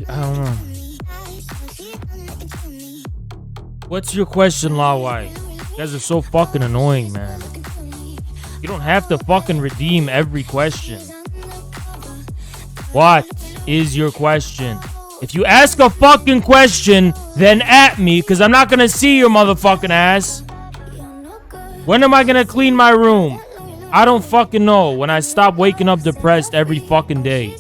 I don't know. What's your question, Lawai? You guys are so fucking annoying, man. You don't have to fucking redeem every question. What is your question? If you ask a fucking question, then at me, because I'm not gonna see your motherfucking ass. When am I gonna clean my room? I don't fucking know. When I stop waking up depressed every fucking day.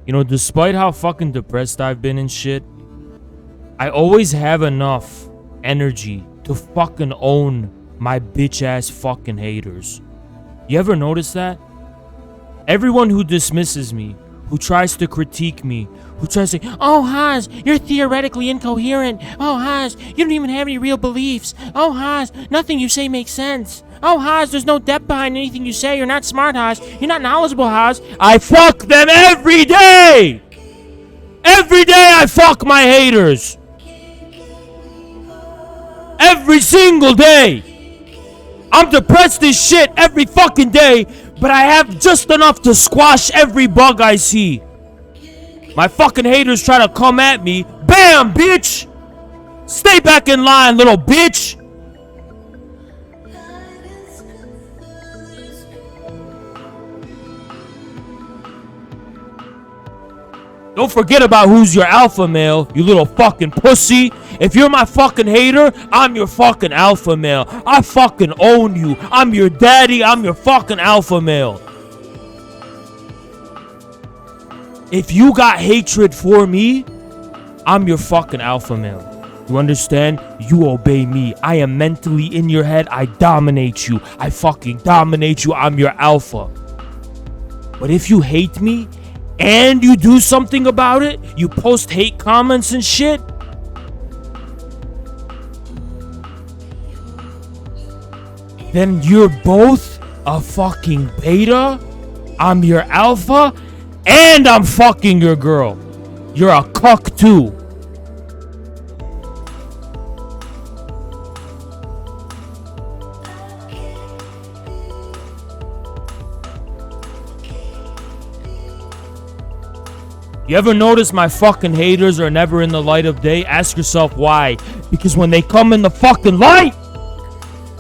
You know, despite how fucking depressed I've been and shit, I always have enough energy to fucking own my bitch ass fucking haters. You ever notice that? Everyone who dismisses me, who tries to critique me, who tries to say, oh, Haas, you're theoretically incoherent. Oh, Haas, you don't even have any real beliefs. Oh, Haas, nothing you say makes sense. Oh, Haas, there's no depth behind anything you say. You're not smart, Haas. You're not knowledgeable, Haas. I fuck them every day. Every day I fuck my haters. Every single day. I'm depressed as shit every fucking day, but I have just enough to squash every bug I see. My fucking haters try to come at me. Bam, bitch! Stay back in line, little bitch! Don't forget about who's your alpha male, you little fucking pussy. If you're my fucking hater, I'm your fucking alpha male. I fucking own you. I'm your daddy. I'm your fucking alpha male. If you got hatred for me, I'm your fucking alpha male. You understand? You obey me. I am mentally in your head. I dominate you. I fucking dominate you. I'm your alpha. But if you hate me, and you do something about it, you post hate comments and shit, then you're both a fucking beta, I'm your alpha, and I'm fucking your girl. You're a cuck too. You ever notice my fucking haters are never in the light of day? Ask yourself why. Because when they come in the fucking light,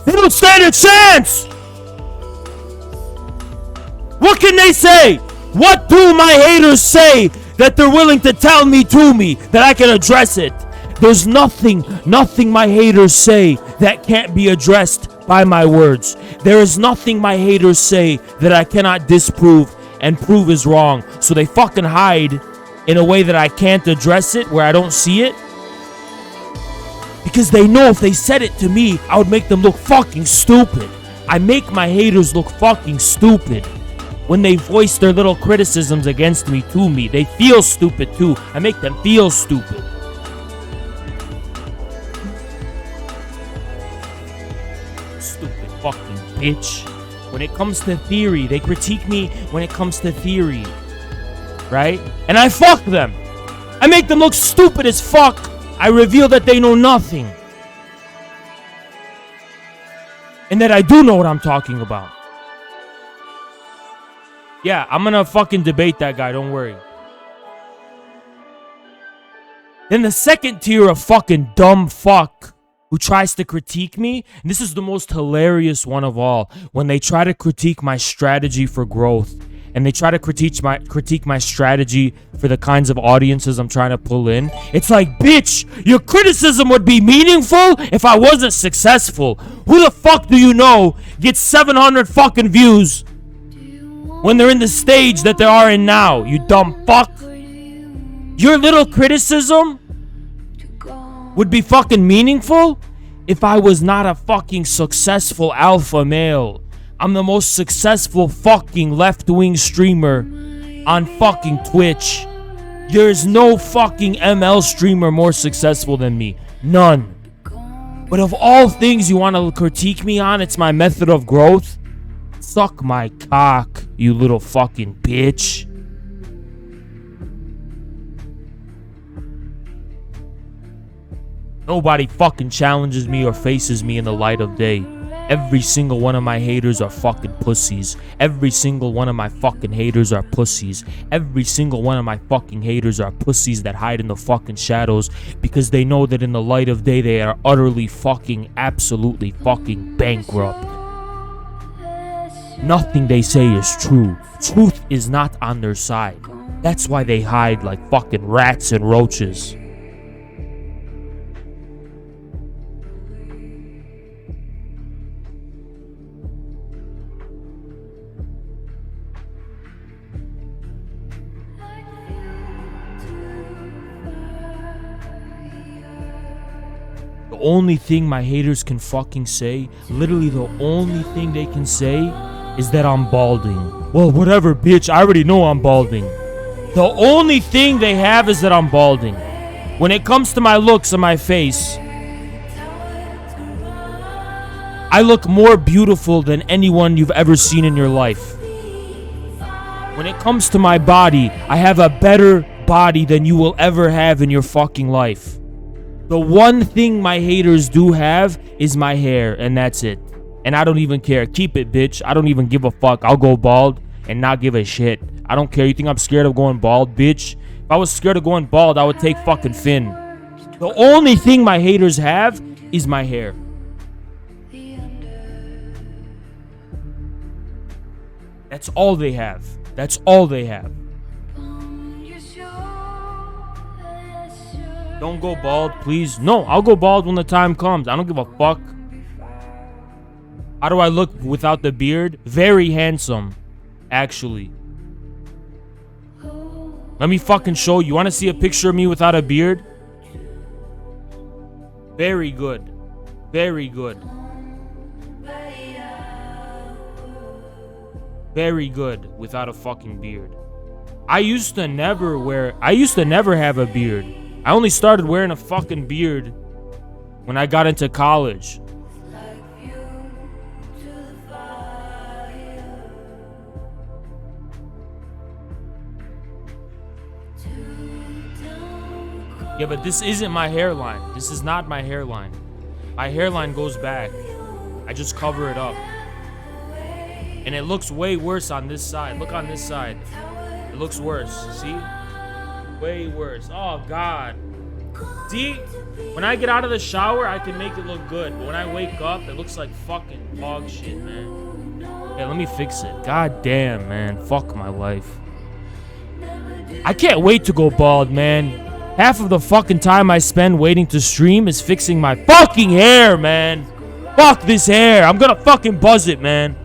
they don't stand a chance! What can they say? What do my haters say that they're willing to tell me to me that I can address it? There's nothing my haters say that can't be addressed by my words. There is nothing my haters say that I cannot disprove and prove is wrong. So they fucking hide in a way that I can't address it, where I don't see it. Because they know if they said it to me, I would make them look fucking stupid. I make my haters look fucking stupid. When they voice their little criticisms against me to me, they feel stupid too. I make them feel stupid. Stupid fucking bitch. When it comes to theory, they critique me when it comes to theory. Right? And I fuck them. I make them look stupid as fuck. I reveal that they know nothing. And that I do know what I'm talking about. Yeah, I'm gonna fucking debate that guy, don't worry. Then the second tier of fucking dumb fuck who tries to critique me, and this is the most hilarious one of all, when they try to critique my strategy for growth. And they try to critique my strategy for the kinds of audiences I'm trying to pull in. It's like, bitch, your criticism would be meaningful if I wasn't successful. Who the fuck do you know gets 700 fucking views when they're in the stage that they are in now, you dumb fuck? Your little criticism would be fucking meaningful if I was not a fucking successful alpha male. I'm the most successful fucking left-wing streamer on fucking Twitch. There's no fucking ML streamer more successful than me. None. But of all things you want to critique me on, it's my method of growth. Suck my cock, you little fucking bitch. Nobody fucking challenges me or faces me in the light of day. Every single one of my haters are fucking pussies. Every single one of my fucking haters are pussies. Every single one of my fucking haters are pussies that hide in the fucking shadows because they know that in the light of day they are utterly fucking, absolutely fucking bankrupt. Nothing they say is true. Truth is not on their side. That's why they hide like fucking rats and roaches. The only thing my haters can fucking say, literally the only thing they can say is that I'm balding. Well, whatever, bitch, I already know I'm balding. The only thing they have is that I'm balding. When it comes to my looks and my face, I look more beautiful than anyone you've ever seen in your life. When it comes to my body, I have a better body than you will ever have in your fucking life. The one thing my haters do have is my hair, and that's it. And I don't even care. Keep it, bitch. I don't even give a fuck. I'll go bald and not give a shit. I don't care. You think I'm scared of going bald, bitch? If I was scared of going bald, I would take fucking Finn. The only thing my haters have is my hair. That's all they have. That's all they have. Don't go bald, please. No, I'll go bald when the time comes. I don't give a fuck. How do I look without the beard? Very handsome, actually. Let me fucking show you. You want to see a picture of me without a beard? Very good. Very good. Very good without a fucking beard. I used to never have a beard. I only started wearing a fucking beard when I got into college. Yeah, but this isn't my hairline. This is not my hairline. My hairline goes back. I just cover it up. And it looks way worse on this side. Look on this side. It looks worse. See? Way worse. Oh, God. See? When I get out of the shower, I can make it look good. But when I wake up, it looks like fucking dog shit, man. Yeah, let me fix it. God damn, man. Fuck my life. I can't wait to go bald, man. Half of the fucking time I spend waiting to stream is fixing my fucking hair, man. Fuck this hair. I'm gonna fucking buzz it, man.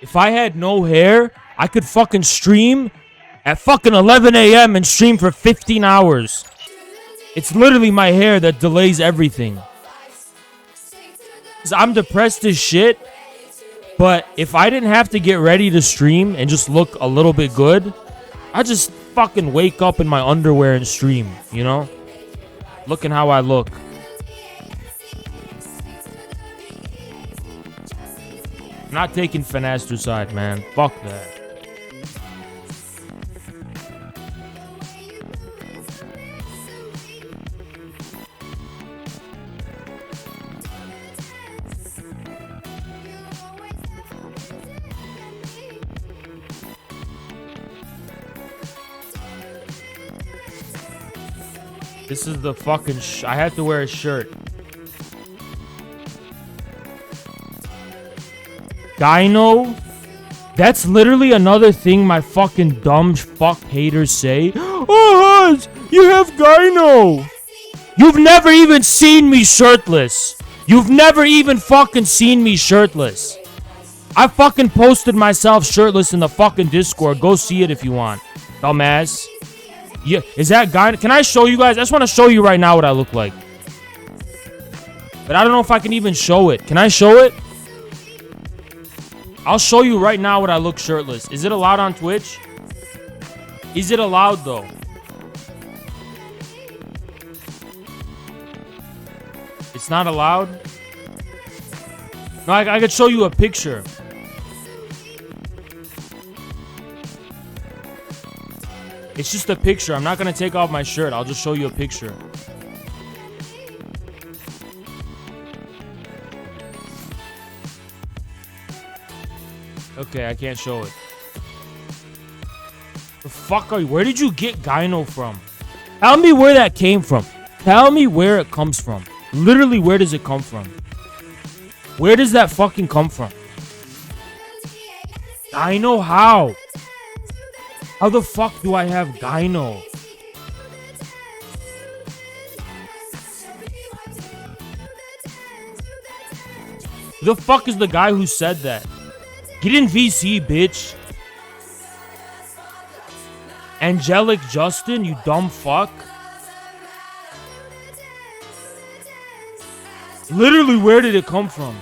If I had no hair, I could fucking stream at fucking 11 a.m. and stream for 15 hours. It's literally my hair that delays everything. 'Cause I'm depressed as shit, but if I didn't have to get ready to stream and just look a little bit good, I just fucking wake up in my underwear and stream, you know? Looking how I look. Not taking Finaster's side, man. Fuck that. This is the fucking I have to wear a shirt. Gyno? That's literally another thing my fucking dumb fuck haters say. Oh, Hans, you have gyno. You've never even seen me shirtless. You've never even fucking seen me shirtless. I fucking posted myself shirtless in the fucking Discord. Go see it if you want. Dumbass. Yeah, is that gyno? Can I show you guys? I just want to show you right now what I look like. But I don't know if I can even show it. Can I show it? I'll show you right now what I look shirtless. Is it allowed on Twitch? Is it allowed though? It's not allowed? No, I could show you a picture. It's just a picture. I'm not gonna take off my shirt. I'll just show you a picture. Okay, I can't show it. The fuck are you? Where did you get gyno from? Tell me where that came from. Tell me where it comes from. Literally, where does it come from? Where does that fucking come from? Gyno how? How the fuck do I have gyno? Who the fuck is the guy who said that? Get in VC, bitch. Angelic Justin, you dumb fuck. Literally, where did it come from?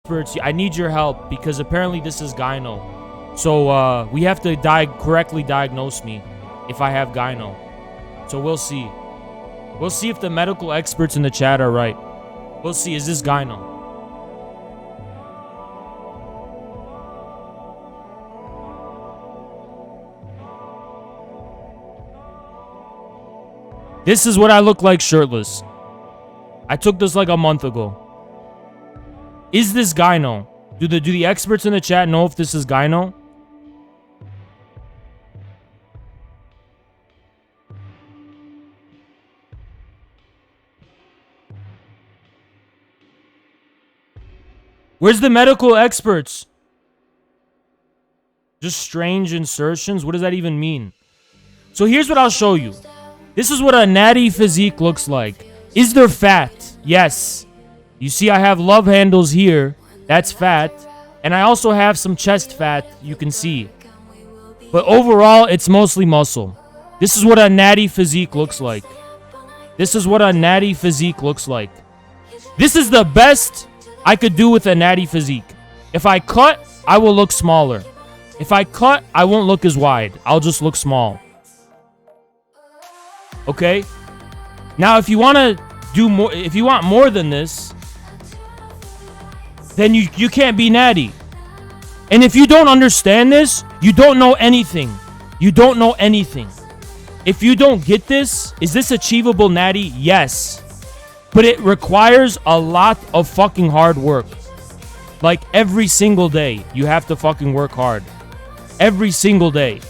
experts, I need your help because apparently this is gyno. So we have to correctly diagnose me if I have gyno. So we'll see. We'll see if the medical experts in the chat are right. We'll see. Is this gyno? This is what I look like shirtless. I took this like a month ago. Is this gyno? Do the experts in the chat know if this is gyno? Where's the medical experts? Just strange insertions? What does that even mean? So here's what I'll show you. This is what a natty physique looks like. Is there fat? Yes. You see I have love handles here. That's fat. And I also have some chest fat, you can see. But overall, it's mostly muscle. This is what a natty physique looks like. This is what a natty physique looks like. This is the best I could do with a natty physique. If I cut, I will look smaller. If I cut, I won't look as wide. I'll just look small. Okay? Now, if you want to do more, if you want more than this, then you can't be natty. And if you don't understand this, you don't know anything. You don't know anything. If you don't get this, is this achievable, natty? Yes. But it requires a lot of fucking hard work. Like every single day, you have to fucking work hard. Every single day.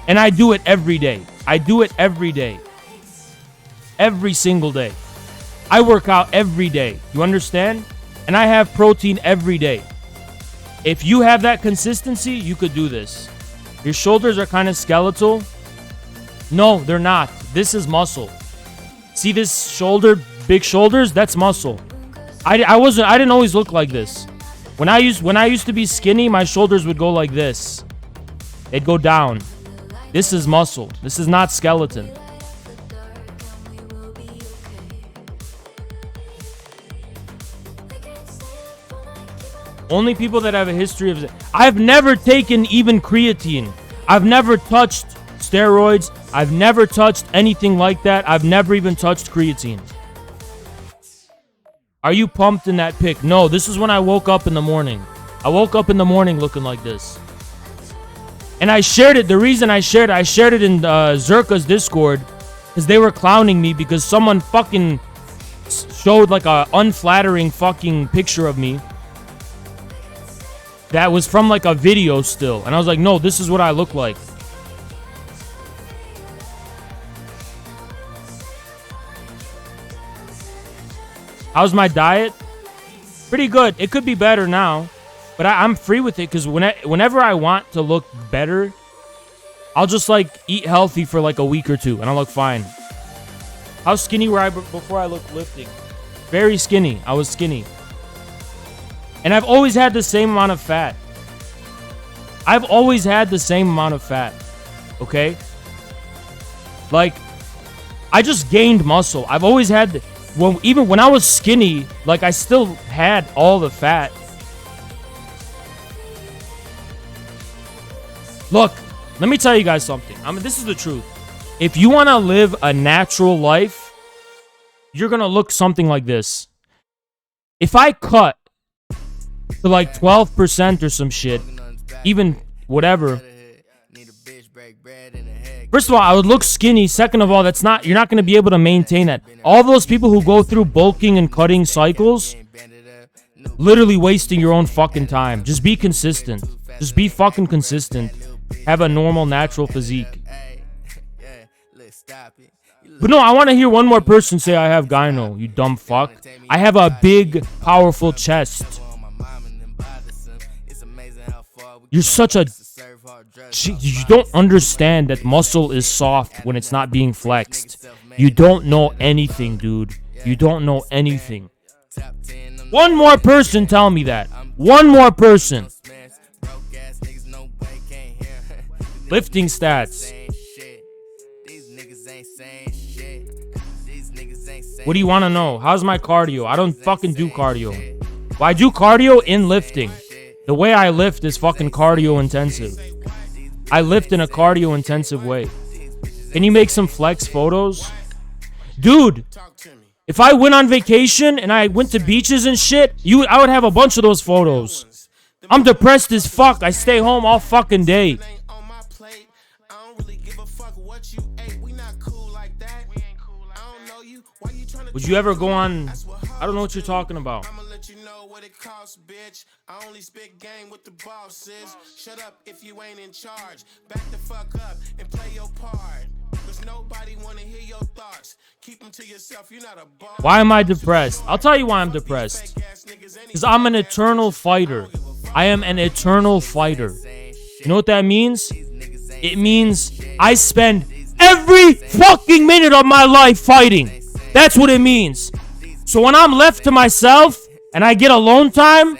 And I do it every day. I do it every day. Every single day. I work out every day. You understand? And I have protein every day. If you have that consistency, you could do this. Your shoulders are kind of skeletal. No, they're not. This is muscle. See this shoulder, big shoulders? That's muscle. I didn't always look like this. When I used to be skinny, my shoulders would go like this. They'd go down. This is muscle. This is not skeleton. Only people that have a history of... I've never taken even creatine. I've never touched steroids. I've never touched anything like that. I've never even touched creatine. Are you pumped in that pic? No, this is when I woke up in the morning. I woke up in the morning looking like this. And I shared it. The reason I shared it in Zerka's Discord because they were clowning me because someone fucking showed like a unflattering fucking picture of me. That was from like a video still. And I was like, no, this is what I look like. How's my diet? Pretty good. It could be better now. But I'm free with it because whenever I want to look better, I'll just like eat healthy for like a week or two and I'll look fine. How skinny were I before I looked lifting? Very skinny. I was skinny. And I've always had the same amount of fat. I've always had the same amount of fat. Okay? Like, I just gained muscle. I've always had... even when I was skinny, like, I still had all the fat. Look, let me tell you guys something. I mean, this is the truth. If you want to live a natural life, you're going to look something like this. If I cut to like 12% or some shit, even whatever. First of all, I would look skinny. Second of all, you're not going to be able to maintain that. All those people who go through bulking and cutting cycles, literally wasting your own fucking time. Just be consistent. Just be fucking consistent. Have a normal, natural physique. But no, I want to hear one more person say I have gyno, you dumb fuck. I have a big, powerful chest. You're such a... You don't understand that muscle is soft when it's not being flexed. You don't know anything, dude. You don't know anything. One more person tell me that. One more person. Lifting stats. What do you want to know? How's my cardio? I don't fucking do cardio. Well, I do cardio in lifting. The way I lift is fucking cardio intensive. I lift in a cardio intensive way. Can you make some flex photos? Dude, if I went on vacation and I went to beaches and shit, I would have a bunch of those photos. I'm depressed as fuck. I stay home all fucking day. Would you ever go on? I don't know what you're talking about. I only spit game with the bosses. Shut up if you ain't in charge. Back the fuck up and play your part. Cause nobody wanna hear your thoughts. Keep them to yourself, you're not a boss. Why am I depressed? I'll tell you why I'm depressed. Because I'm an eternal fighter. I am an eternal fighter. You know what that means? It means I spend every fucking minute of my life fighting. That's what it means. So when I'm left to myself and I get alone time,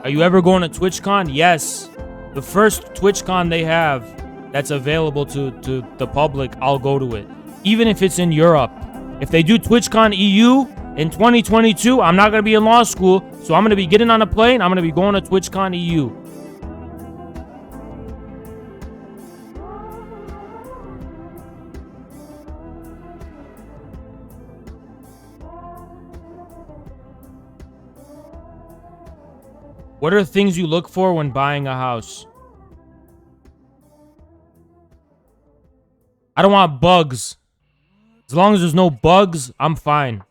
Are you ever going to TwitchCon? Yes. The first TwitchCon they have that's available to the public, I'll go to it. Even if it's in Europe. If they do TwitchCon EU in 2022, I'm not going to be in law school, so I'm going to be getting on a plane. I'm going to be going to TwitchCon EU. What are the things you look for when buying a house? I don't want bugs. As long as there's no bugs, I'm fine.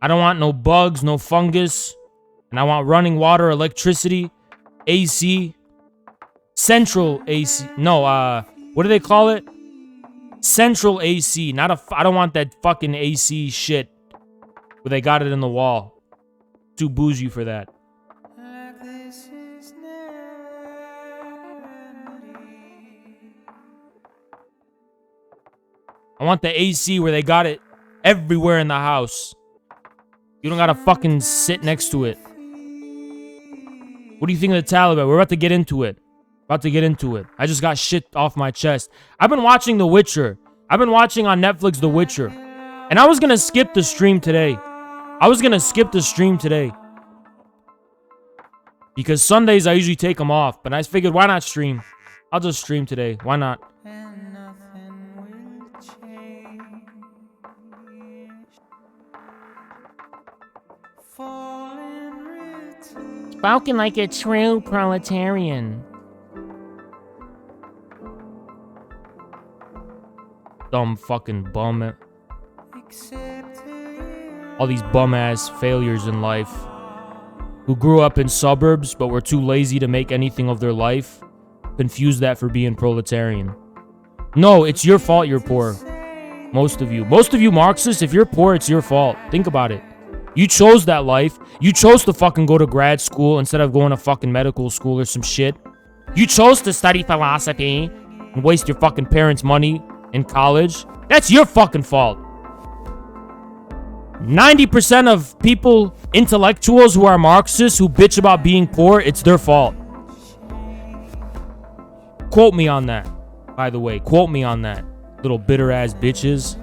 I don't want no bugs, no fungus. And I want running water, electricity, AC. Central AC. No, what do they call it? Central AC. I don't want that fucking AC shit where they got it in the wall. Too bougie for that. I want the AC where they got it everywhere in the house. You don't gotta fucking sit next to it. What do you think of the Taliban? We're about to get into it. I just got shit off my chest. I've been watching The Witcher. I've been watching on Netflix The Witcher. And I was gonna skip the stream today. Because Sundays I usually take them off. But I figured, why not stream? I'll just stream today. Why not? Spoken like a true proletarian. Dumb fucking bum. All these bum-ass failures in life who grew up in suburbs but were too lazy to make anything of their life. Confuse that for being proletarian. No, it's your fault you're poor. Most of you Marxists, if you're poor, it's your fault. Think about it. You chose that life. You chose to fucking go to grad school instead of going to fucking medical school or some shit. You chose to study philosophy and waste your fucking parents' money in college. That's your fucking fault. 90% of people, intellectuals who are Marxists, who bitch about being poor, it's their fault. Quote me on that, by the way. Quote me on that. Little bitter-ass bitches.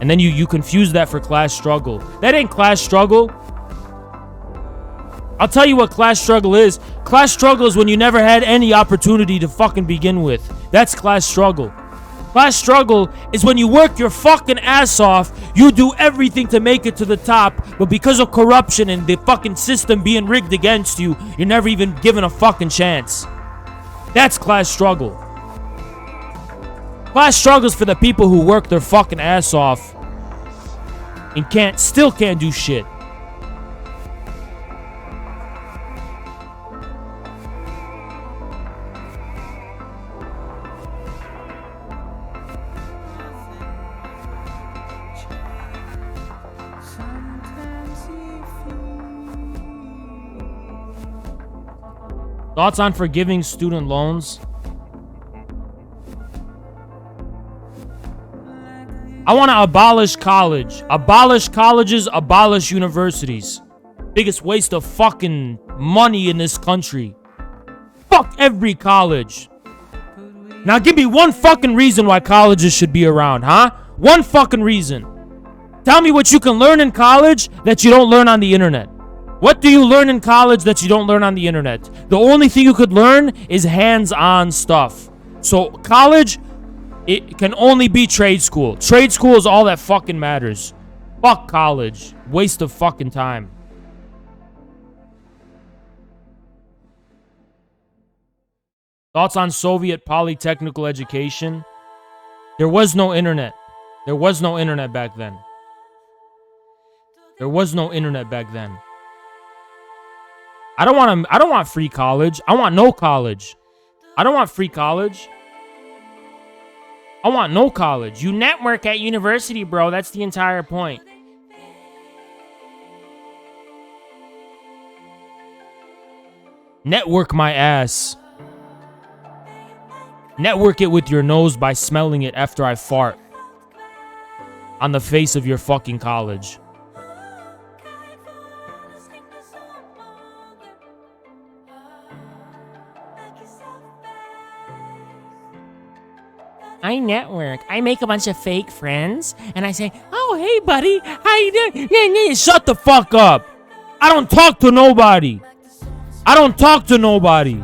And then you confuse that for class struggle. That ain't class struggle. I'll tell you what class struggle is. Class struggle is when you never had any opportunity to fucking begin with. That's class struggle. Class struggle is when you work your fucking ass off, you do everything to make it to the top, but because of corruption and the fucking system being rigged against you, you're never even given a fucking chance. That's class struggle. Class struggles for the people who work their fucking ass off and still can't do shit. Thoughts on forgiving student loans? I want to abolish college. Abolish colleges, abolish universities. Biggest waste of fucking money in this country. Fuck every college. Now give me one fucking reason why colleges should be around, huh? One fucking reason. Tell me what you can learn in college that you don't learn on the internet. What do you learn in college that you don't learn on the internet? The only thing you could learn is hands-on stuff. So college, it can only be trade school. Trade school is all that fucking matters. Fuck college. Waste of fucking time. Thoughts on Soviet polytechnical education? There was no internet. There was no internet back then. There was no internet back then. I don't want free college. I want no college. I don't want free college. I want no college. You network at university, bro. That's the entire point. Network my ass. Network it with your nose by smelling it after I fart. on the face of your fucking college. I network. I make a bunch of fake friends, and I say, "Oh, hey, buddy, how you doing?" Yeah. Shut the fuck up. I don't talk to nobody. I don't talk to nobody.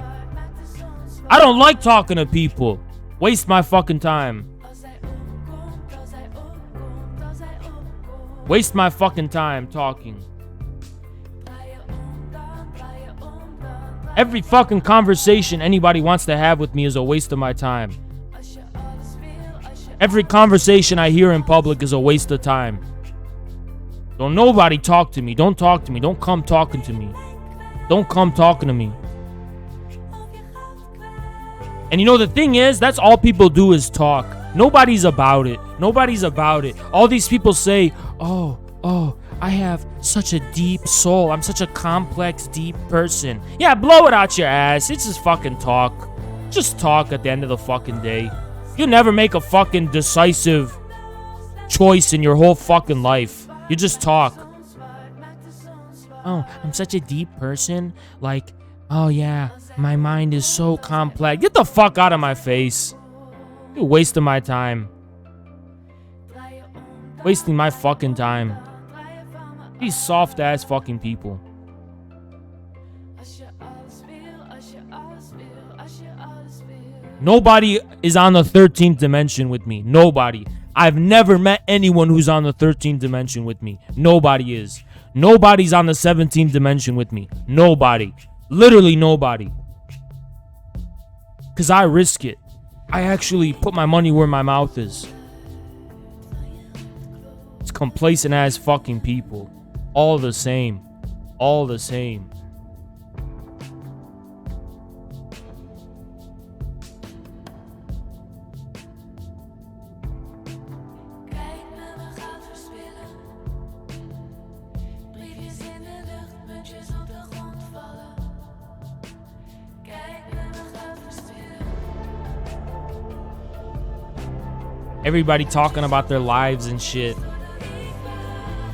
I don't like talking to people. Waste my fucking time. Waste my fucking time talking. Every fucking conversation anybody wants to have with me is a waste of my time. Every conversation I hear in public is a waste of time. Don't nobody talk to me. Don't talk to me. Don't come talking to me. Don't come talking to me. And you know the thing is, that's all people do is talk. Nobody's about it. Nobody's about it. All these people say, oh, I have such a deep soul. I'm such a complex, deep person. Yeah, blow it out your ass. It's just fucking talk. Just talk at the end of the fucking day. You'll never make a fucking decisive choice in your whole fucking life. You just talk. Oh, I'm such a deep person. Like, oh yeah, my mind is so complex. Get the fuck out of my face. You're wasting my time. Wasting my fucking time. These soft ass fucking people. Nobody is on the 13th dimension with me. Nobody. I've never met anyone who's on the 13th dimension with me. Nobody is. Nobody's on the 17th dimension with me. Nobody. Literally nobody. Because I risk it. I actually put my money where my mouth is. It's complacent ass fucking people. All the same. All the same. Everybody talking about their lives and shit.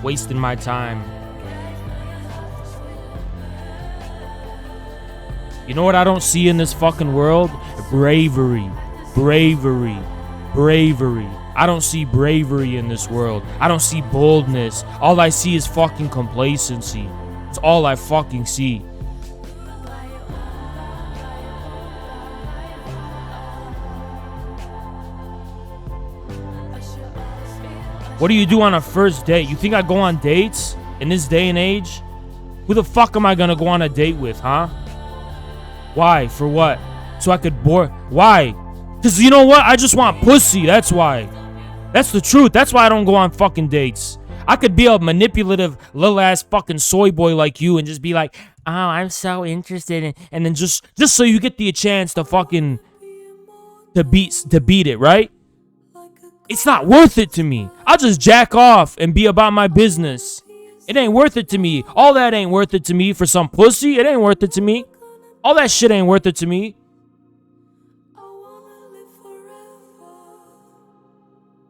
Wasting my time. You know what I don't see in this fucking world? Bravery. Bravery. Bravery. I don't see bravery in this world. I don't see boldness. All I see is fucking complacency. It's all I fucking see. What do you do on a first date? You think I go on dates in this day and age? Who the fuck am I gonna go on a date with, huh? Why? For what? So I could bore? Why? Because you know what? I just want pussy. That's why. That's the truth. That's why I don't go on fucking dates. I could be a manipulative little ass fucking soy boy like you and just be like, oh, I'm so interested in, and then just so you get the chance to fucking to beat it, right? It's not worth it to me. I'll just jack off and be about my business. It ain't worth it to me. All that ain't worth it to me for some pussy. It ain't worth it to me. All that shit ain't worth it to me.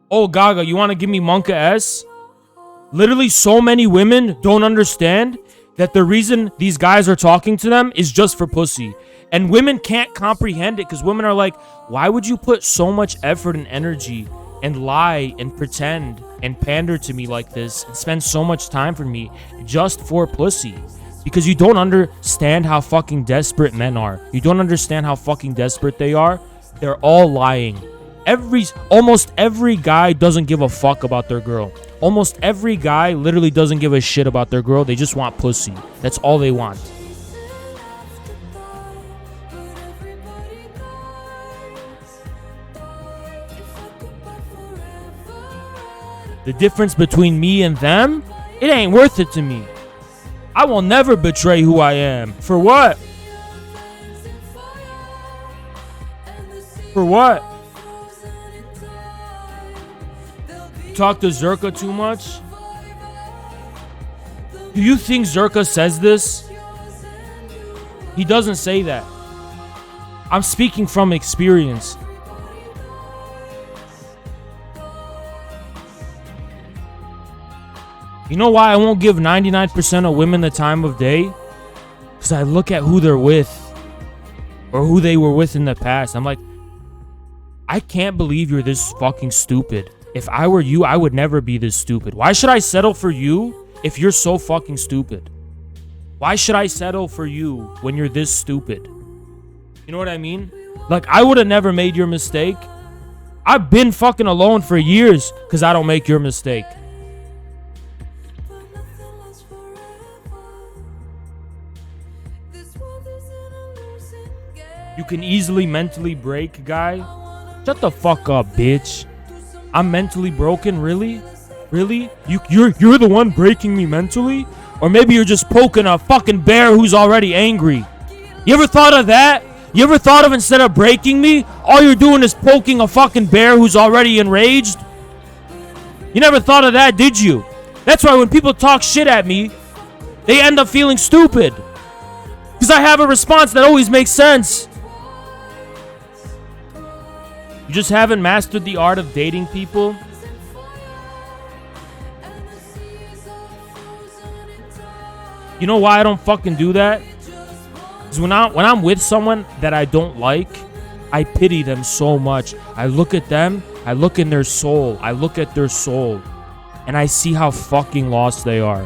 Oh, Gaga, you want to give me Monka S? Literally, so many women don't understand that the reason these guys are talking to them is just for pussy. And women can't comprehend it because women are like, why would you put so much effort and energy and lie and pretend and pander to me like this and spend so much time for me just for pussy? Because you don't understand how fucking desperate men are. You don't understand how fucking desperate they are. They're all lying. Almost every guy doesn't give a fuck about their girl. Almost every guy literally doesn't give a shit about their girl. They just want pussy. That's all they want. The difference between me and them, it ain't worth it to me. I will never betray who I am. For what? For what? You talk to Zerka too much? Do you think Zerka says this? He doesn't say that. I'm speaking from experience. You know why I won't give 99% of women the time of day? Because I look at who they're with or who they were with in the past. I'm like, I can't believe you're this fucking stupid. If I were you, I would never be this stupid. Why should I settle for you if you're so fucking stupid? Why should I settle for you when you're this stupid? You know what I mean? Like, I would have never made your mistake. I've been fucking alone for years because I don't make your mistake. You can easily mentally break, guy. Shut the fuck up, bitch. I'm mentally broken, really? Really? You're the one breaking me mentally? Or maybe you're just poking a fucking bear who's already angry. You ever thought of that? You ever thought of, instead of breaking me, all you're doing is poking a fucking bear who's already enraged? You never thought of that, did you? That's why when people talk shit at me, they end up feeling stupid. Because I have a response that always makes sense. You just haven't mastered the art of dating people? You know why I don't fucking do that? Because when I'm with someone that I don't like, I pity them so much. I look at them, I look in their soul, I look at their soul, and I see how fucking lost they are.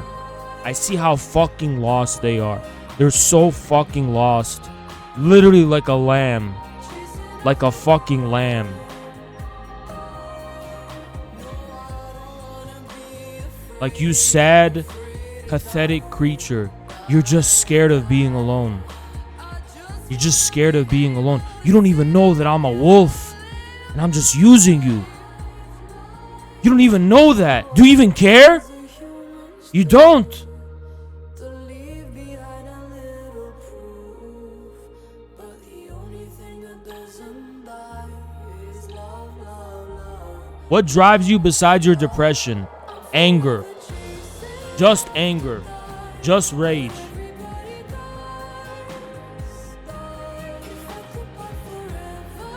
I see how fucking lost they are. They're so fucking lost. Literally like a lamb. Like a fucking lamb. Like, you sad, pathetic creature. You're just scared of being alone. You're just scared of being alone. You don't even know that I'm a wolf and I'm just using you. You don't even know that. Do you even care? You don't. What drives you besides your depression? Anger. Just anger. Just rage.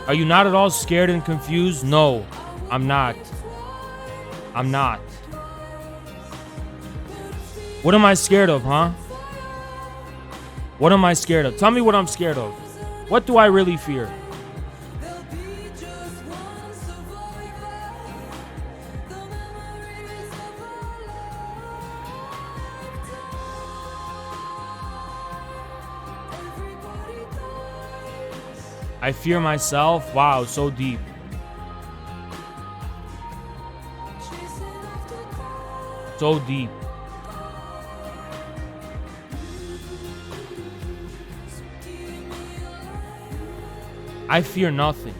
Are you not at all scared and confused? No, I'm not. I'm not. What am I scared of, huh? What am I scared of? Tell me what I'm scared of. What do I really fear? I fear myself. Wow, so deep. So deep. I fear nothing.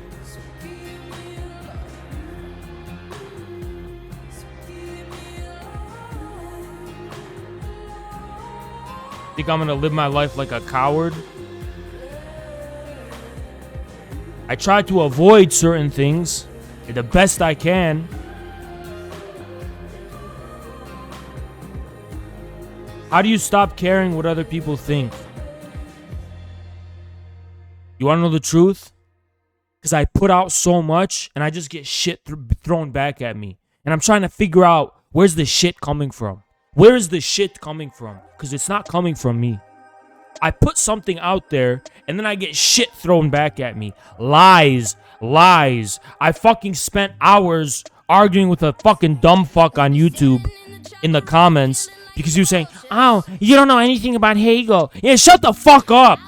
Think I'm gonna live my life like a coward? I try to avoid certain things the best I can. How do you stop caring what other people think? You want to know the truth? Because I put out so much and I just get shit thrown back at me. And I'm trying to figure out, where's the shit coming from? Where is the shit coming from? Because it's not coming from me. I put something out there and then I get shit thrown back at me. Lies. Lies. I fucking spent hours arguing with a fucking dumb fuck on YouTube in the comments because he was saying, oh, you don't know anything about Hegel. Yeah, shut the fuck up.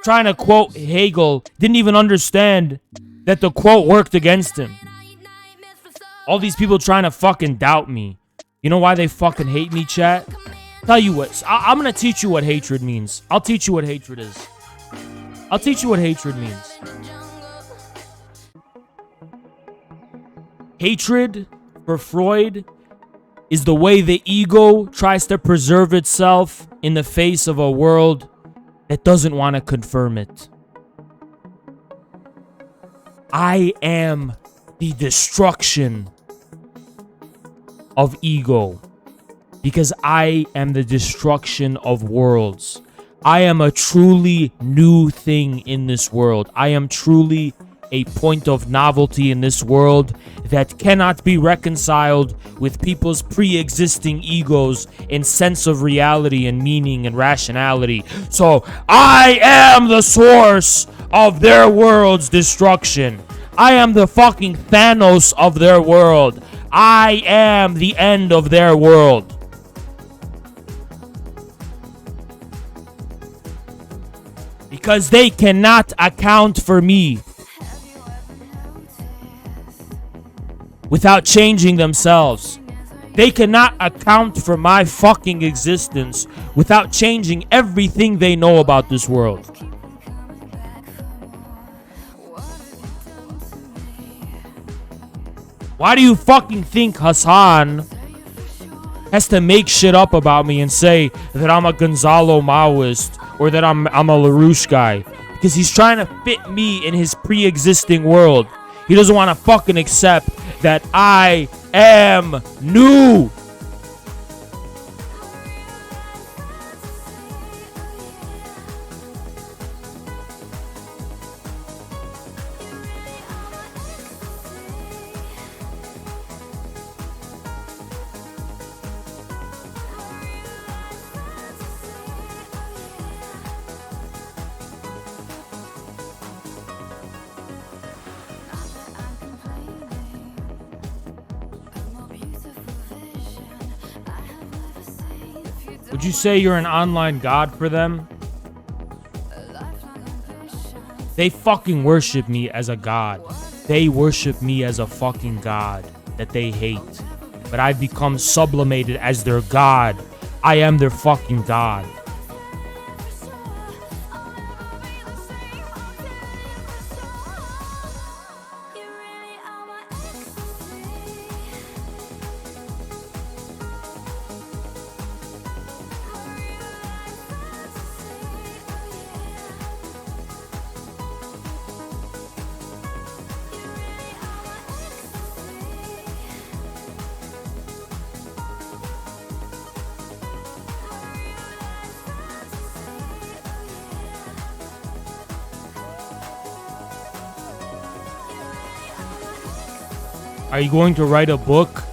Trying to quote Hegel, didn't even understand that the quote worked against him. All these people trying to fucking doubt me. You know why they fucking hate me, chat? Tell you what, I'm gonna teach you what hatred means. I'll teach you what hatred is. I'll teach you what hatred means. Hatred, for Freud, is the way the ego tries to preserve itself in the face of a world that doesn't want to confirm it. I am the destruction of ego. Because I am the destruction of worlds. I am a truly new thing in this world. I am truly a point of novelty in this world that cannot be reconciled with people's pre-existing egos and sense of reality and meaning and rationality. So I am the source of their world's destruction. I am the fucking Thanos of their world. I am the end of their world. Because they cannot account for me without changing themselves. They cannot account for my fucking existence without changing everything they know about this world. Why do you fucking think Hassan has to make shit up about me and say that I'm a Gonzalo Maoist or that I'm a LaRouche guy? Because he's trying to fit me in his pre-existing world. He doesn't want to fucking accept that I am new. Would you say you're an online god for them? They fucking worship me as a god. They worship me as a fucking god that they hate. But I've become sublimated as their god. I am their fucking god. Are you going to write a book?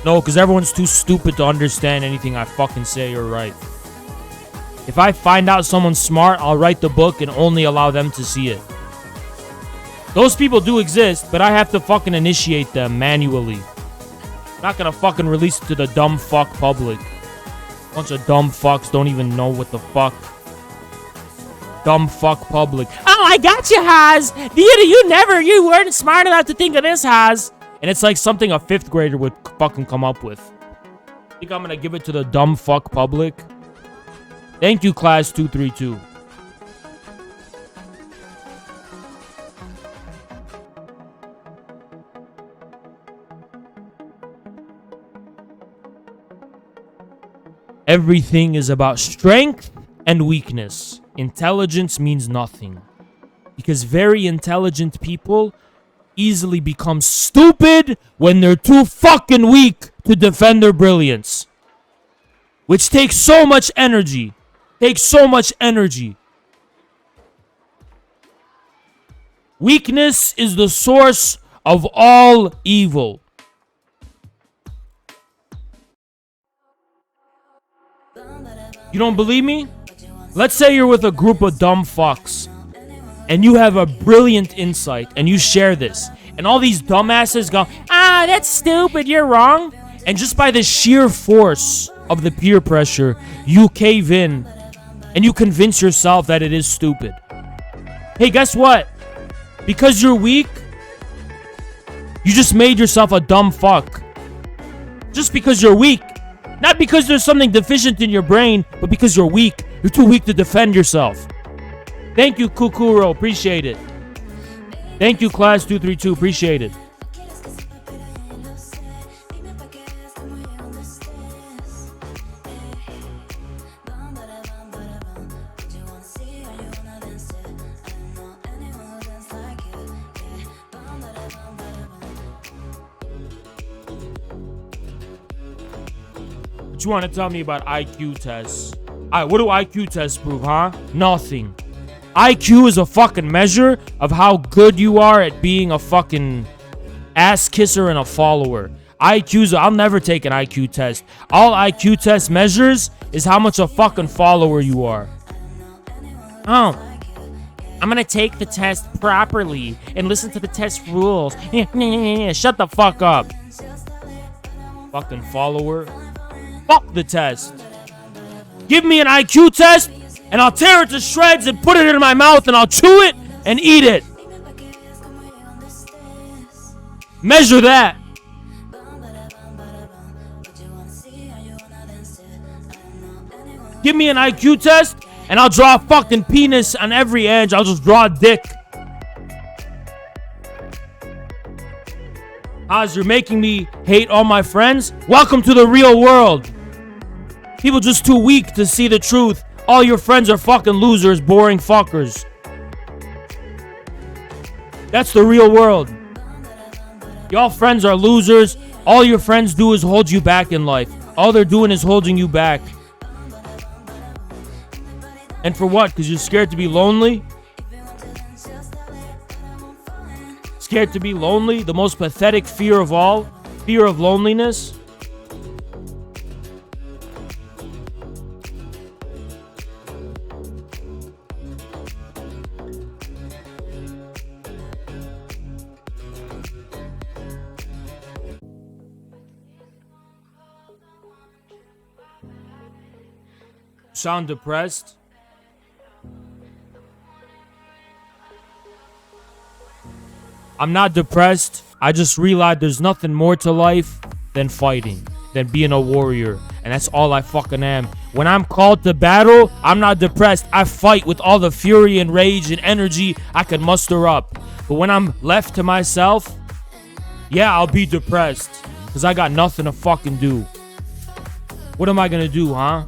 No, because everyone's too stupid to understand anything I fucking say or write. If I find out someone's smart, I'll write the book and only allow them to see it. Those people do exist, but I have to fucking initiate them manually. I'm not gonna fucking release it to the dumb fuck public. Bunch of dumb fucks don't even know what the fuck. Dumb fuck public. Oh, I got you, Haz. You weren't smart enough to think of this, Haz. And it's like something a 5th grader would fucking come up with. Think I'm gonna give it to the dumb fuck public? Thank you, class 232. Everything is about strength and weakness. Intelligence means nothing. Because very intelligent people easily become stupid when they're too fucking weak to defend their brilliance. Which takes so much energy. Weakness is the source of all evil. You don't believe me? Let's say you're with a group of dumb fucks and you have a brilliant insight and you share this. And all these dumbasses go, that's stupid, you're wrong. And just by the sheer force of the peer pressure, you cave in and you convince yourself that it is stupid. Hey, guess what? Because you're weak, you just made yourself a dumb fuck. Just because you're weak. Not because there's something deficient in your brain, but because you're weak. You're too weak to defend yourself. Thank you, Kukuro. Appreciate it. Thank you, class 232. Appreciate it. What you want to tell me about IQ tests? What do IQ tests prove, huh? Nothing. IQ is a fucking measure of how good you are at being a fucking ass kisser and a follower. I'll never take an IQ test. All IQ test measures is how much a fucking follower you are. Oh, I'm gonna take the test properly and listen to the test rules. Shut the fuck up. Fucking follower. Fuck the test. Give me an IQ test and I'll tear it to shreds and put it in my mouth and I'll chew it and eat it. Measure that. Give me an IQ test and I'll draw a fucking penis on every edge. I'll just draw a dick. Oz, you're making me hate all my friends? Welcome to the real world. People just too weak to see the truth. All your friends are fucking losers, boring fuckers. That's the real world. Y'all friends are losers. All your friends do is hold you back in life. All they're doing is holding you back. And for what? Because you're scared to be lonely? Scared to be lonely? The most pathetic fear of all? Fear of loneliness? Sound depressed? I'm not depressed. I just realized there's nothing more to life than fighting, than being a warrior. And that's all I fucking am. When I'm called to battle, I'm not depressed. I fight with all the fury and rage and energy I can muster up. But when I'm left to myself, yeah, I'll be depressed. Because I got nothing to fucking do. What am I gonna do, huh?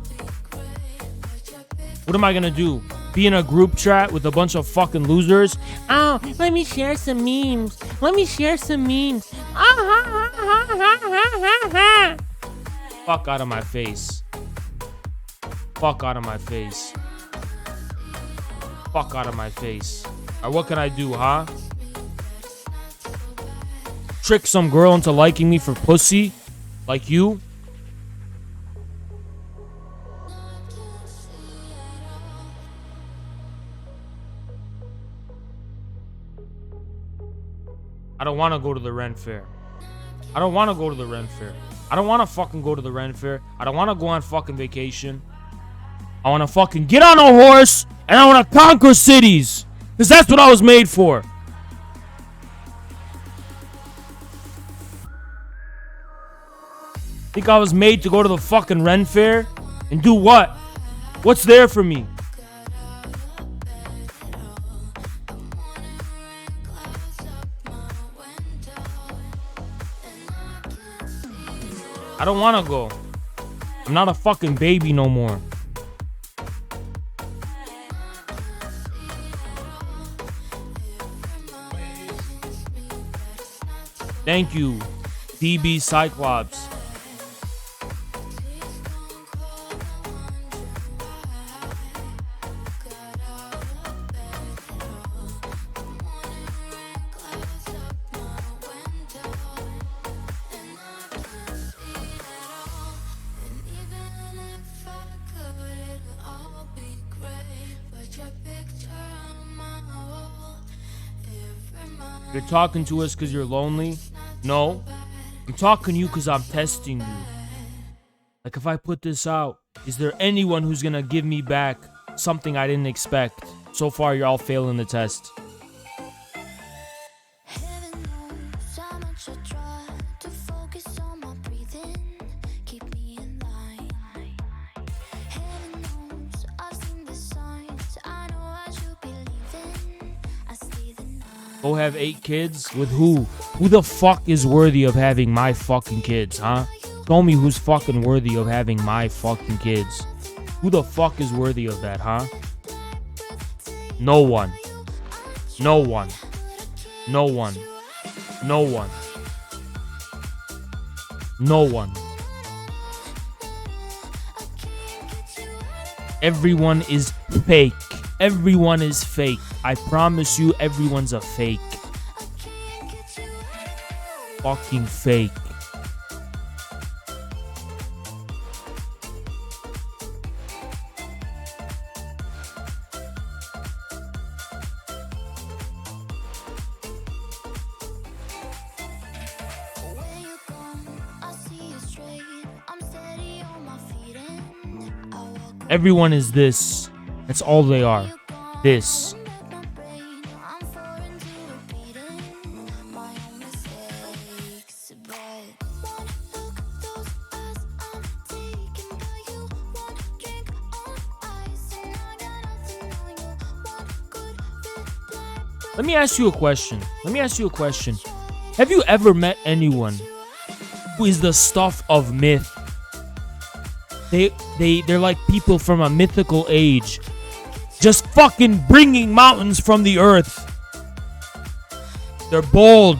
What am I gonna do? Be in a group chat with a bunch of fucking losers? Oh, let me share some memes. Let me share some memes. Fuck out of my face. Fuck out of my face. Fuck out of my face. Alright, what can I do, huh? Trick some girl into liking me for pussy? Like you? I don't want to go to the Ren Fair. I don't want to go to the Ren Fair. I don't want to fucking go to the Ren Fair. I don't want to go on fucking vacation. I want to fucking get on a horse and I want to conquer cities. Because that's what I was made for. Think I was made to go to the fucking Ren Fair? And do what? What's there for me? I don't want to go. I'm not a fucking baby no more. Thank you, DB Cyclops. You're talking to us because you're lonely? No. I'm talking to you because I'm testing you. Like, if I put this out, is there anyone who's gonna give me back something I didn't expect? So far, you're all failing the test. Go have 8 kids? With who? Who the fuck is worthy of having my fucking kids, huh? Show me who's fucking worthy of having my fucking kids. Who the fuck is worthy of that, huh? No one. No one. No one. No one. No one. Everyone is fake. Everyone is fake. I promise you, everyone's a fake. Fucking fake. Everyone is this. That's all they are. This. Let me ask you a question. Have you ever met anyone who is the stuff of myth? They're like people from a mythical age, just fucking bringing mountains from the earth. They're bold.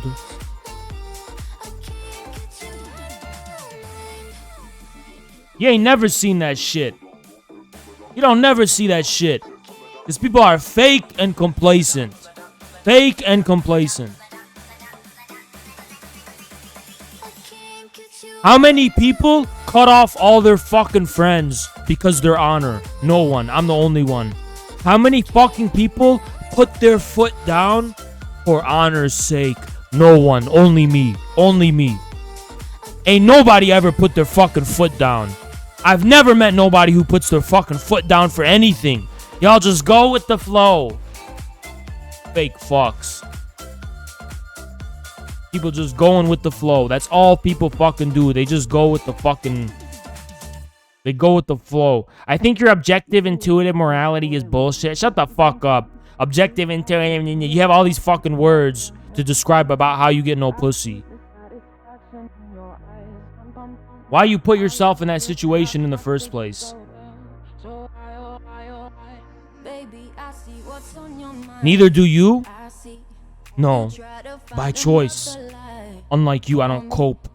You ain't never seen that shit. You don't never see that shit. Because people are fake and complacent. Fake and complacent. How many people cut off all their fucking friends because they're honor? No one. I'm the only one. How many fucking people put their foot down for honor's sake? No one. Only me. Only me. Ain't nobody ever put their fucking foot down. I've never met nobody who puts their fucking foot down for anything. Y'all just go with the flow. Fake fucks. People just going with the flow. That's all people fucking do. They just go with the fucking... They go with the flow. I think your objective, intuitive morality is bullshit. Shut the fuck up. Objective, intuitive... You have all these fucking words to describe about how you get no pussy. Why you put yourself in that situation in the first place? Neither do you. No. By choice. Unlike you, I don't cope.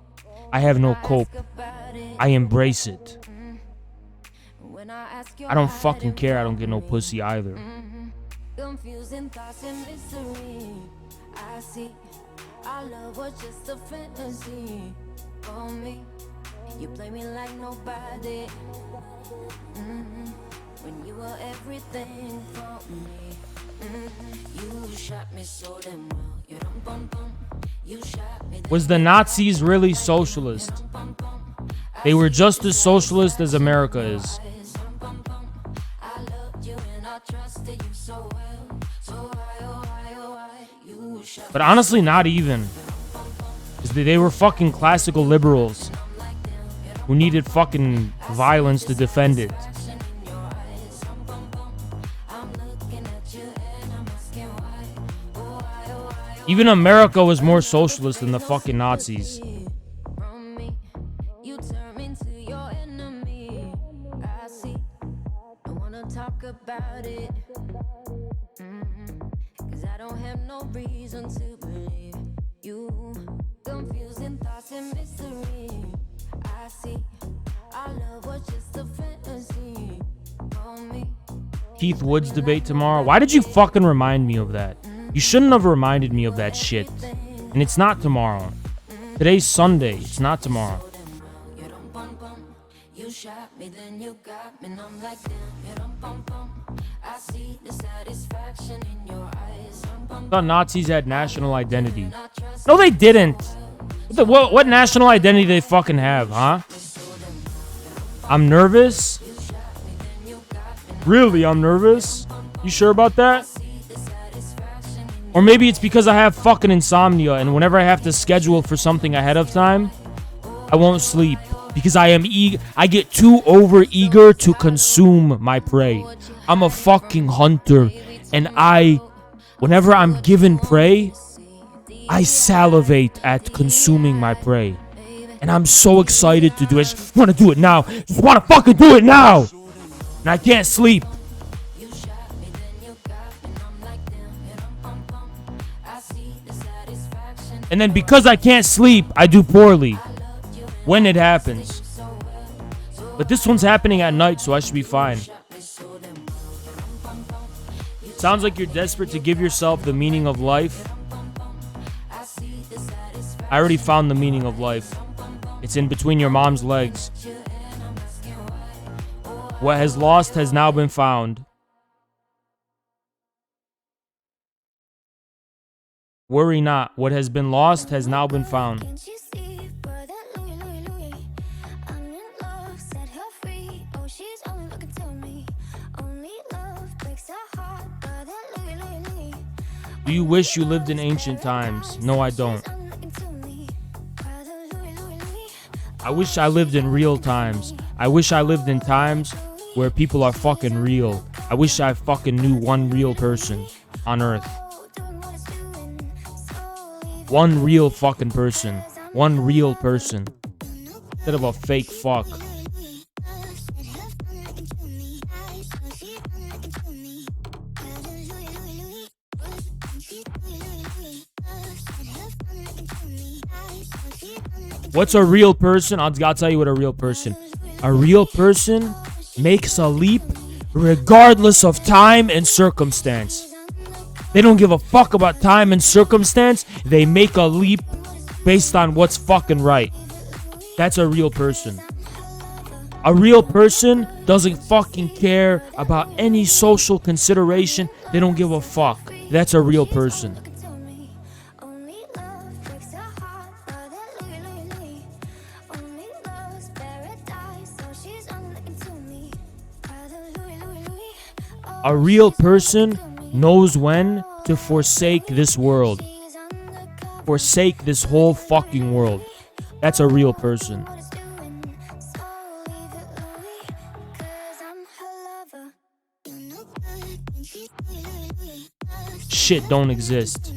I have no cope. I embrace it. I don't fucking care. I don't get no pussy either. Confusing thoughts and mystery. I see our love was just a fantasy for me. You play me like nobody. When you were everything for me. You shot me so damn well. You dum bum bum. You shot me. Was the Nazis really socialist? They were just as socialist as America is. But honestly, not even. Because they were fucking classical liberals who needed fucking violence to defend it. Even America was more socialist than the fucking Nazis. Keith Woods debate tomorrow. Why did you fucking remind me of that? You shouldn't have reminded me of that shit. And it's not tomorrow. Today's Sunday. It's not tomorrow. I thought Nazis had national identity. No, they didn't. What national identity do they fucking have, huh? I'm nervous? Really, I'm nervous? You sure about that? Or maybe it's because I have fucking insomnia, and whenever I have to schedule for something ahead of time, I won't sleep because I get too over eager to consume my prey. I'm a fucking hunter, and whenever I'm given prey, I salivate at consuming my prey. And I'm so excited to do it. I just want to do it now. Just want to fucking do it now. And I can't sleep. And then because I can't sleep, I do poorly when it happens. But this one's happening at night, so I should be fine. Sounds like you're desperate to give yourself the meaning of life. I already found the meaning of life. It's in between your mom's legs. What has lost has now been found. Worry not. What has been lost has now been found. Do you wish you lived in ancient times? No, I don't. I wish I lived in real times. I wish I lived in times where people are fucking real. I wish I fucking knew one real person on Earth. One real fucking person. One real person. Instead of a fake fuck. What's a real person? I'll tell you what a real person. A real person makes a leap regardless of time and circumstance. They don't give a fuck about time and circumstance. They make a leap based on what's fucking right. That's a real person. A real person doesn't fucking care about any social consideration. They don't give a fuck. That's a real person. A real person knows when to forsake this world. Forsake this whole fucking world. That's a real person. Shit don't exist.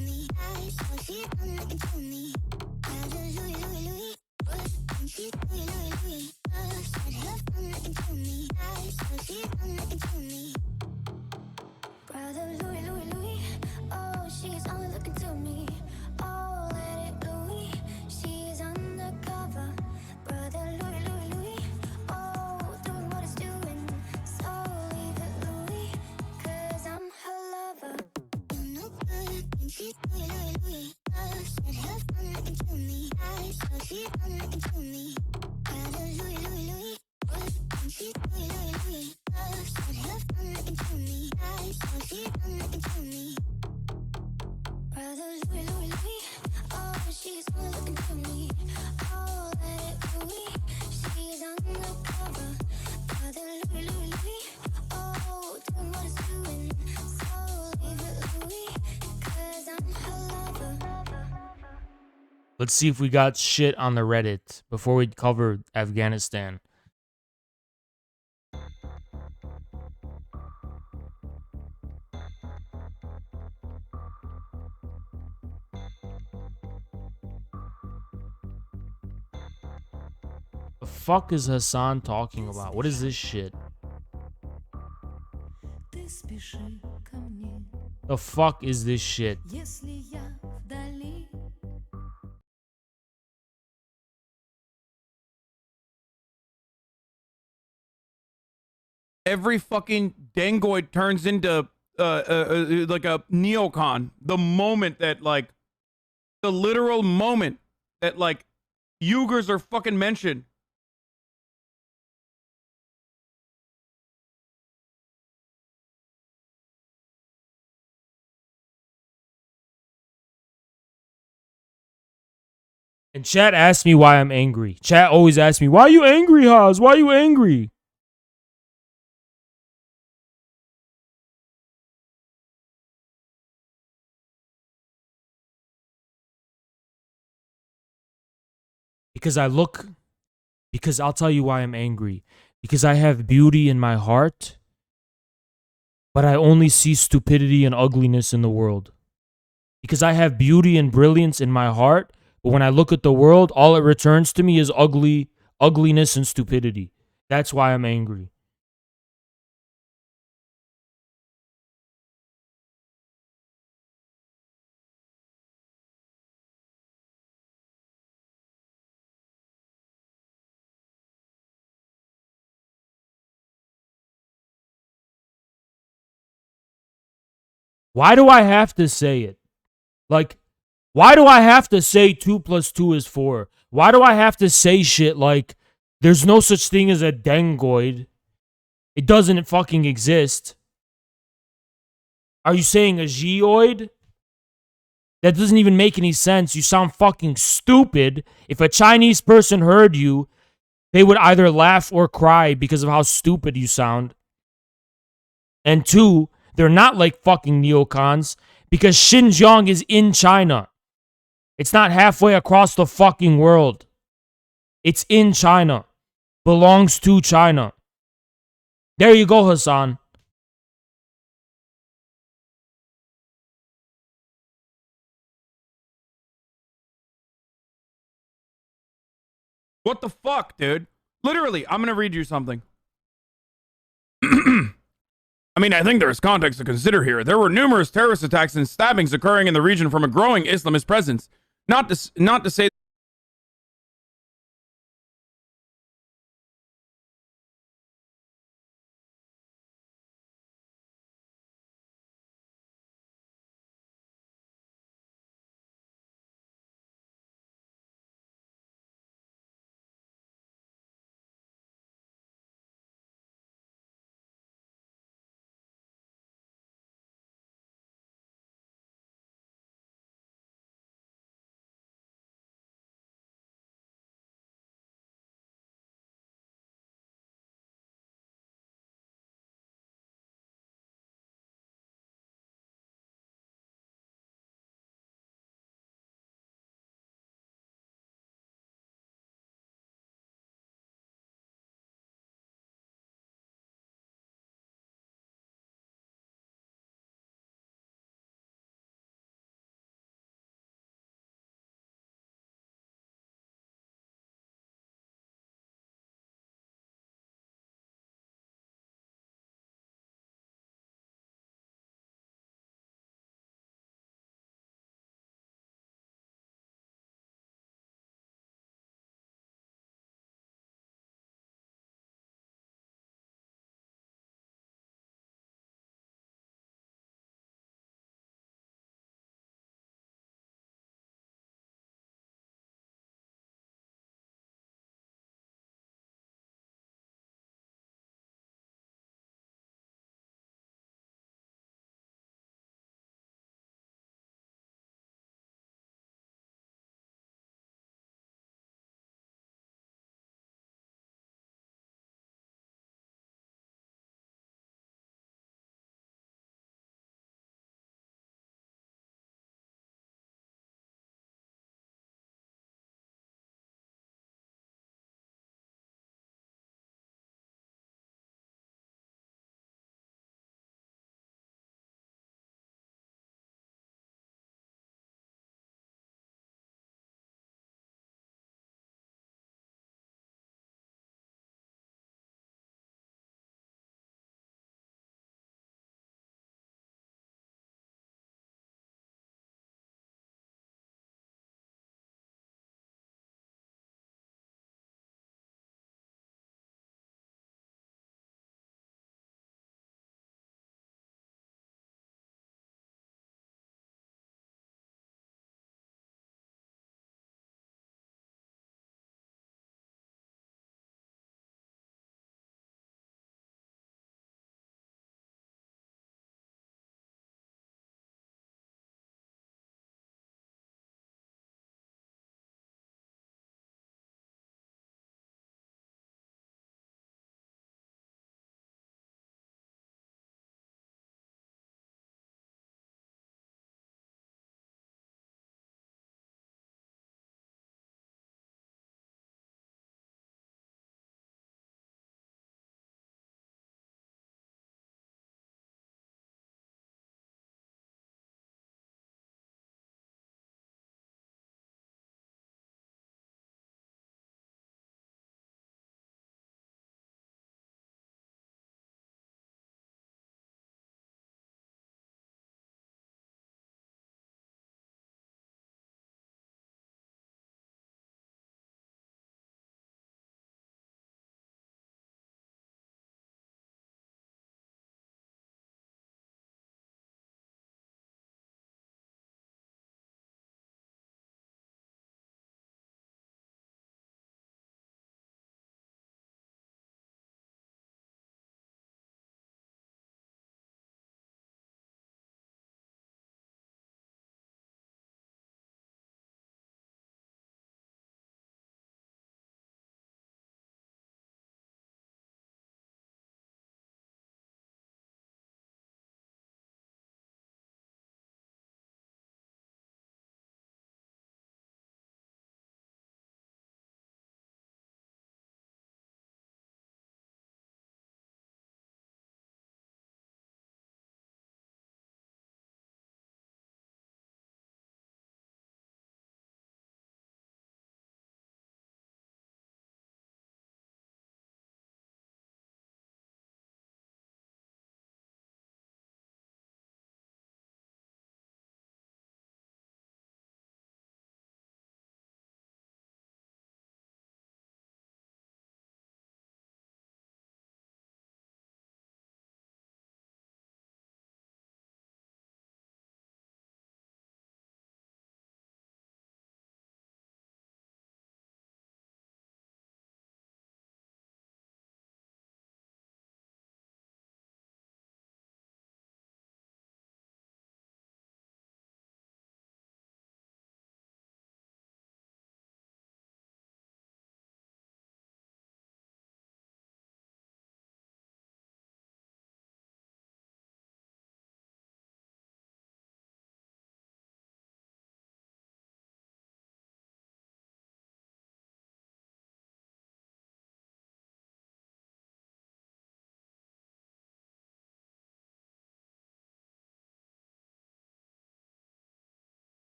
Let's see if we got shit on the Reddit before we cover Afghanistan. The fuck is Hassan talking about? What is this shit? The fuck is this shit? Every fucking Dangoid turns into like a neocon. The moment that, like, the literal moment that, like, Uyghurs are fucking mentioned. And chat asked me why I'm angry. Chat always asks me, why are you angry, Haas? Why are you angry? Because I'll tell you why I'm angry. Because I have beauty in my heart, but I only see stupidity and ugliness in the world. Because I have beauty and brilliance in my heart, but when I look at the world, all it returns to me is ugliness and stupidity. That's why I'm angry. Why do I have to say it? Like, why do I have to say 2 plus 2 is 4? Why do I have to say shit like there's no such thing as a dengoid? It doesn't fucking exist. Are you saying a geoid? That doesn't even make any sense. You sound fucking stupid. If a Chinese person heard you, they would either laugh or cry because of how stupid you sound. And two, they're not like fucking neocons because Xinjiang is in China. It's not halfway across the fucking world. It's in China. Belongs to China. There you go, Hassan. What the fuck, dude? Literally, I'm gonna read you something. I mean, I think there's context to consider here. There were numerous terrorist attacks and stabbings occurring in the region from a growing Islamist presence. Not to say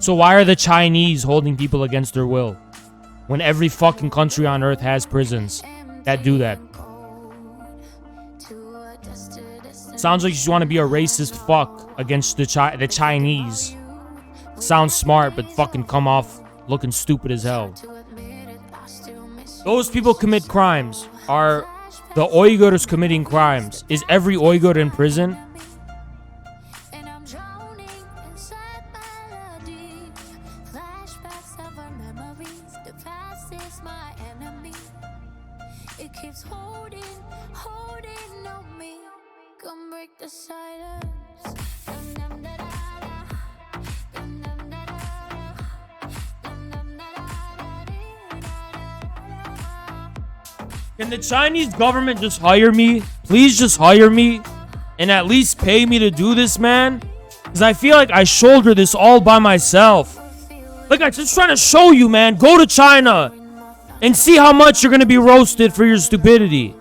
So why are the Chinese holding people against their will? When every fucking country on earth has prisons that do that. Sounds like you just want to be a racist fuck against the Chinese. Sounds smart, but fucking come off looking stupid as hell. Those people commit crimes. Are the Uyghurs committing crimes? Is every Uyghur in prison? Can the Chinese government just hire me? Please just hire me and at least pay me to do this, man. Because I feel like I shoulder this all by myself. Like, I'm just trying to show you, man. Go to China and see how much you're going to be roasted for your stupidity.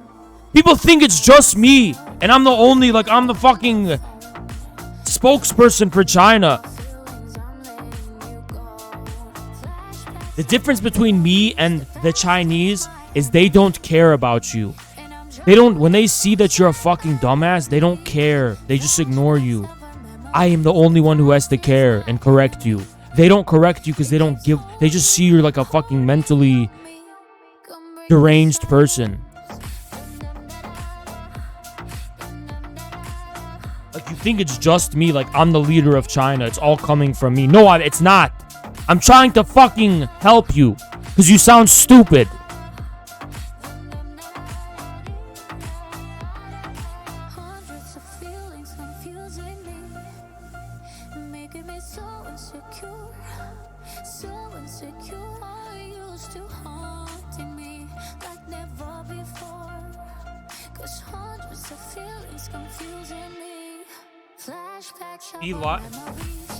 People think it's just me and I'm the only, like, I'm the fucking spokesperson for China. The difference between me and the Chinese is they don't care about you. They don't, when they see that you're a fucking dumbass, they don't care. They just ignore you. I am the only one who has to care and correct you. They don't correct you because they don't give, they just see you're like a fucking mentally deranged person. Like, you think it's just me, like I'm the leader of China. It's all coming from me. No, it's not. I'm trying to fucking help you because you sound stupid.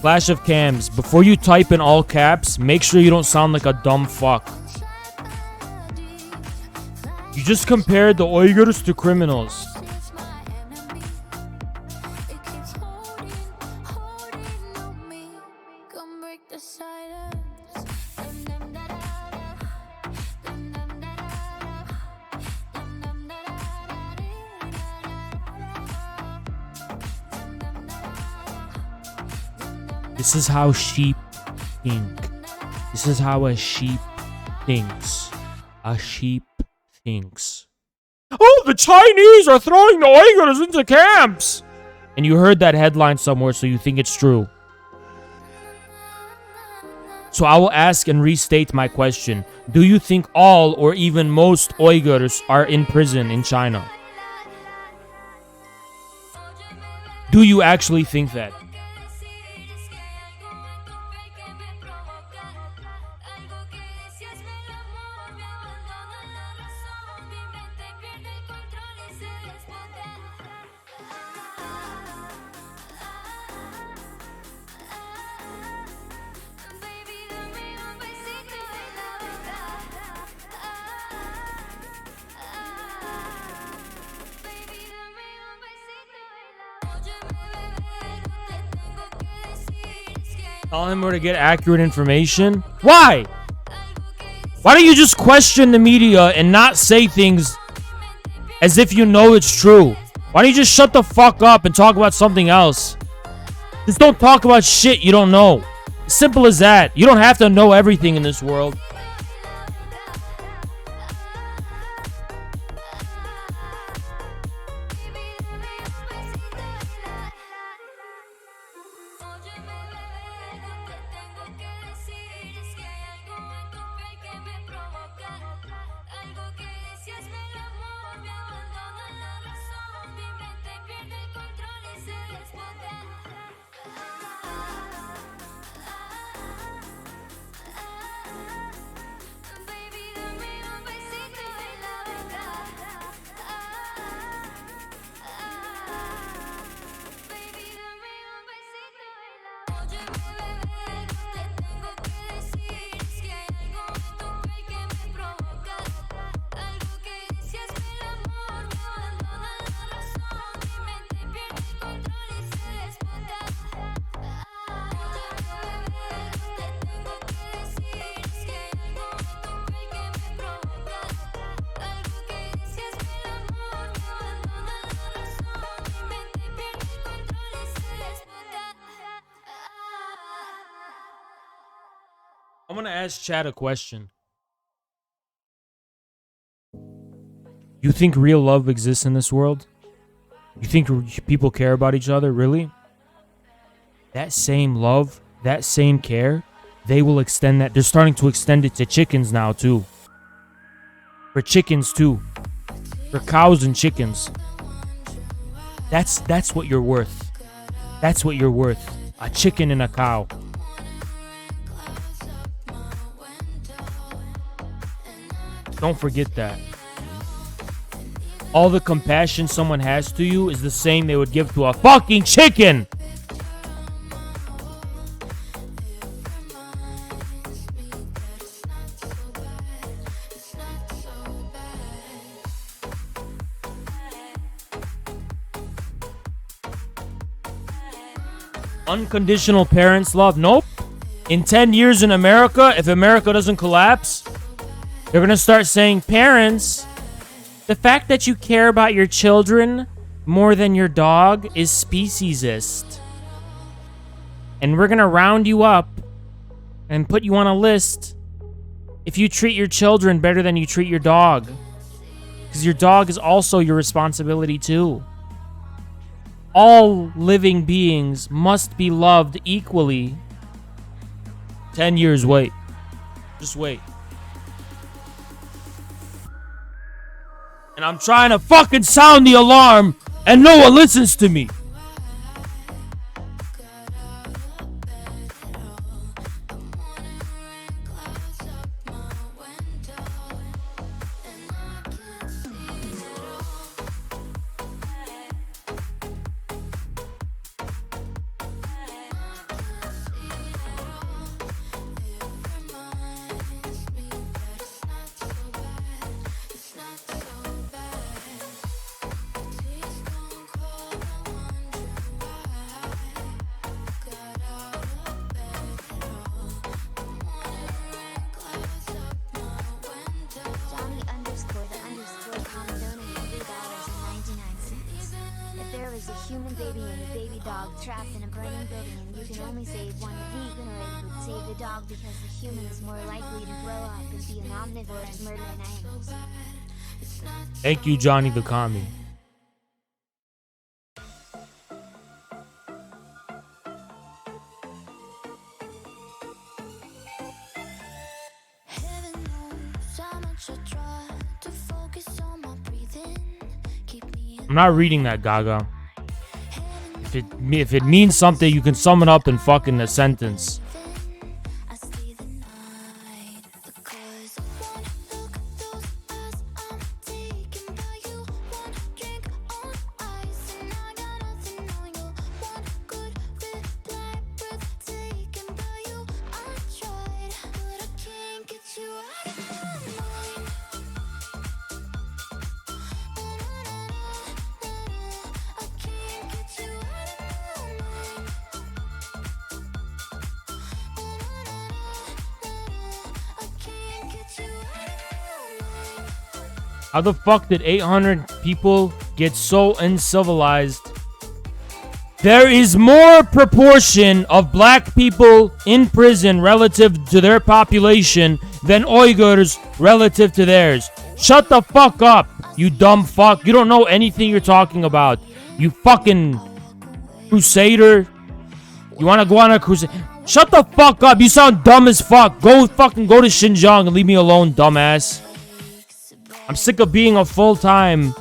Flash of cams. Before you type in all caps, make sure you don't sound like a dumb fuck. You just compared the Uyghurs to criminals. This is how sheep think. This is how a sheep thinks. A sheep thinks. Oh, the Chinese are throwing the Uyghurs into camps! And you heard that headline somewhere, so you think it's true. So I will ask and restate my question. Do you think all or even most Uyghurs are in prison in China? Do you actually think that? Tell him where to get accurate information? Why? Why don't you just question the media and not say things as if you know it's true? Why don't you just shut the fuck up and talk about something else? Just don't talk about shit you don't know. Simple as that. You don't have to know everything in this world. I'm gonna ask Chad a question. You think real love exists in this world? You think people care about each other? Really? That same love, that same care, they will extend that. They're starting to extend it to chickens now, too. For chickens, too. For cows and chickens. That's what you're worth. That's what you're worth. A chicken and a cow. Don't forget that. All the compassion someone has to you is the same they would give to a fucking chicken. Unconditional parents love? Nope. In 10 years in America, if America doesn't collapse, they're gonna start saying, parents, the fact that you care about your children more than your dog is speciesist. And we're gonna round you up and put you on a list if you treat your children better than you treat your dog. Because your dog is also your responsibility too. All living beings must be loved equally. 10 years, wait. Just wait. And I'm trying to fucking sound the alarm, and no one listens to me. Human baby and a baby dog trapped in a burning building, and you can only save one. The vegan already would save the dog because the human is more likely to grow up and be an omnivore and murder animals. Thank you, Johnny the Commie. I'm not reading that, Gaga. If it means something, you can sum it up in fucking a sentence. How the fuck did 800 people get so uncivilized? There is more proportion of black people in prison relative to their population than Uyghurs relative to theirs. Shut the fuck up, you dumb fuck. You don't know anything you're talking about. You fucking crusader. You wanna go on a crusade? Shut the fuck up. You sound dumb as fuck. Go to Xinjiang and leave me alone, dumbass. I'm sick of being a full-time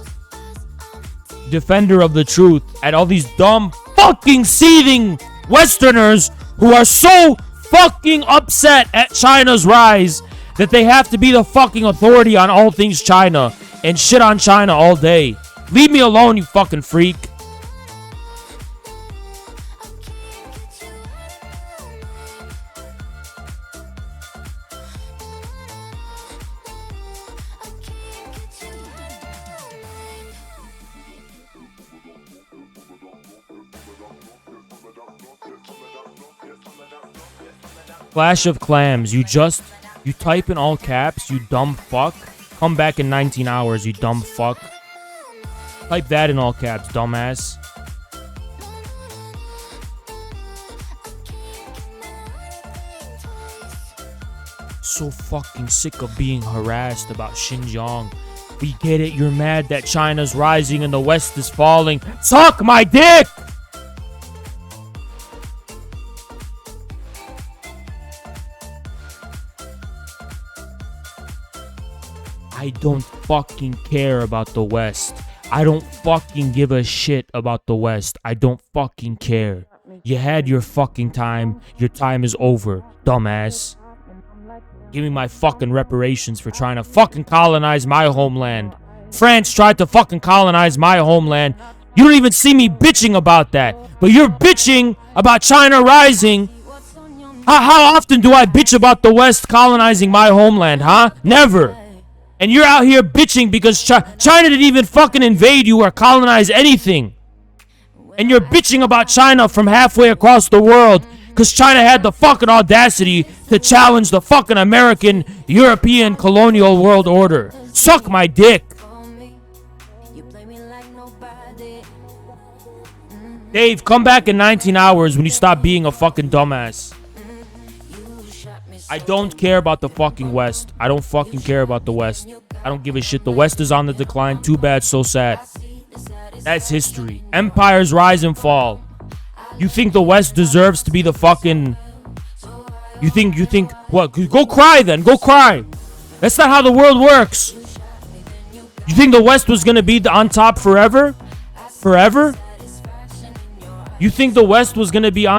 defender of the truth at all these dumb fucking seething Westerners who are so fucking upset at China's rise that they have to be the fucking authority on all things China and shit on China all day. Leave me alone, you fucking freak. Clash of Clams, you type in all caps, you dumb fuck. Come back in 19 hours, you dumb fuck. Type that in all caps, dumbass. So fucking sick of being harassed about Xinjiang. We get it, you're mad that China's rising and the West is falling. Suck my dick! I don't fucking care about the West. I don't fucking give a shit about the West. I don't fucking care. You had your fucking time. Your time is over, dumbass. Give me my fucking reparations for trying to fucking colonize my homeland. France tried to fucking colonize my homeland. You don't even see me bitching about that. But you're bitching about China rising. How often do I bitch about the West colonizing my homeland, huh? Never. And you're out here bitching because China didn't even fucking invade you or colonize anything. And you're bitching about China from halfway across the world because China had the fucking audacity to challenge the fucking American, European colonial world order. Suck my dick. Dave, come back in 19 hours when you stop being a fucking dumbass. I don't care about the fucking West. I don't fucking care about the West. I don't give a shit. The West is on the decline. Too bad, so sad. That's history. Empires rise and fall. You think the West deserves to be the fucking... You think... What? Go cry then. Go cry. That's not how the world works. You think the West was gonna be on top forever? Forever? You think the West was gonna be on...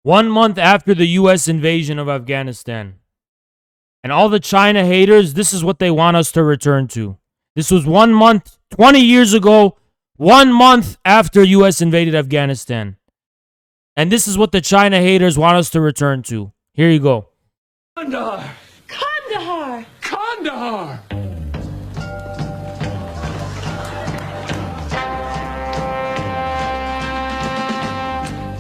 1 month after the US invasion of Afghanistan. And all the China haters, this is what they want us to return to. This was 1 month, 20 years ago, 1 month after US invaded Afghanistan. And this is what the China haters want us to return to. Here you go. Kandahar! Kandahar! Kandahar!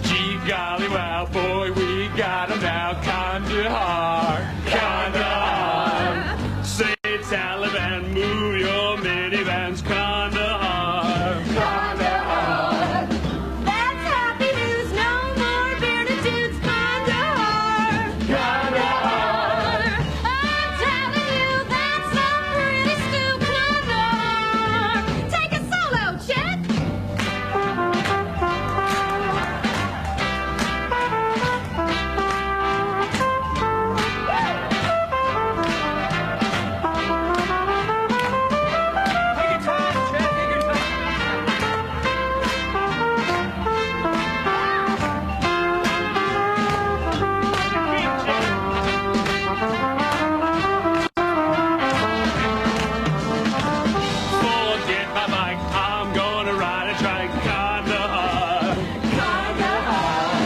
Gee golly wow, boy, we got 'em now. Kandahar! Kandahar! Say Taliban, move your minivans. Kandahar! Kandahar! That's happy news, no more bearded dudes. Kandahar! Kandahar! I'm telling you, that's some pretty stew. Kandahar! Take a solo, Chet! Take your time, Chad, take your time. Forget my bike, I'm gonna ride a trike. Kandahar, Kandahar.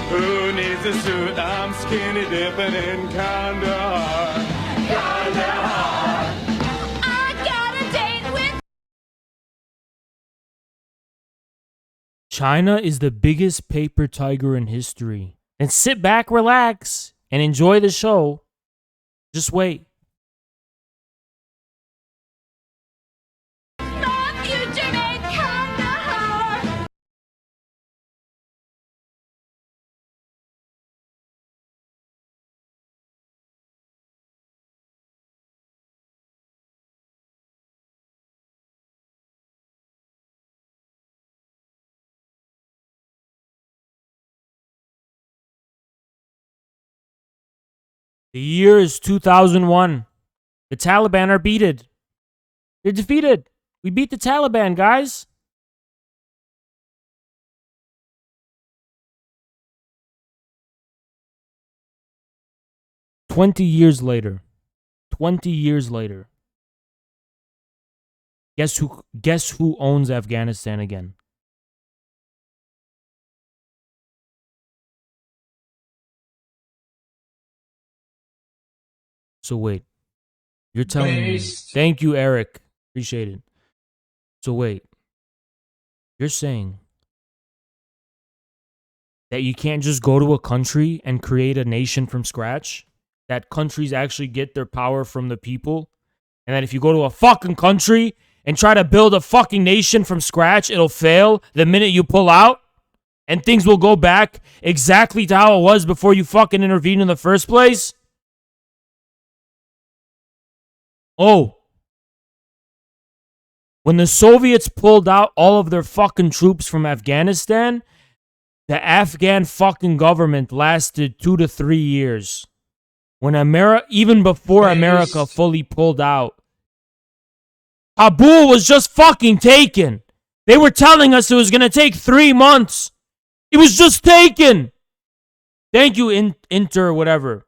Who needs a suit? I'm skinny dipping in Kandahar, Kandahar. I got a date with China is the biggest paper tiger in history. And sit back, relax, and enjoy the show. Just wait. the future made Kandahar! The year is 2001. The Taliban are beaten. They're defeated. We beat the Taliban, guys. "20 years later. 20 years later. Guess who owns Afghanistan again? So wait. You're telling me. Waste. Thank you, Eric. Appreciate it. So wait. You're saying that you can't just go to a country and create a nation from scratch? That countries actually get their power from the people? And that if you go to a fucking country and try to build a fucking nation from scratch, it'll fail the minute you pull out? And things will go back exactly to how it was before you fucking intervened in the first place? Oh. When the Soviets pulled out all of their fucking troops from Afghanistan, the Afghan fucking government lasted 2 to 3 years. When even before America fully pulled out. Kabul was just fucking taken. They were telling us it was going to take 3 months. It was just taken. Thank you, Inter, whatever.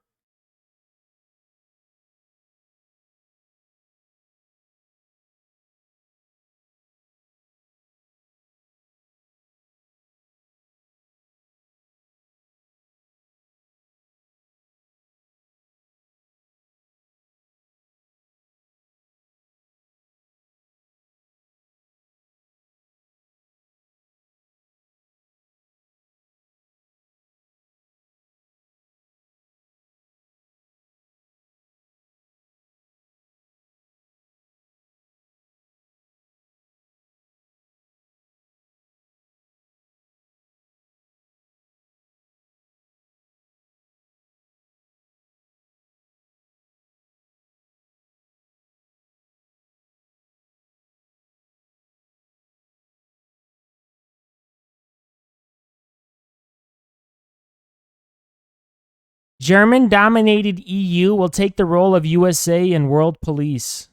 German-dominated EU will take the role of USA in world police.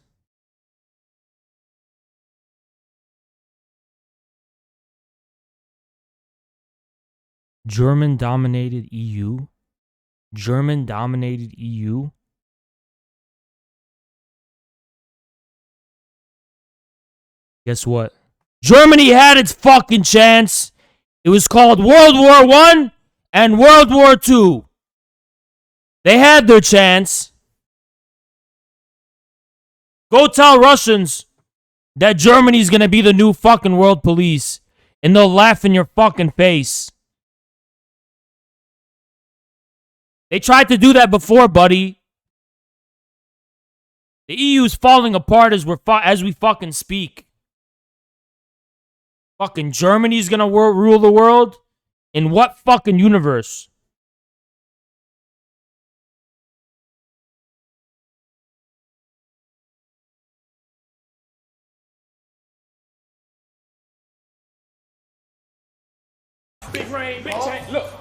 German-dominated EU? German-dominated EU? Guess what? Germany had its fucking chance. It was called World War I and World War II. They had their chance. Go tell Russians that Germany's gonna be the new fucking world police, and they'll laugh in your fucking face. They tried to do that before, buddy. The EU's falling apart as we fucking speak. Fucking Germany's gonna rule the world? In what fucking universe? Big rain, big change. Look.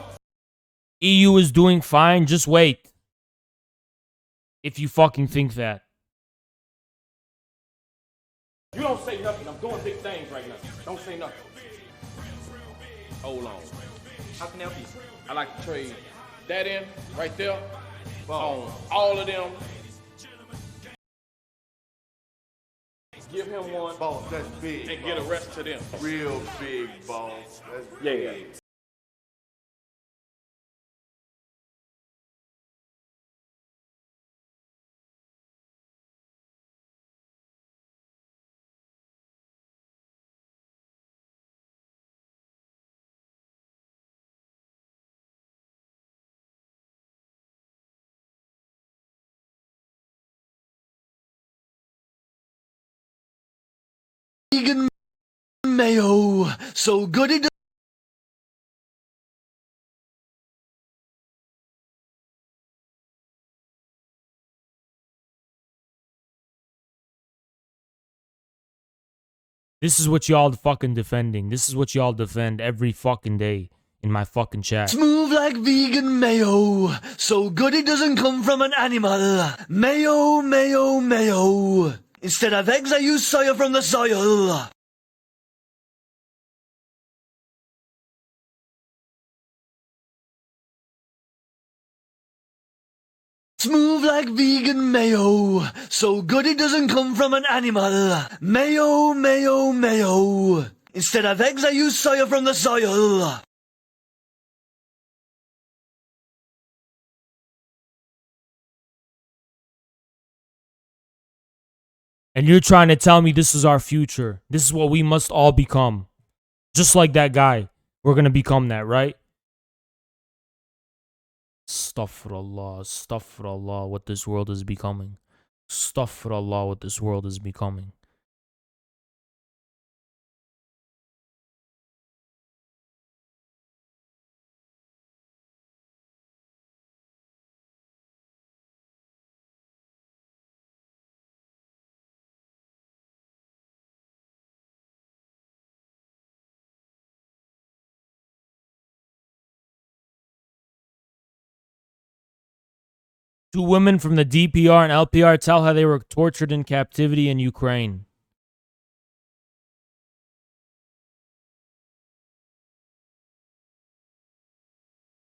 EU is doing fine, just wait. If you fucking think that. You don't say nothing. I'm doing big things right now. Don't say nothing. Hold on. How can I help you? I like to trade that in right there on all of them. Give him one. Boss, that's big. And get a rest to them. Real big, boss. That's Yeah. big. Vegan mayo, so good it. This is what y'all fucking defending. This is what y'all defend every fucking day in my fucking chat. Smooth like vegan mayo, so good it doesn't come from an animal. Mayo, mayo, mayo. Instead of eggs, I use soya from the soil. Smooth like vegan mayo, so good it doesn't come from an animal. Mayo, mayo, mayo. Instead of eggs, I use soya from the soil. And you're trying to tell me this is our future. This is what we must all become. Just like that guy. We're gonna become that, right? Astaghfirullah, astaghfirullah, what this world is becoming. Astaghfirullah, what this world is becoming. Two women from the DPR and LPR tell how they were tortured in captivity in Ukraine.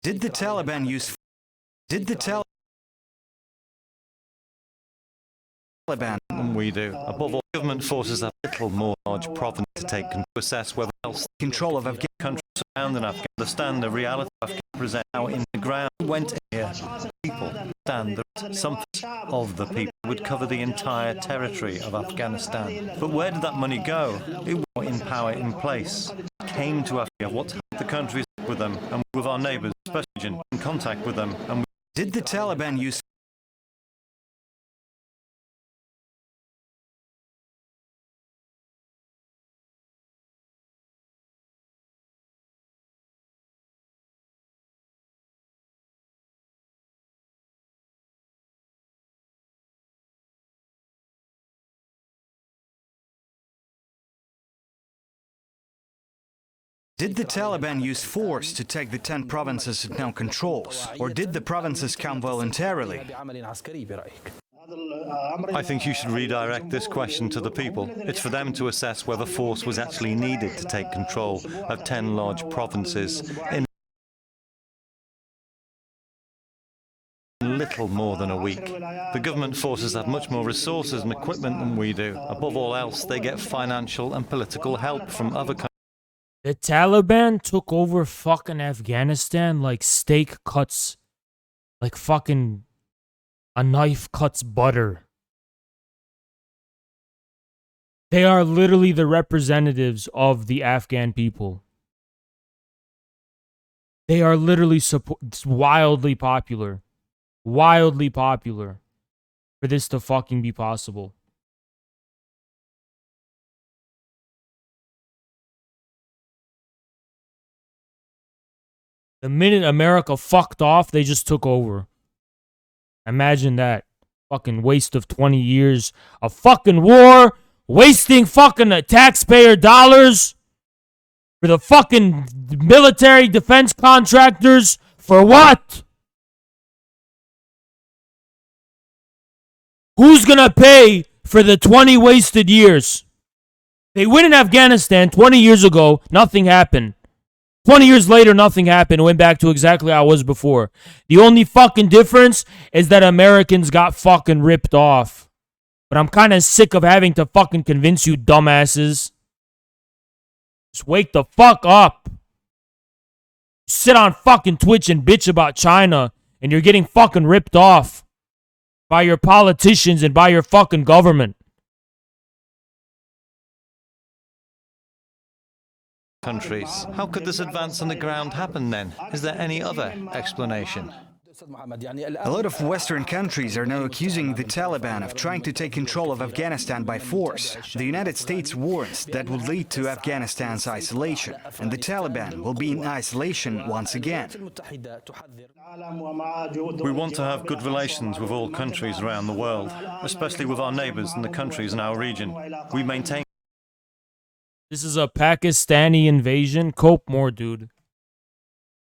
Did the Taliban use... Did the Taliban... We do. Above all, government forces have little more large province to take and to assess whether else control of Afghan countries surrounding Afghanistan. Understand the reality of Afghanistan present how in the ground went here. People stand that some of the people would cover the entire territory of Afghanistan. But where did that money go? It was in power in place. It came to Afghanistan. What helped the countries with them and with our neighbours, especially in contact with them. And did the Taliban use... Did the Taliban use force to take the 10 provinces it now controls? Or did the provinces come voluntarily? I think you should redirect this question to the people. It's for them to assess whether force was actually needed to take control of 10 large provinces in little more than a week. The government forces have much more resources and equipment than we do. Above all else, they get financial and political help from other countries. The Taliban took over fucking Afghanistan like steak cuts, like fucking a knife cuts butter. They are literally the representatives of the Afghan people. They are literally wildly popular for this to fucking be possible. The minute America fucked off, they just took over. Imagine that. Fucking waste of 20 years of fucking war, wasting fucking taxpayer dollars for the fucking military defense contractors. For what? Who's gonna pay for the 20 wasted years? They went in Afghanistan 20 years ago, nothing happened. 20 years later, nothing happened. It went back to exactly how it was before. The only fucking difference is that Americans got fucking ripped off. But I'm kind of sick of having to fucking convince you dumbasses. Just wake the fuck up. Sit on fucking Twitch and bitch about China, and you're getting fucking ripped off by your politicians and by your fucking government. Countries. How could this advance on the ground happen then? Is there any other explanation? A lot of Western countries are now accusing the Taliban of trying to take control of Afghanistan by force. The United States warns that would lead to Afghanistan's isolation, and the Taliban will be in isolation once again. We want to have good relations with all countries around the world, especially with our neighbors and the countries in our region. We maintain. This is a Pakistani invasion. Cope more, dude.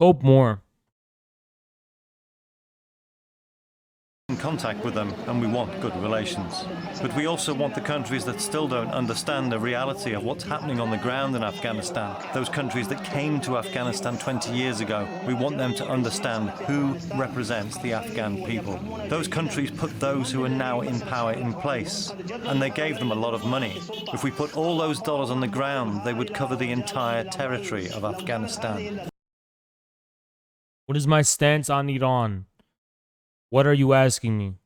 Cope more. In contact with them, and we want good relations. But we also want the countries that still don't understand the reality of what's happening on the ground in Afghanistan. Those countries that came to Afghanistan 20 years ago, we want them to understand who represents the Afghan people. Those countries put those who are now in power in place, and they gave them a lot of money. If we put all those dollars on the ground, they would cover the entire territory of Afghanistan. What is my stance on Iran? What are you asking me?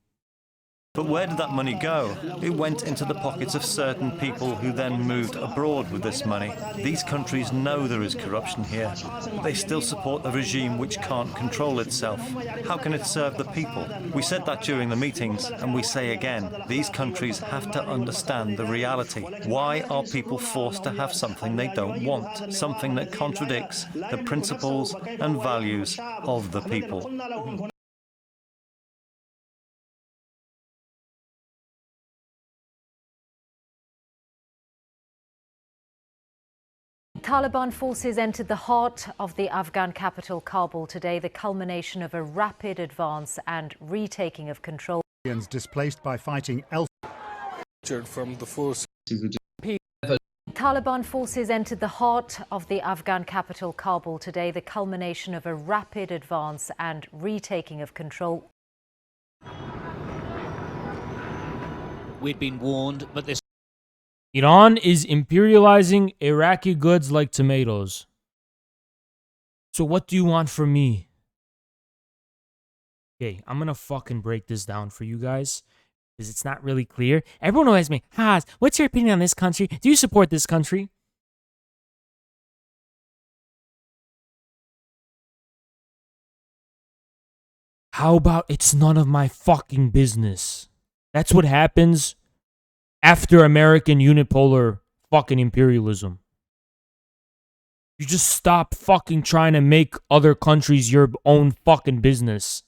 But where did that money go? It went into the pockets of certain people who then moved abroad with this money. These countries know there is corruption here, but they still support a regime which can't control itself. How can it serve the people? We said that during the meetings, and we say again, these countries have to understand the reality. Why are people forced to have something they don't want? Something that contradicts the principles and values of the people. Taliban forces entered the heart of the Afghan capital, Kabul, today, the culmination of a rapid advance and retaking of control. Displaced by fighting from the force. Taliban forces entered the heart of the Afghan capital, Kabul, today, the culmination of a rapid advance and retaking of control. We'd been warned, but this Iran is imperializing Iraqi goods like tomatoes. So what do you want from me? Okay, I'm gonna fucking break this down for you guys, because it's not really clear. Everyone always asks me, Haas, what's your opinion on this country? Do you support this country? How about it's none of my fucking business? That's what happens after American unipolar fucking imperialism. You just stop fucking trying to make other countries your own fucking business.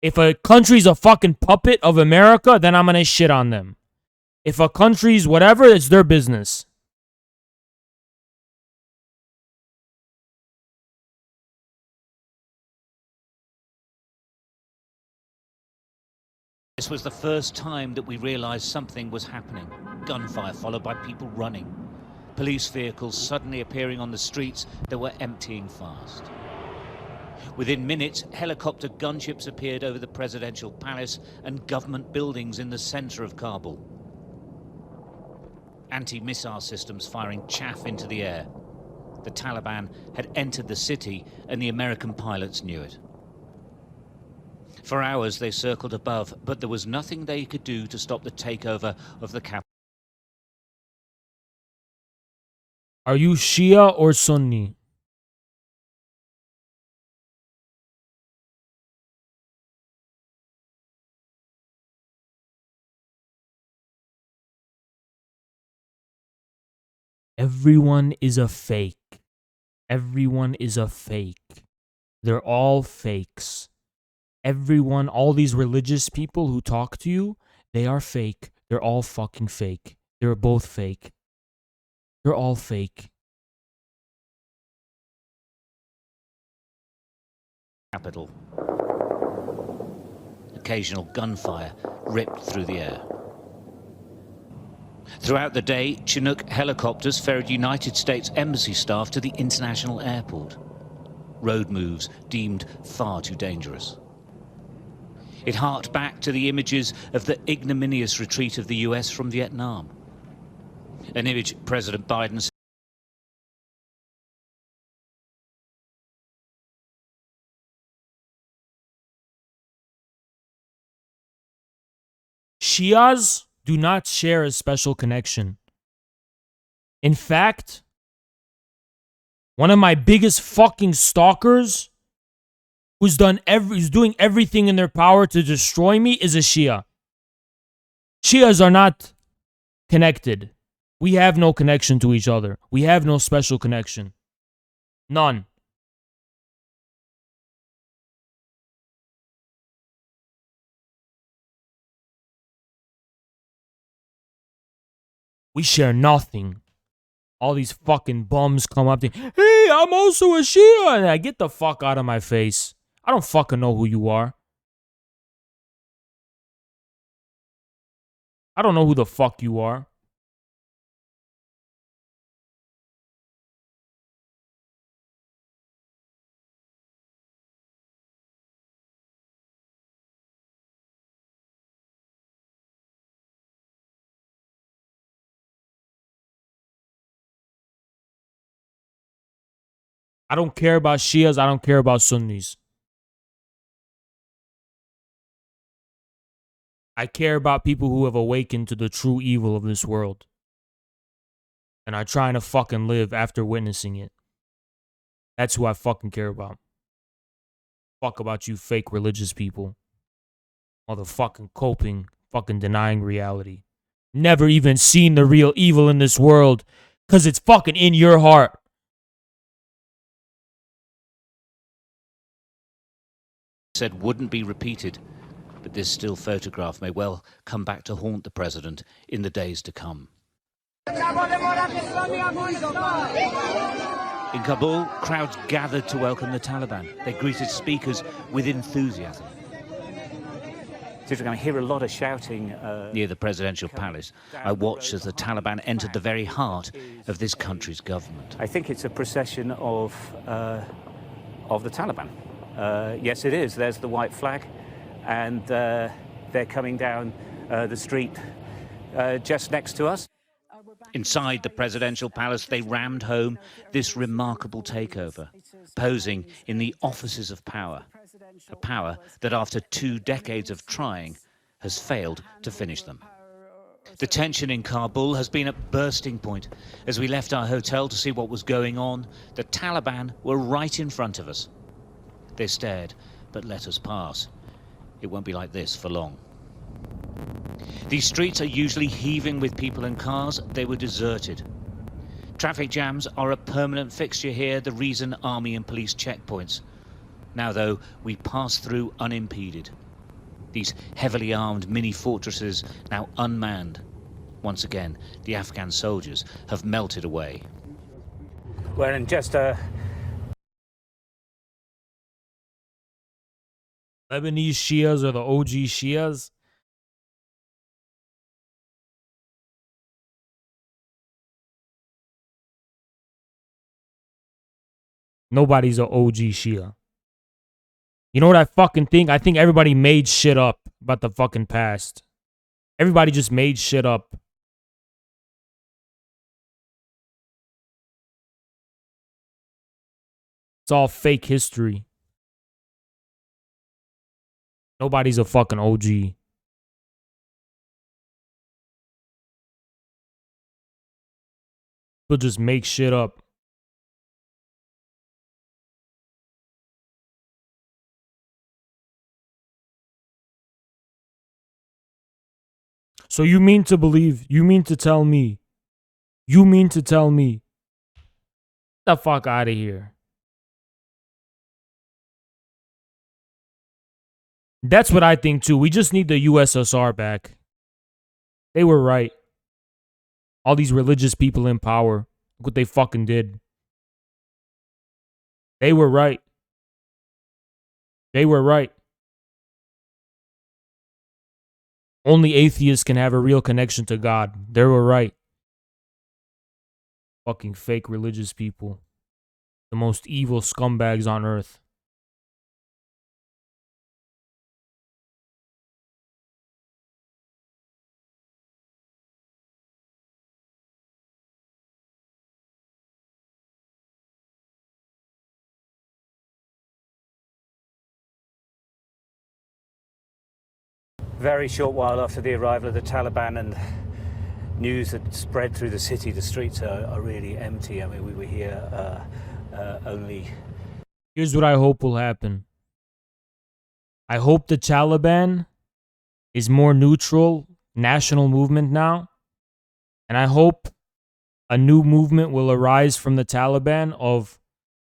If a country's a fucking puppet of America, then I'm gonna shit on them. If a country's whatever, it's their business. This was the first time that we realised something was happening. Gunfire followed by people running. Police vehicles suddenly appearing on the streets that were emptying fast. Within minutes, helicopter gunships appeared over the presidential palace and government buildings in the center of Kabul. Anti-missile systems firing chaff into the air. The Taliban had entered the city and the American pilots knew it. For hours they circled above, but there was nothing they could do to stop the takeover of the capital. Are you Shia or Sunni? Everyone is a fake. Everyone is a fake. They're all fakes. Everyone, all these religious people who talk to you, they are fake. They're all fucking fake. They're both fake. They're all fake. Capital. Occasional gunfire ripped through the air. Throughout the day, Chinook helicopters ferried United States Embassy staff to the international airport. Road moves deemed far too dangerous. It harked back to the images of the ignominious retreat of the US from Vietnam. An image President Biden said Shias do not share a special connection. In fact, one of my biggest fucking stalkers who's doing everything in their power to destroy me is a Shia. Shias are not connected. We have no connection to each other. We have no special connection. None. We share nothing. All these fucking bums come up to me, hey, I'm also a Shia. And I get the fuck out of my face. I don't fucking know who you are. I don't know who the fuck you are. I don't care about Shias. I don't care about Sunnis. I care about people who have awakened to the true evil of this world and are trying to fucking live after witnessing it. That's who I fucking care about. Fuck about you fake religious people. Motherfucking coping, fucking denying reality. Never even seen the real evil in this world because it's fucking in your heart. said wouldn't be repeated, but this still photograph may well come back to haunt the president in the days to come. In Kabul, crowds gathered to welcome the Taliban. They greeted speakers with enthusiasm. So we're going to hear a lot of shouting near the presidential palace. I watched as the Taliban entered the very heart of this country's government. I think it's a procession of the Taliban. Yes, it is. There's the white flag, and they're coming down the street just next to us. Inside the presidential palace, they rammed home this remarkable takeover, posing in the offices of power, a power that after 2 decades of trying has failed to finish them. The tension in Kabul has been at bursting point. As we left our hotel to see what was going on, the Taliban were right in front of us. They stared, but let us pass. It won't be like this for long. These streets are usually heaving with people and cars. They were deserted. Traffic jams are a permanent fixture here, the reason army and police checkpoints. Now, though, we pass through unimpeded. These heavily armed mini-fortresses now unmanned. Once again, the Afghan soldiers have melted away. We're in just a... Lebanese Shias are the OG Shias. Nobody's an OG Shia. You know what I fucking think? I think everybody made shit up about the fucking past. Everybody just made shit up. It's all fake history. Nobody's a fucking OG. People just make shit up. So you mean to tell me, get the fuck out of here. That's what I think too. We just need the USSR back. They were right. All these religious people in power. Look what they fucking did. They were right. They were right. Only atheists can have a real connection to God. They were right. Fucking fake religious people. The most evil scumbags on earth. Very short while after the arrival of the Taliban and news had spread through the city, the streets are really empty. I mean, we were here only... Here's what I hope will happen. I hope the Taliban is more neutral, national movement now. And I hope a new movement will arise from the Taliban of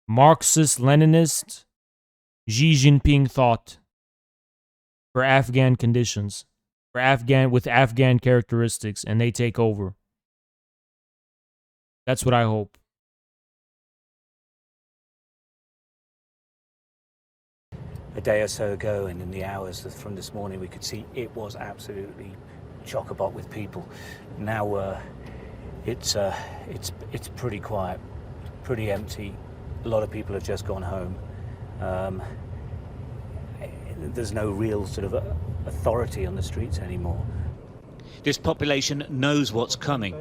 Marxist-Leninist Xi Jinping thought. For Afghan conditions, with Afghan characteristics, and they take over. That's what I hope. A day or so ago, and in the hours from this morning, we could see it was absolutely chock-a-block with people. Now it's pretty quiet, pretty empty. A lot of people have just gone home. There's no real sort of authority on the streets anymore. This population knows what's coming.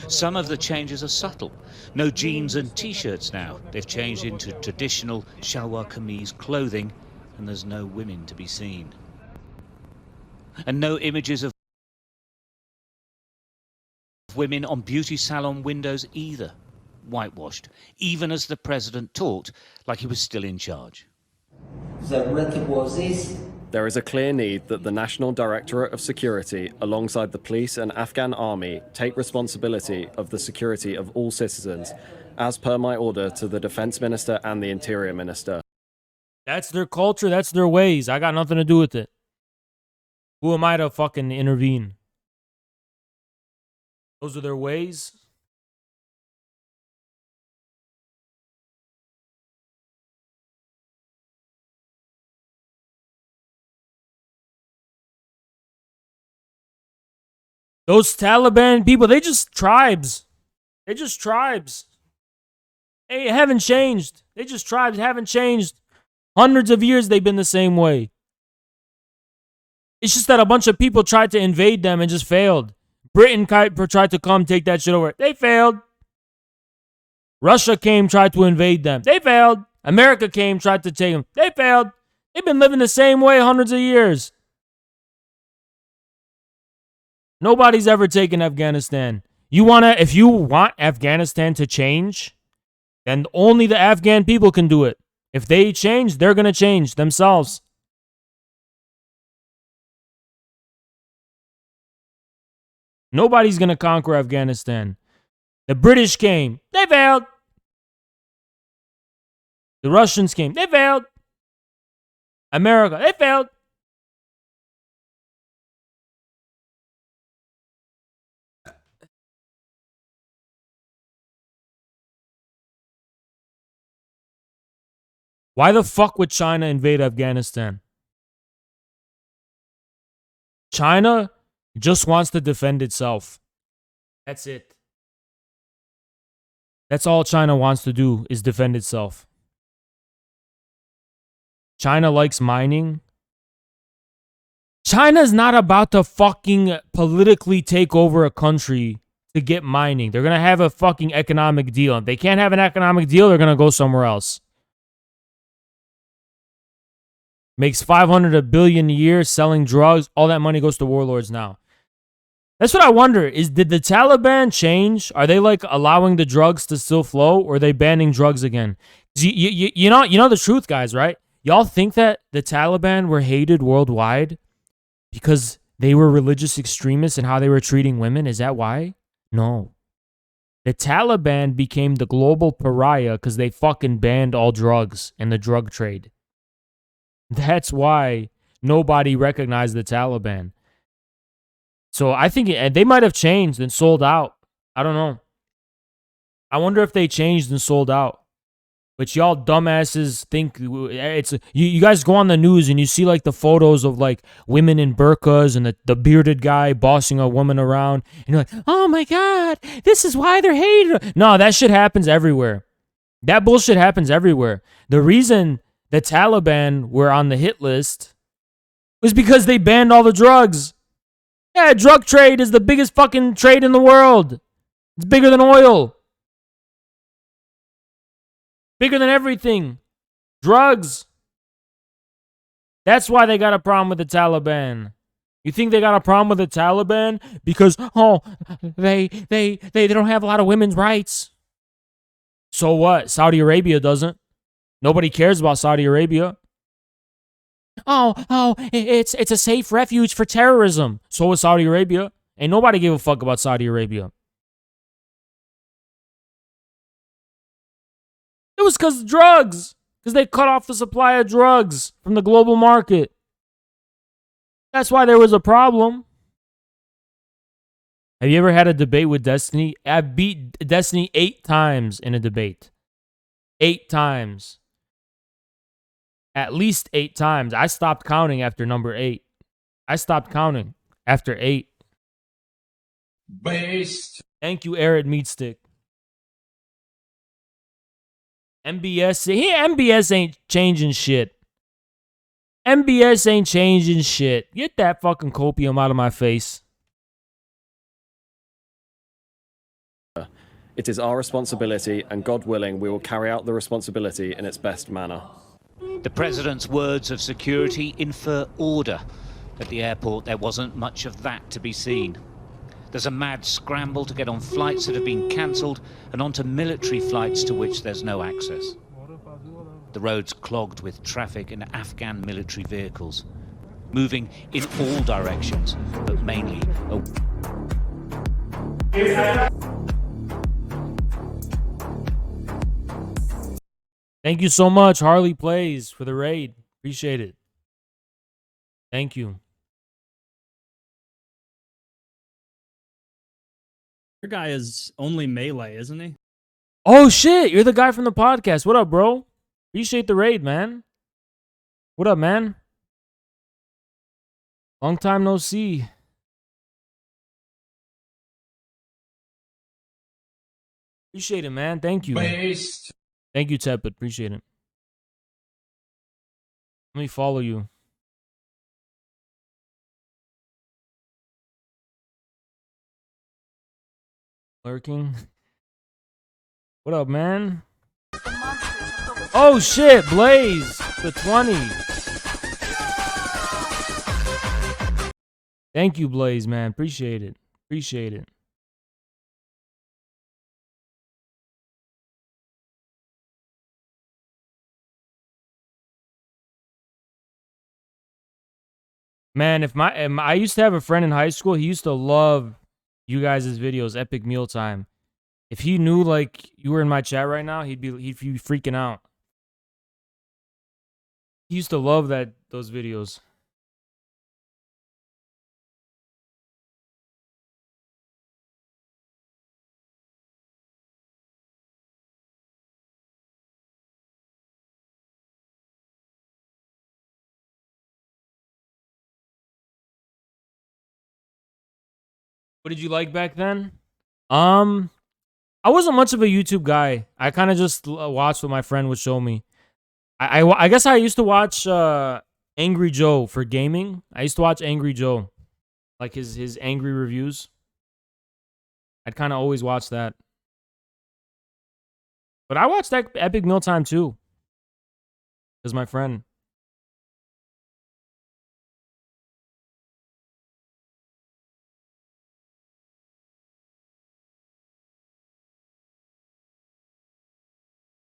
Some of the changes are subtle. No jeans and t-shirts now. They've changed into traditional shalwar kameez clothing, and there's no women to be seen. And no images of women on beauty salon windows either. Whitewashed, even as the president talked like he was still in charge. There is a clear need that the National Directorate of Security, alongside the police and Afghan army, take responsibility of the security of all citizens, as per my order to the Defense Minister and the Interior Minister. That's their culture, that's their ways. I got nothing to do with it. Who am I to fucking intervene? Those are their ways. Those Taliban people, they just tribes. They just tribes. They haven't changed. They just tribes, haven't changed. Hundreds of years they've been the same way. It's just that a bunch of people tried to invade them and just failed. Britain tried to come take that shit over. They failed. Russia came, tried to invade them. They failed. America came, tried to take them. They failed. They've been living the same way hundreds of years. Nobody's ever taken Afghanistan. If you want Afghanistan to change, then only the Afghan people can do it. If they change, they're going to change themselves. Nobody's going to conquer Afghanistan. The British came. They failed. The Russians came. They failed. America. They failed. Why the fuck would China invade Afghanistan? China just wants to defend itself. That's it. That's all China wants to do is defend itself. China likes mining. China's not about to fucking politically take over a country to get mining. They're going to have a fucking economic deal. If they can't have an economic deal, they're going to go somewhere else. Makes $500 billion a year selling drugs. All that money goes to warlords now. That's what I wonder. Did the Taliban change? Are they like allowing the drugs to still flow, or are they banning drugs again? You know the truth, guys, right? Y'all think that the Taliban were hated worldwide because they were religious extremists and how they were treating women? Is that why? No. The Taliban became the global pariah because they fucking banned all drugs and the drug trade. That's why nobody recognized the Taliban. So I think they might have changed and sold out. I don't know. I wonder if they changed and sold out. But y'all dumbasses think it's... You guys go on the news and you see like the photos of like women in burqas and the bearded guy bossing a woman around. And you're like, oh my God, this is why they're hated. No, that shit happens everywhere. That bullshit happens everywhere. The reason the Taliban were on the hit list was because they banned all the drugs. Yeah, drug trade is the biggest fucking trade in the world. It's bigger than oil. Bigger than everything. Drugs. That's why they got a problem with the Taliban. You think they got a problem with the Taliban because they don't have a lot of women's rights? So what? Saudi Arabia doesn't. Nobody cares about Saudi Arabia. It's a safe refuge for terrorism. So is Saudi Arabia. Ain't nobody give a fuck about Saudi Arabia. It was because of drugs. Because they cut off the supply of drugs from the global market. That's why there was a problem. Have you ever had a debate with Destiny? I beat Destiny 8 times in a debate. 8 times. At least 8 times. I stopped counting after number 8. I stopped counting after 8. Based. Thank you, Arid Meatstick. MBS ain't changing shit. MBS ain't changing shit. Get that fucking copium out of my face. It is our responsibility, and God willing, we will carry out the responsibility in its best manner. The president's words of security infer order. At the airport, there wasn't much of that to be seen. There's a mad scramble to get on flights that have been cancelled and onto military flights to which there's no access. The roads clogged with traffic and Afghan military vehicles, moving in all directions, but mainly Thank you so much, Harley Plays, for the raid. Appreciate it. Thank you. Your guy is only melee, isn't he? Oh shit, you're the guy from the podcast. What up, bro? Appreciate the raid, man. What up, man? Long time no see. Appreciate it, man. Thank you. Based. Thank you, Tepid. Appreciate it. Let me follow you. Lurking. What up, man? Oh shit, Blaze, the 20. Thank you, Blaze, man. Appreciate it. Appreciate it. Man, if I used to have a friend in high school, he used to love you guys' videos, Epic Mealtime. If he knew like you were in my chat right now, he'd be freaking out. He used to love those videos. What did you like back then? I wasn't much of a YouTube guy. I kind of just watched what my friend would show me. I guess I used to watch Angry Joe for gaming. I used to watch Angry Joe, like his angry reviews. I'd kind of always watch that. But I watched that Epic Mealtime too. Because my friend.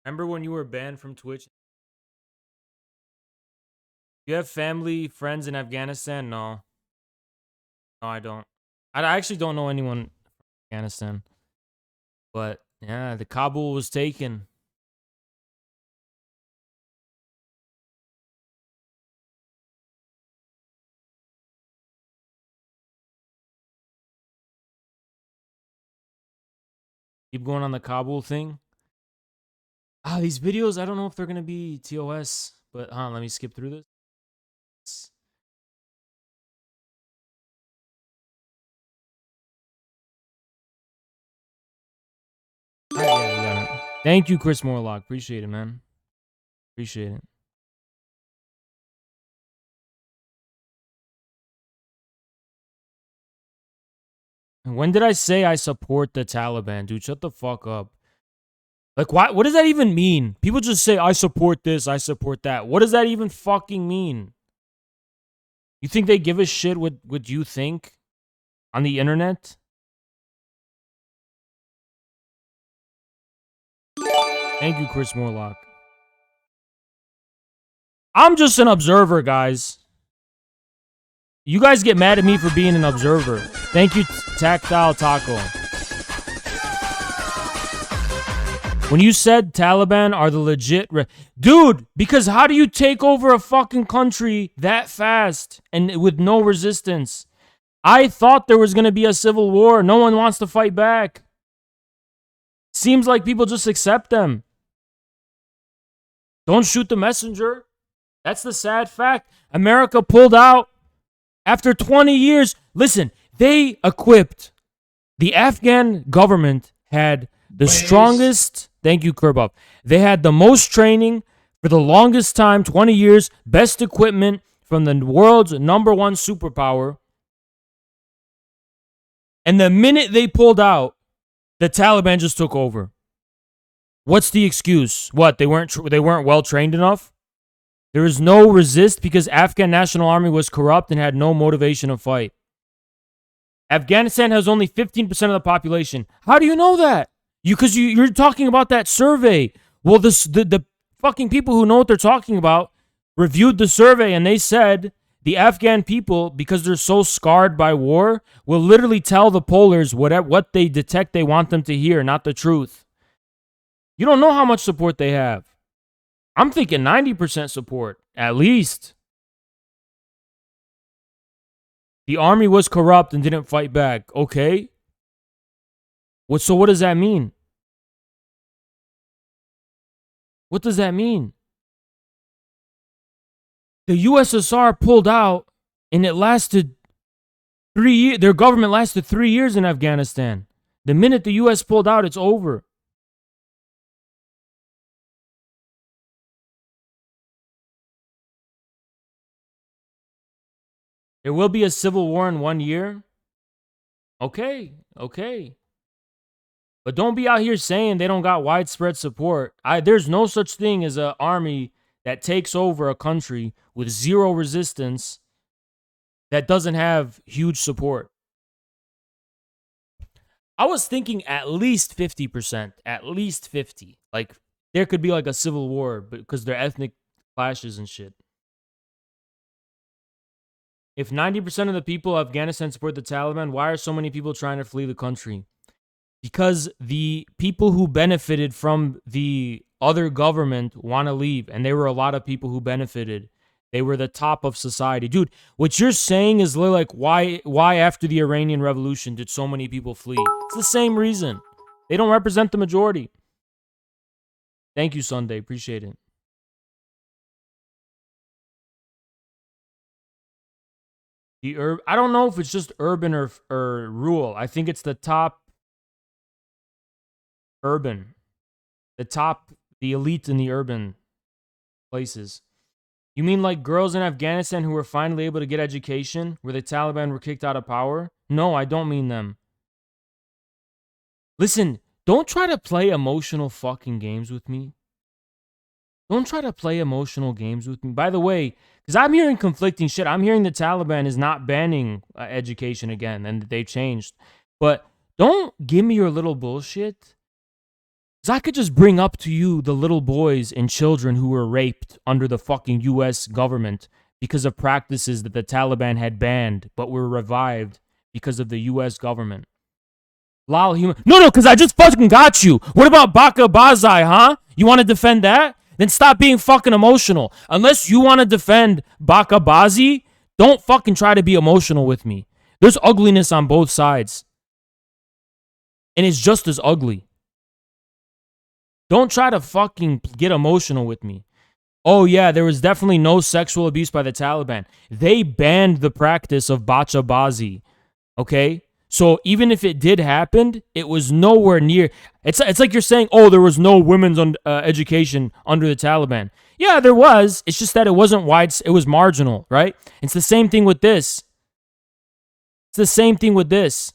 Remember when you were banned from Twitch? You have family, friends in Afghanistan? No. No, I don't. I actually don't know anyone from Afghanistan. But yeah, the Kabul was taken. Keep going on the Kabul thing. Ah, these videos, I don't know if they're going to be TOS. But let me skip through this. Yeah, we got it. Thank you, Chris Morlock. Appreciate it, man. Appreciate it. When did I say I support the Taliban? Dude, shut the fuck up. Like, why? What does that even mean? People just say, I support this, I support that. What does that even fucking mean? You think they give a shit what you think on the internet? Thank you, Chris Morlock. I'm just an observer, guys. You guys get mad at me for being an observer. Thank you, Tactile Taco. When you said Taliban are the legit... Dude, because how do you take over a fucking country that fast and with no resistance? I thought there was going to be a civil war. No one wants to fight back. Seems like people just accept them. Don't shoot the messenger. That's the sad fact. America pulled out after 20 years. Listen, they equipped. The Afghan government had the strongest... Thank you, Kerbab. They had the most training for the longest time, 20 years, best equipment from the world's #1 superpower. And the minute they pulled out, the Taliban just took over. What's the excuse? What, they weren't well trained enough? There was no resist because Afghan National Army was corrupt and had no motivation to fight. Afghanistan has only 15% of the population. How do you know that? Because you're talking about that survey. Well, the fucking people who know what they're talking about reviewed the survey and they said the Afghan people, because they're so scarred by war, will literally tell the pollers what they detect they want them to hear, not the truth. You don't know how much support they have. I'm thinking 90% support, at least. The army was corrupt and didn't fight back. Okay. So what does that mean? What does that mean? The USSR pulled out and it lasted 3 years. Their government lasted 3 years in Afghanistan. The minute the US pulled out, it's over. There will be a civil war in 1 year. Okay. But don't be out here saying they don't got widespread support. There's no such thing as an army that takes over a country with zero resistance that doesn't have huge support. I was thinking at least 50%. At least 50. Like, there could be like a civil war because they're ethnic clashes and shit. If 90% of the people of Afghanistan support the Taliban, why are so many people trying to flee the country? Because the people who benefited from the other government want to leave. And there were a lot of people who benefited. They were the top of society. Dude, what you're saying is like, why after the Iranian Revolution did so many people flee? It's the same reason. They don't represent the majority. Thank you, Sunday. Appreciate it. I don't know if it's just urban or rural. I think it's the top urban. The elite in the urban places. You mean like girls in Afghanistan who were finally able to get education, where the Taliban were kicked out of power? No, I don't mean them. Listen, don't try to play emotional fucking games with me. Don't try to play emotional games with me. By the way, because I'm hearing conflicting shit. I'm hearing the Taliban is not banning education again, and they've changed. But don't give me your little bullshit. Because I could just bring up to you the little boys and children who were raped under the fucking U.S. government because of practices that the Taliban had banned, but were revived because of the U.S. government. No, because I just fucking got you. What about Baka Bazai, huh? You want to defend that? Then stop being fucking emotional. Unless you want to defend Baka Bazi, don't fucking try to be emotional with me. There's ugliness on both sides. And it's just as ugly. Don't try to fucking get emotional with me. Oh yeah, there was definitely no sexual abuse by the Taliban. They banned the practice of bacha bazi. Okay? So even if it did happen, it was nowhere near. It's like you're saying, oh, there was no women's education under the Taliban. Yeah, there was. It's just that it wasn't wide. It was marginal, right? It's the same thing with this. It's the same thing with this.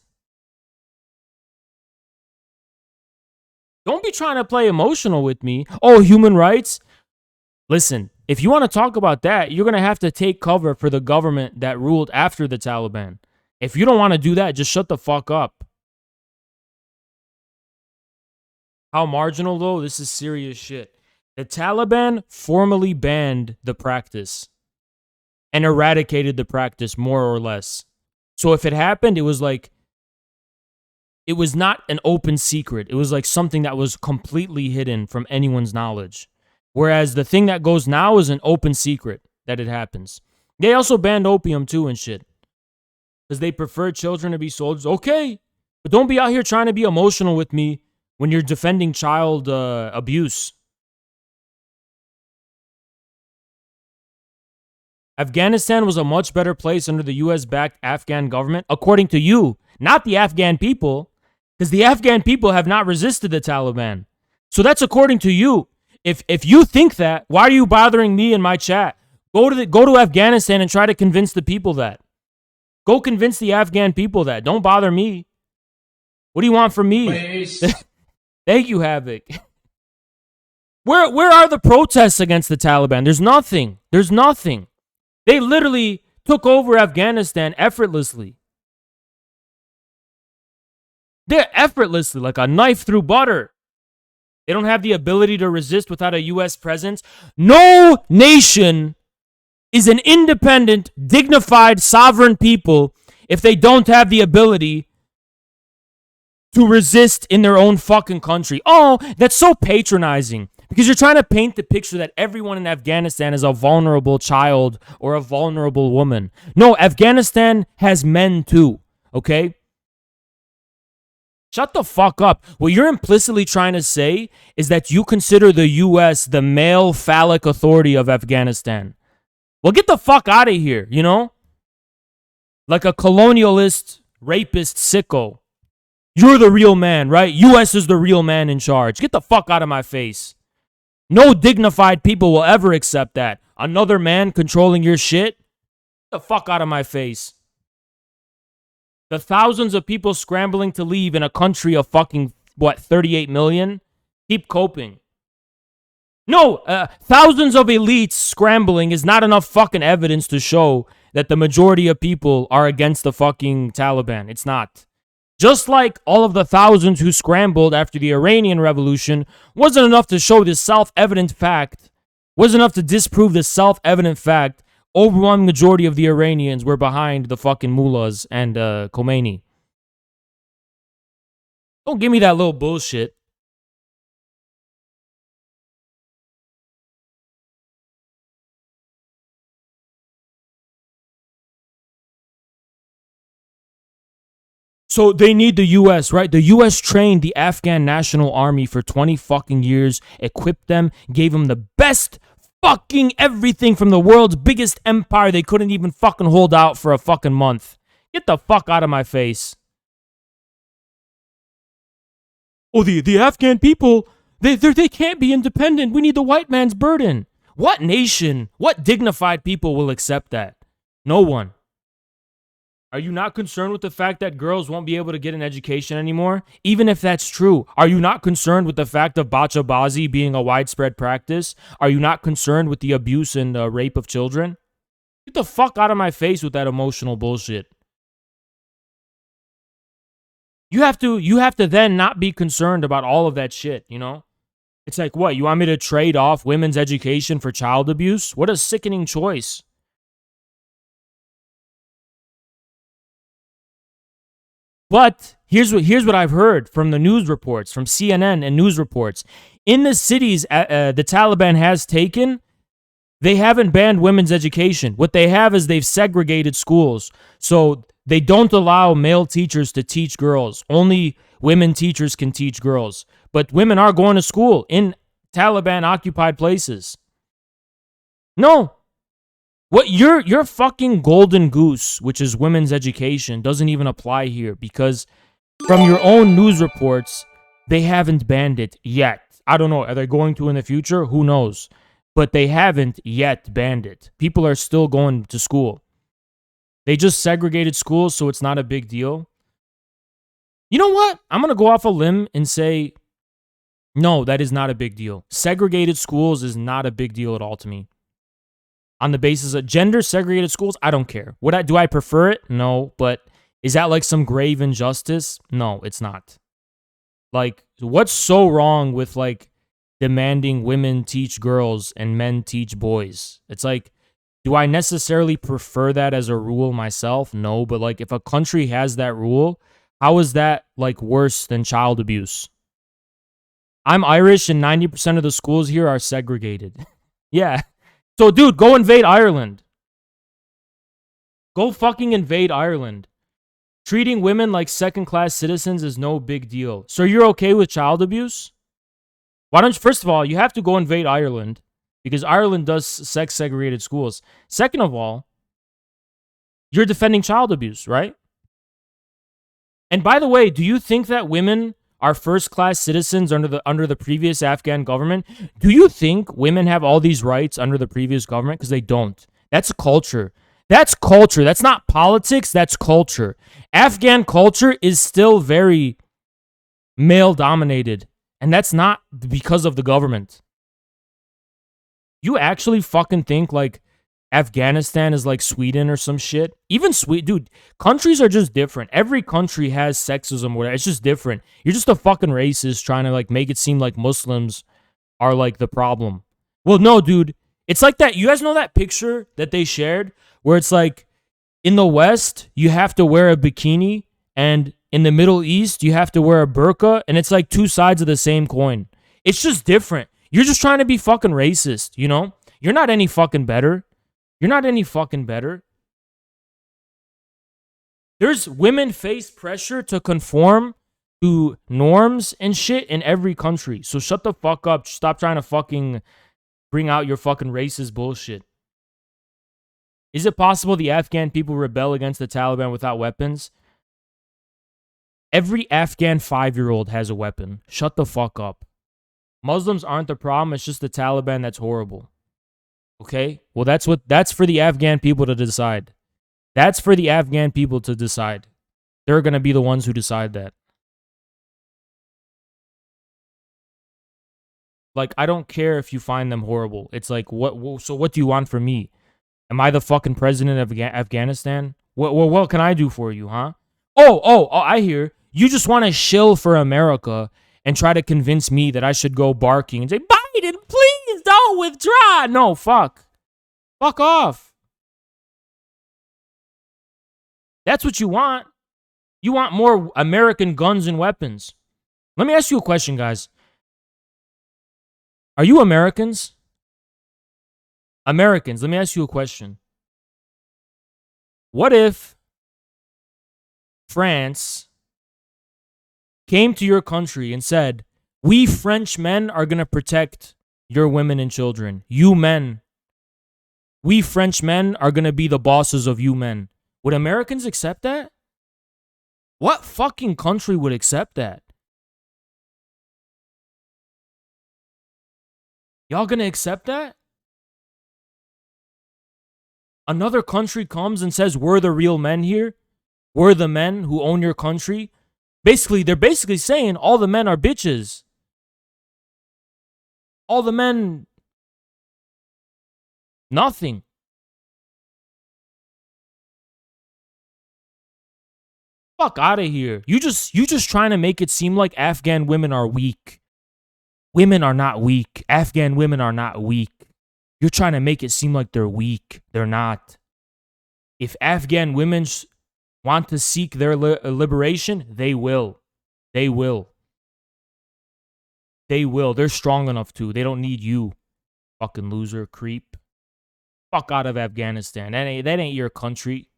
Don't be trying to play emotional with me. Oh, human rights? Listen, if you want to talk about that, you're going to have to take cover for the government that ruled after the Taliban. If you don't want to do that, just shut the fuck up. How marginal, though? This is serious shit. The Taliban formally banned the practice and eradicated the practice, more or less. So if it happened, it was like, it was not an open secret. It was like something that was completely hidden from anyone's knowledge. Whereas the thing that goes now is an open secret that it happens. They also banned opium too and shit. Because they prefer children to be soldiers. Okay, but don't be out here trying to be emotional with me when you're defending child abuse. Afghanistan was a much better place under the US-backed Afghan government, according to you, not the Afghan people, because the Afghan people have not resisted the Taliban. So that's according to you. If you think that, why are you bothering me in my chat? Go to Afghanistan and try to convince the people that. Go convince the Afghan people that. Don't bother me. What do you want from me? Thank you, Havoc. Where are the protests against the Taliban? There's nothing. There's nothing. They literally took over Afghanistan effortlessly. They're effortlessly, like a knife through butter. They don't have the ability to resist without a U.S. presence. No nation is an independent, dignified, sovereign people if they don't have the ability to resist in their own fucking country. Oh, that's so patronizing. Because you're trying to paint the picture that everyone in Afghanistan is a vulnerable child or a vulnerable woman. No, Afghanistan has men too, okay? Shut the fuck up. What you're implicitly trying to say is that you consider the U.S. the male phallic authority of Afghanistan. Well, get the fuck out of here, you know? Like a colonialist, rapist sicko. You're the real man, right? U.S. is the real man in charge. Get the fuck out of my face. No dignified people will ever accept that. Another man controlling your shit? Get the fuck out of my face. The thousands of people scrambling to leave in a country of fucking, 38 million? Keep coping. No, thousands of elites scrambling is not enough fucking evidence to show that the majority of people are against the fucking Taliban. It's not. Just like all of the thousands who scrambled after the Iranian Revolution wasn't enough to show this self-evident fact, wasn't enough to disprove this self-evident fact, overwhelming majority of the Iranians were behind the fucking mullahs and Khomeini. Don't give me that little bullshit. So they need the U.S., right? The U.S. trained the Afghan National Army for 20 fucking years, equipped them, gave them the best fucking everything from the world's biggest empire. They couldn't even fucking hold out for a fucking month. Get the fuck out of my face. Oh, the Afghan people, they can't be independent. We need the white man's burden. What nation, what dignified people will accept that? No one. Are you not concerned with the fact that girls won't be able to get an education anymore? Even if that's true, are you not concerned with the fact of bachabazi being a widespread practice? Are you not concerned with the abuse and rape of children? Get the fuck out of my face with that emotional bullshit. You have to then not be concerned about all of that shit, you know? It's like, what, you want me to trade off women's education for child abuse? What a sickening choice. But here's what I've heard from the news reports, from CNN and news reports. In the cities the Taliban has taken, they haven't banned women's education. What they have is they've segregated schools. So they don't allow male teachers to teach girls. Only women teachers can teach girls. But women are going to school in Taliban-occupied places. No. What your fucking golden goose, which is women's education, doesn't even apply here because from your own news reports, they haven't banned it yet. I don't know. Are they going to in the future? Who knows? But they haven't yet banned it. People are still going to school. They just segregated schools, so it's not a big deal. You know what? I'm going to go off a limb and say, no, that is not a big deal. Segregated schools is not a big deal at all to me. On the basis of gender segregated schools, I don't care. Do I prefer it? No, but is that like some grave injustice? No, it's not. Like, what's so wrong with like demanding women teach girls and men teach boys? It's like, do I necessarily prefer that as a rule myself? No, but like if a country has that rule, how is that like worse than child abuse? I'm Irish and 90% of the schools here are segregated. Yeah. So, dude, go invade Ireland. Go fucking invade Ireland. Treating women like second-class citizens is no big deal. So you're okay with child abuse? Why don't you, first of all, you have to go invade Ireland because Ireland does sex-segregated schools. Second of all, you're defending child abuse, right? And by the way, do you think that women are first-class citizens under the previous Afghan government? Do you think women have all these rights under the previous government? Because they don't. That's culture. That's culture. That's not politics. That's culture. Afghan culture is still very male-dominated. And that's not because of the government. You actually fucking think like Afghanistan is like Sweden or some shit? Even dude, countries are just different. Every country has sexism or whatever. It's just different. You're just a fucking racist trying to like make it seem like Muslims are like the problem. Well, no, dude. It's like that. You guys know that picture that they shared where it's like in the West, you have to wear a bikini, and in the Middle East, you have to wear a burqa, and it's like two sides of the same coin. It's just different. You're just trying to be fucking racist, you know? You're not any fucking better. You're not any fucking better. There's women face pressure to conform to norms and shit in every country. So shut the fuck up. Stop trying to fucking bring out your fucking racist bullshit. Is it possible the Afghan people rebel against the Taliban without weapons? Every Afghan 5-year-old has a weapon. Shut the fuck up. Muslims aren't the problem. It's just the Taliban that's horrible. Okay? Well, that's for the Afghan people to decide. That's for the Afghan people to decide. They're going to be the ones who decide that. Like, I don't care if you find them horrible. It's like, so what do you want from me? Am I the fucking president of Afghanistan? What can I do for you, huh? Oh, I hear. You just want to shill for America and try to convince me that I should go barking and say, Biden, please don't withdraw. No, fuck. Fuck off. That's what you want. You want more American guns and weapons. Let me ask you a question, guys. Are you Americans? Americans, let me ask you a question. What if France came to your country and said, we French men are going to protect your women and children. You men. We French men are going to be the bosses of you men. Would Americans accept that? What fucking country would accept that? Y'all going to accept that? Another country comes and says, we're the real men here. We're the men who own your country. Basically, they're basically saying all the men are bitches. All the men, nothing. Fuck out of here. You just trying to make it seem like Afghan women are weak. Women are not weak. Afghan women are not weak. You're trying to make it seem like they're weak. They're not. If Afghan women want to seek their liberation, they will. They will. They will. They're strong enough to. They don't need you. Fucking loser, creep. Fuck out of Afghanistan. That ain't your country.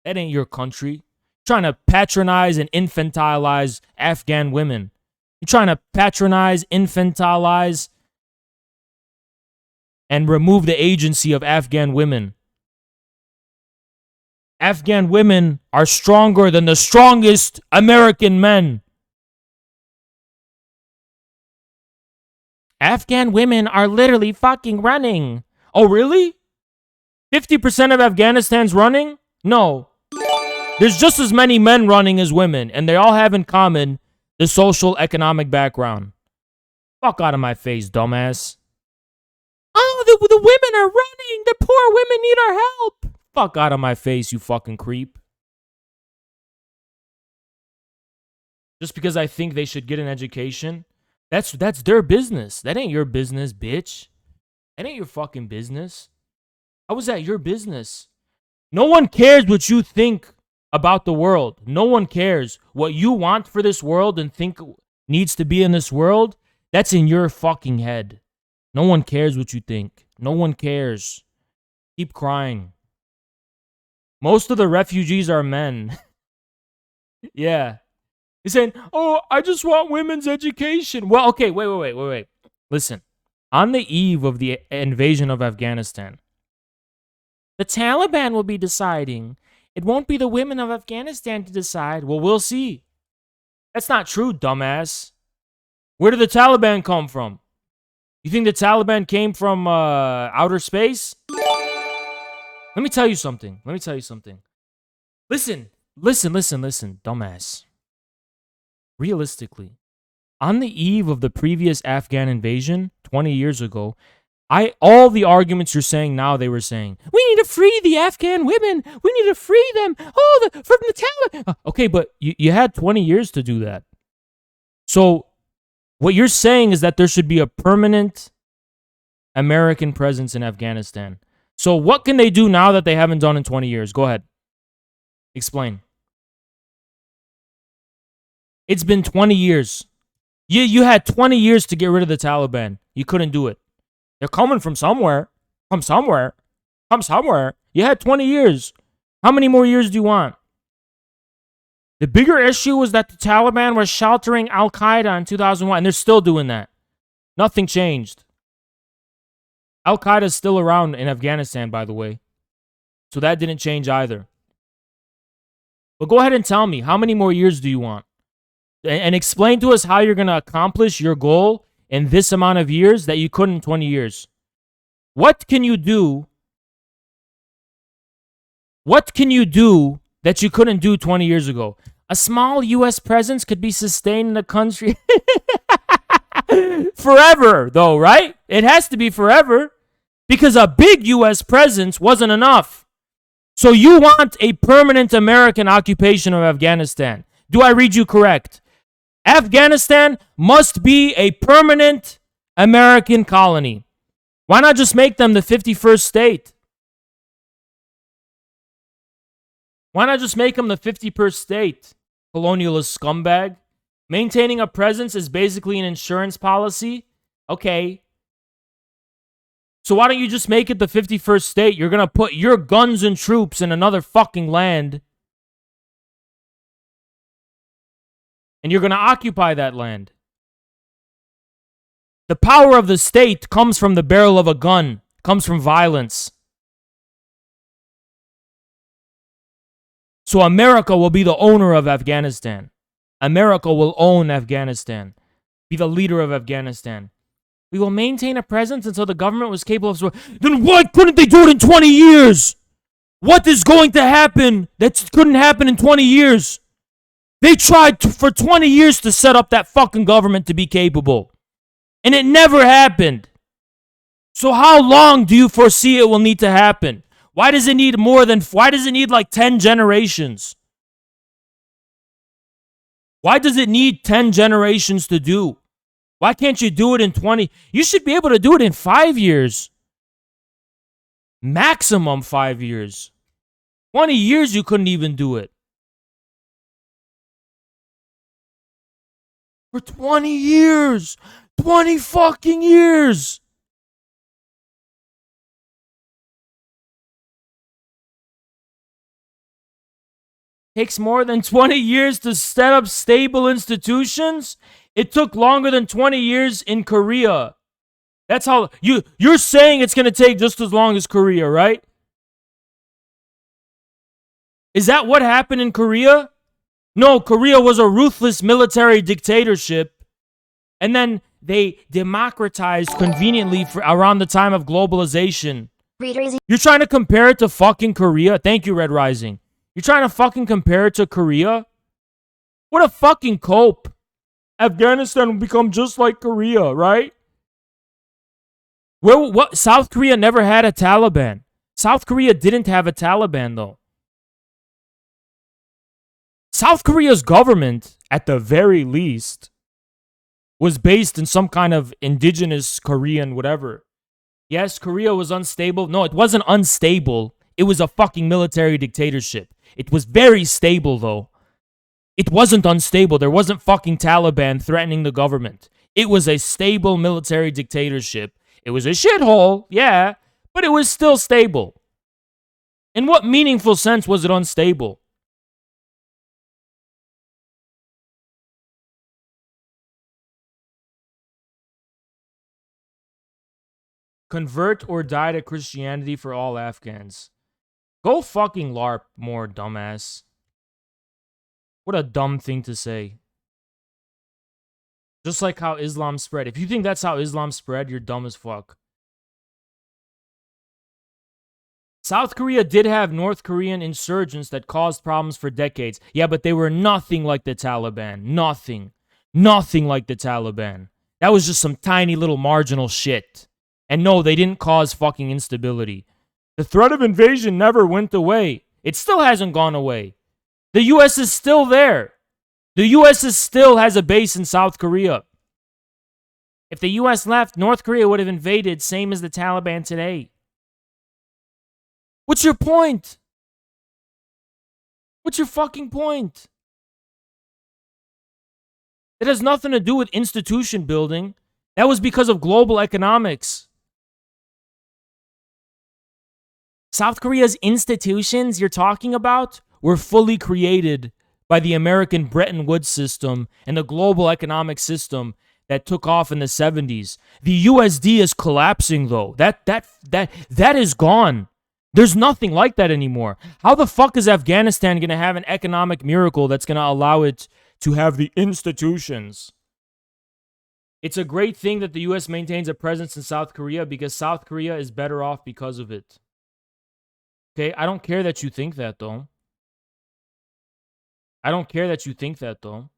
That ain't your country. You're trying to patronize and infantilize Afghan women. You're trying to patronize, infantilize, and remove the agency of Afghan women. Afghan women are stronger than the strongest American men. Afghan women are literally fucking running. Oh, really? 50% of Afghanistan's running? No. There's just as many men running as women, and they all have in common the social economic background. Fuck out of my face, dumbass. Oh, the women are running. The poor women need our help. Fuck out of my face, you fucking creep. Just because I think they should get an education, that's their business. That ain't your business, bitch. That ain't your fucking business. How is that your business? No one cares what you think about the world. No one cares what you want for this world and think needs to be in this world. That's in your fucking head. No one cares what you think. No one cares. Keep crying. Most of the refugees are men. Yeah. You're saying, oh, I just want women's education. Well, okay, wait. Listen. On the eve of the invasion of Afghanistan, the Taliban will be deciding. It won't be the women of Afghanistan to decide. Well, we'll see. That's not true, dumbass. Where did the Taliban come from? You think the Taliban came from outer space? Let me tell you something. Listen, dumbass. Realistically, on the eve of the previous Afghan invasion 20 years ago, all the arguments you're saying now, they were saying, we need to free the Afghan women. We need to free them. Oh, from the Taliban. Okay, but you had 20 years to do that. So what you're saying is that there should be a permanent American presence in Afghanistan. So what can they do now that they haven't done in 20 years? Go ahead. Explain. It's been 20 years. You had 20 years to get rid of the Taliban. You couldn't do it. They're coming from somewhere. Come somewhere. You had 20 years. How many more years do you want? The bigger issue was that the Taliban was sheltering Al-Qaeda in 2001, and they're still doing that. Nothing changed. Al-Qaeda is still around in Afghanistan, by the way. So that didn't change either. But go ahead and tell me, how many more years do you want? And explain to us how you're going to accomplish your goal in this amount of years that you couldn't in 20 years. What can you do? What can you do that you couldn't do 20 years ago? A small U.S. presence could be sustained in the country forever, though, right? It has to be forever because a big U.S. presence wasn't enough. So you want a permanent American occupation of Afghanistan. Do I read you correct? Afghanistan must be a permanent American colony. Why not just make them the 51st state? Why not just make them the 51st state? Colonialist scumbag. Maintaining a presence is basically an insurance policy. Okay. So why don't you just make it the 51st state? You're going to put your guns and troops in another fucking land. And you're going to occupy that land. The power of the state comes from the barrel of a gun, comes from violence. So America will be the owner of Afghanistan. America will own Afghanistan, be the leader of Afghanistan. We will maintain a presence until the government was capable of... Then why couldn't they do it in 20 years? What is going to happen that couldn't happen in 20 years? They tried for 20 years to set up that fucking government to be capable. And it never happened. So how long do you foresee it will need to happen? Why does it need like 10 generations? Why does it need 10 generations to do? Why can't you do it in 20? You should be able to do it in 5 years. Maximum 5 years. 20 years you couldn't even do it. For 20 years. 20 fucking years. Takes more than 20 years to set up stable institutions? It took longer than 20 years in Korea. That's how you're saying it's going to take just as long as Korea, right? Is that what happened in Korea? No, Korea was a ruthless military dictatorship. And then they democratized conveniently around the time of globalization. You're trying to compare it to fucking Korea? Thank you, Red Rising. You're trying to fucking compare it to Korea? What a fucking cope. Afghanistan will become just like Korea, right? What? South Korea never had a Taliban. South Korea didn't have a Taliban, though. South Korea's government, at the very least, was based in some kind of indigenous Korean whatever. Yes, Korea was unstable. No, it wasn't unstable. It was a fucking military dictatorship. It was very stable, though. It wasn't unstable. There wasn't fucking Taliban threatening the government. It was a stable military dictatorship. It was a shithole, yeah, but it was still stable. In what meaningful sense was it unstable? Convert or die to Christianity for all Afghans. Go fucking LARP more, dumbass. What a dumb thing to say. Just like how Islam spread. If you think that's how Islam spread, you're dumb as fuck. South Korea did have North Korean insurgents that caused problems for decades. Yeah, but they were nothing like the Taliban. Nothing. Nothing like the Taliban. That was just some tiny little marginal shit. And no, they didn't cause fucking instability. The threat of invasion never went away. It still hasn't gone away. The U.S. is still there. The U.S. still has a base in South Korea. If the U.S. left, North Korea would have invaded, same as the Taliban today. What's your point? What's your fucking point? It has nothing to do with institution building. That was because of global economics. South Korea's institutions you're talking about were fully created by the American Bretton Woods system and the global economic system that took off in the 70s. The USD is collapsing, though. That is gone. There's nothing like that anymore. How the fuck is Afghanistan going to have an economic miracle that's going to allow it to have the institutions? It's a great thing that the U.S. maintains a presence in South Korea because South Korea is better off because of it. Okay, I don't care that you think that, though. I don't care that you think that, though.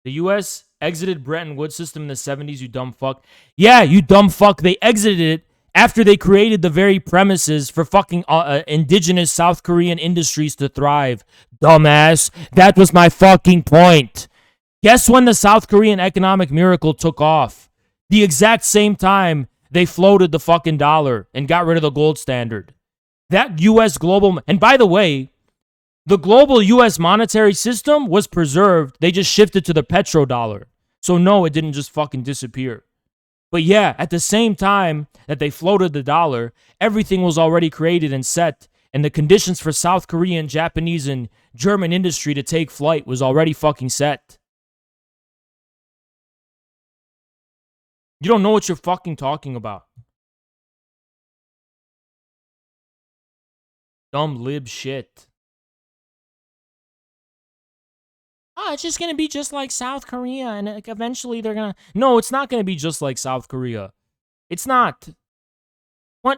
The U.S. exited Bretton Woods system in the 70s, you dumb fuck. Yeah, you dumb fuck. They exited it after they created the very premises for fucking indigenous South Korean industries to thrive. Dumbass. That was my fucking point. Guess when the South Korean economic miracle took off? The exact same time they floated the fucking dollar and got rid of the gold standard. That U.S. global... And by the way, the global U.S. monetary system was preserved. They just shifted to the petrodollar. So no, it didn't just fucking disappear. But yeah, at the same time that they floated the dollar, everything was already created and set. And the conditions for South Korean, Japanese, and German industry to take flight was already fucking set. You don't know what you're fucking talking about. Dumb lib shit. oh, it's just going to be just like South Korea. And like, eventually they're going to. No, it's not going to be just like South Korea. It's not.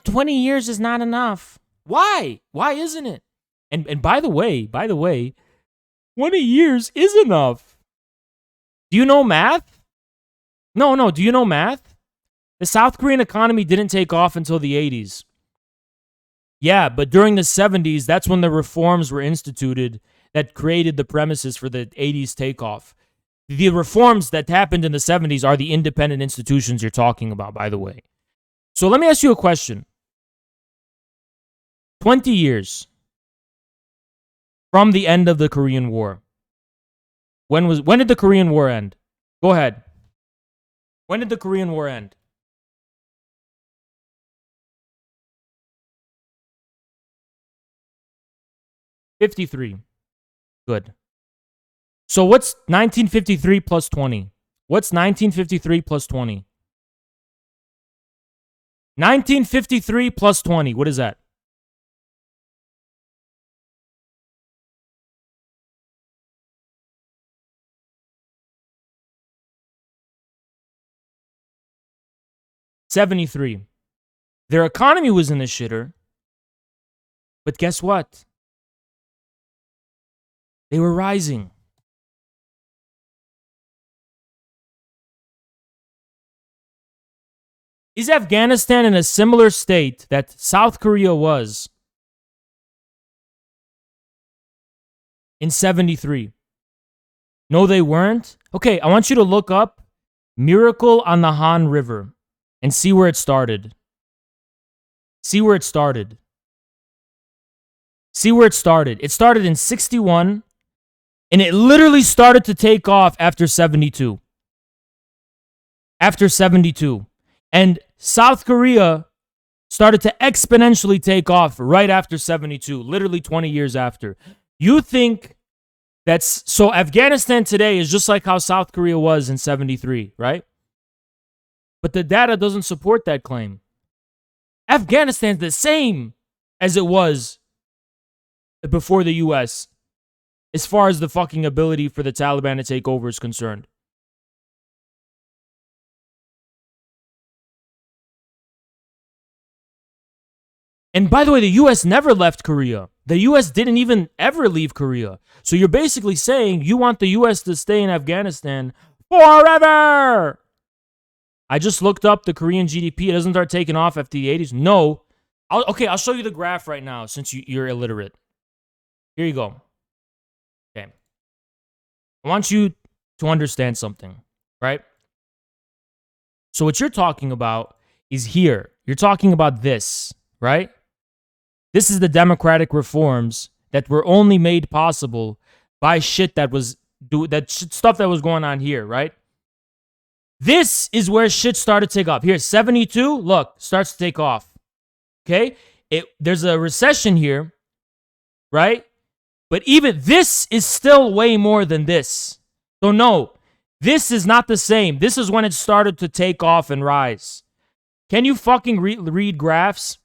20 years is not enough. Why? Why isn't it? And by the way, 20 years is enough. Do you know math? No. Do you know math? The South Korean economy didn't take off until the 80s. Yeah, but during the 70s, that's when the reforms were instituted that created the premises for the 80s takeoff. The reforms that happened in the 70s are the independent institutions you're talking about, by the way. So let me ask you a question. 20 years from the end of the Korean War. When did the Korean War end? Go ahead. When did the Korean War end? '53. Good. So what's 1953 plus 20? What's 1953 plus 20? 1953 plus 20. What is that? '73. Their economy was in the shitter. But guess what? They were rising. Is Afghanistan in a similar state that South Korea was in '73? No, they weren't. Okay, I want you to look up Miracle on the Han River and see where it started. See where it started. See where it started. It started in '61, and it literally started to take off after '72. After '72. And South Korea started to exponentially take off right after '72, literally 20 years after. You think that's... So Afghanistan today is just like how South Korea was in '73, right? But the data doesn't support that claim. Afghanistan's the same as it was before the US as far as the fucking ability for the Taliban to take over is concerned. And by the way, the US never left Korea. The US didn't even ever leave Korea. So you're basically saying you want the US to stay in Afghanistan forever. I just looked up the Korean GDP. It doesn't start taking off after the 80s. No. I'll show you the graph right now since you're illiterate. Here you go. Okay. I want you to understand something, right? So what you're talking about is here. You're talking about this, right? This is the democratic reforms that were only made possible by shit that was stuff that was going on here, right? This is where shit started to take off. Here, 72, look, starts to take off. Okay? There's a recession here, right? But even this is still way more than this. So no, this is not the same. This is when it started to take off and rise. Can you fucking read graphs?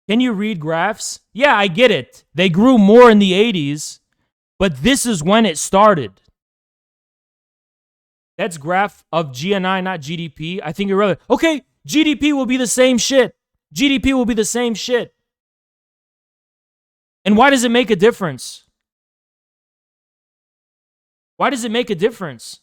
Can you read graphs? Yeah, I get it. They grew more in the 80s, but this is when it started. That's graph of GNI, not GDP. I think you're right. Okay, GDP will be the same shit. GDP will be the same shit. And why does it make a difference? Why does it make a difference?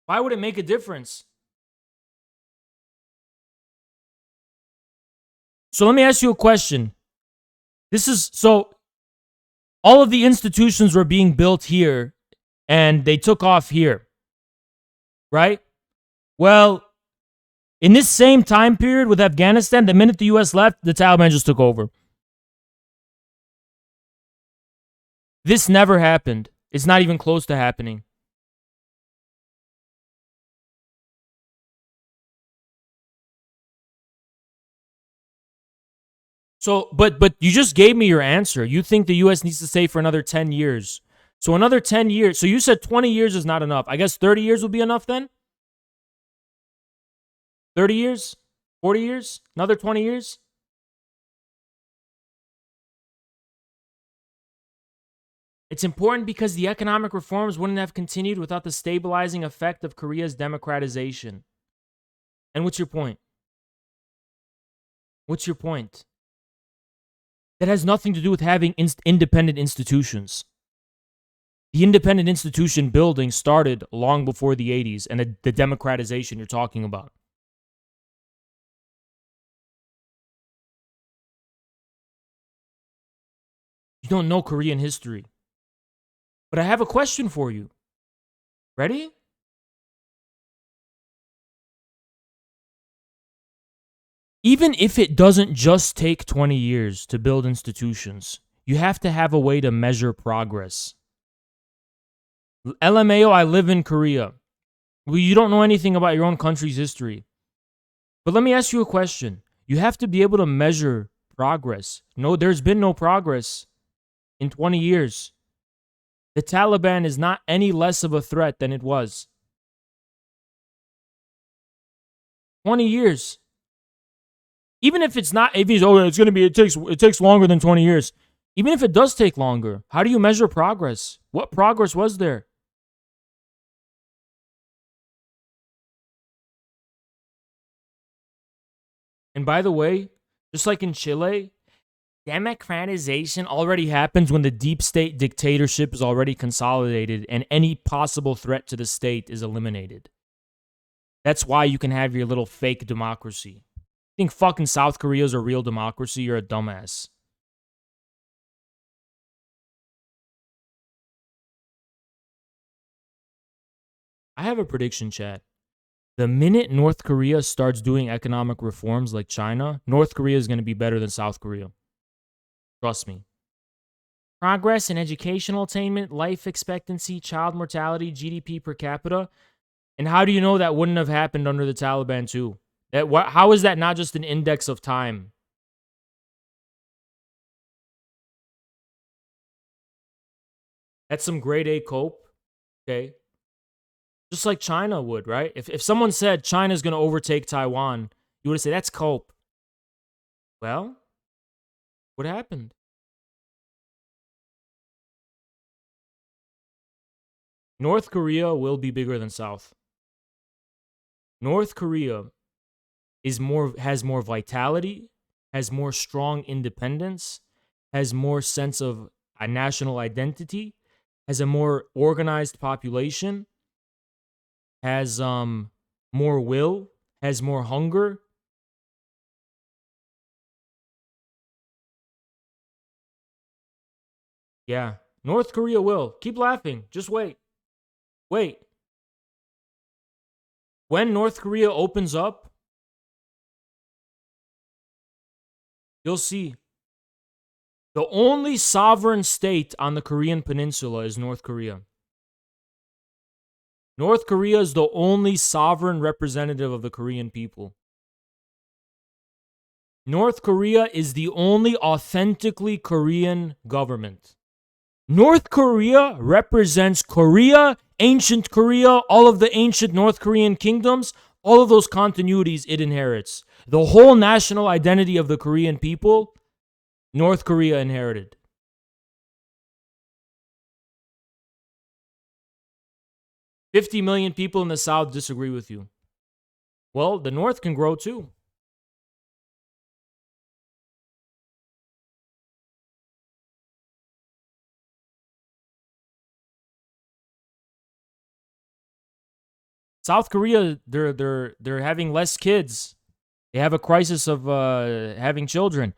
Why would it make a difference? So let me ask you a question. So all of the institutions were being built here and they took off here, right? Well, in this same time period with Afghanistan, the minute the US left, the Taliban just took over. This never happened. It's not even close to happening. So, but you just gave me your answer. You think the U.S. needs to stay for another 10 years. So another 10 years. So you said 20 years is not enough. I guess 30 years would be enough then? 30 years? 40 years? Another 20 years? It's important because the economic reforms wouldn't have continued without the stabilizing effect of Korea's democratization. And what's your point? What's your point? That has nothing to do with having independent institutions. The independent institution building started long before the 80s and the democratization you're talking about. You don't know Korean history. But I have a question for you. Ready? Even if it doesn't just take 20 years to build institutions, you have to have a way to measure progress. LMAO, I live in Korea. Well, you don't know anything about your own country's history. But let me ask you a question. You have to be able to measure progress. No, there's been no progress in 20 years. The Taliban is not any less of a threat than it was. 20 years. Even if it's not, if he's, it takes longer than 20 years. Even if it does take longer, how do you measure progress? What progress was there? And by the way, just like in Chile, democratization already happens when the deep state dictatorship is already consolidated and any possible threat to the state is eliminated. That's why you can have your little fake democracy. You think fucking South Korea is a real democracy? You're a dumbass. I have a prediction, chat. The minute North Korea starts doing economic reforms like China, North Korea is going to be better than South Korea. Trust me. Progress in educational attainment, life expectancy, child mortality, GDP per capita. And how do you know that wouldn't have happened under the Taliban too? How is that not just an index of time? That's some grade A cope. Okay. Just like China would, right? If someone said China's going to overtake Taiwan, you would say that's cope. Well, what happened? North Korea will be bigger than South. North Korea has more vitality, has more strong independence, has more sense of a national identity, has a more organized population, has more will, has more hunger. Yeah, North Korea will. Keep laughing. Just wait. Wait. When North Korea opens up, you'll see. The only sovereign state on the Korean peninsula is North Korea. North Korea is the only sovereign representative of the Korean people. North Korea is the only authentically Korean government. North Korea represents Korea, ancient Korea, all of the ancient North Korean kingdoms, all of those continuities it inherits. The whole national identity of the Korean people, North Korea inherited. $50 million people in the South disagree with you. Well, the North can grow too. South Korea, they're having less kids. They have a crisis of having children.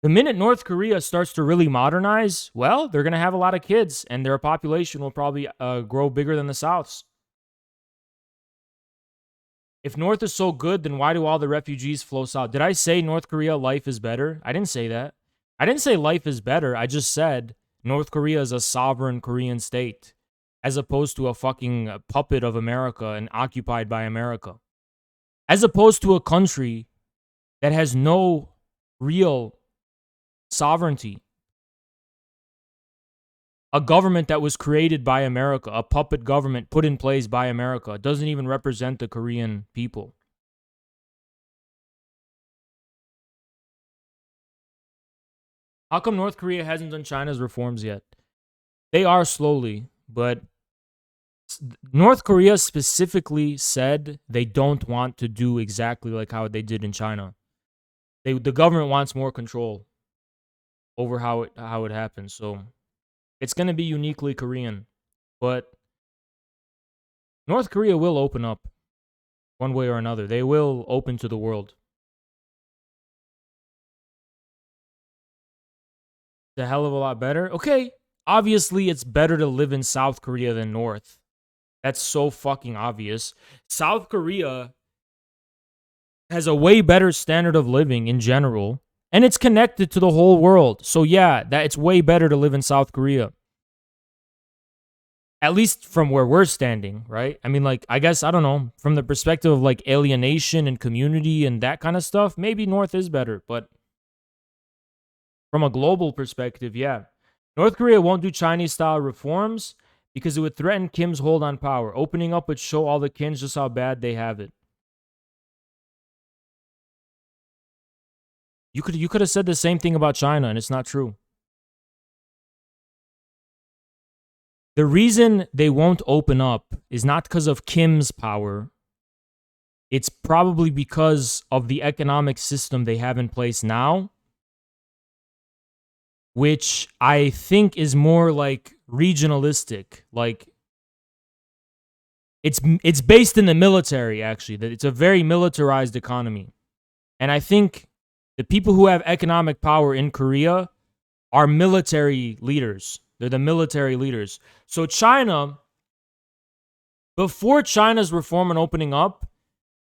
The minute North Korea starts to really modernize, well, they're going to have a lot of kids, and their population will probably grow bigger than the South's. If North is so good, then why do all the refugees flow south? Did I say North Korea life is better? I didn't say that. I didn't say life is better. I just said North Korea is a sovereign Korean state, as opposed to a fucking puppet of America and occupied by America. As opposed to a country that has no real sovereignty. A government that was created by America, a puppet government put in place by America, doesn't even represent the Korean people. How come North Korea hasn't done China's reforms yet? They are slowly, but North Korea specifically said they don't want to do exactly like how they did in China. The government wants more control over how it happens. So it's going to be uniquely Korean, but North Korea will open up one way or another. They will open to the world. It's a hell of a lot better. Okay, obviously it's better to live in South Korea than North. That's so fucking obvious. South Korea has a way better standard of living in general, and it's connected to the whole world. So yeah, that it's way better to live in South Korea. At least from where we're standing, right? I mean, like, I guess, I don't know, from the perspective of like alienation and community and that kind of stuff, maybe North is better, but from a global perspective, yeah. North Korea won't do Chinese-style reforms because it would threaten Kim's hold on power. Opening up would show all the Kims just how bad they have it. You could have said the same thing about China, and it's not true. The reason they won't open up is not because of Kim's power. It's probably because of the economic system they have in place now, which I think is more like regionalistic. Like, it's based in the military, actually. That it's a very militarized economy. And I think the people who have economic power in Korea are military leaders. They're the military leaders. So China, before China's reform and opening up,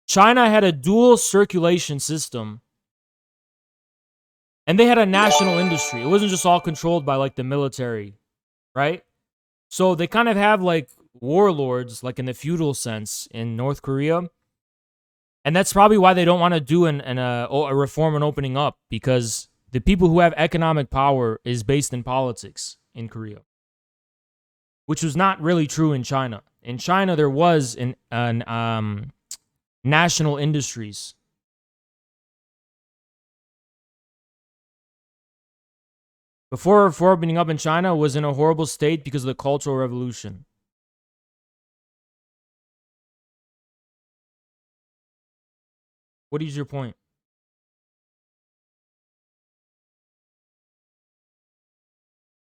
China had a dual circulation system. And they had a national industry. It wasn't just all controlled by like the military, right? So they kind of have like warlords, like in the feudal sense in North Korea. And that's probably why they don't want to do a reform and opening up, because the people who have economic power is based in politics in Korea, which was not really true in China. In China, there was national industries. Before opening up in China, was in a horrible state because of the Cultural Revolution. What is your point?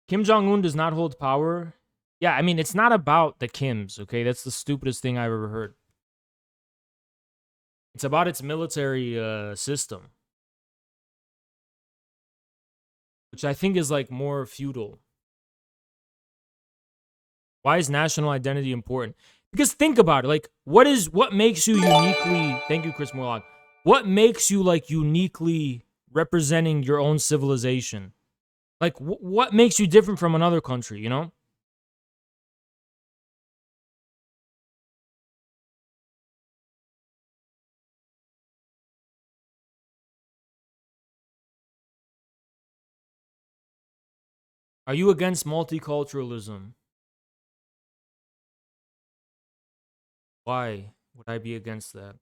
Kim Jong-un does not hold power. Yeah, I mean, it's not about the Kims, okay? That's the stupidest thing I've ever heard. It's about its military system, which I think is like more feudal. Why is national identity important? Because think about it. Like, what makes you uniquely... Thank you, Chris Morlock. What makes you like uniquely representing your own civilization? Like, what makes you different from another country, you know? Are you against multiculturalism? Why would I be against that?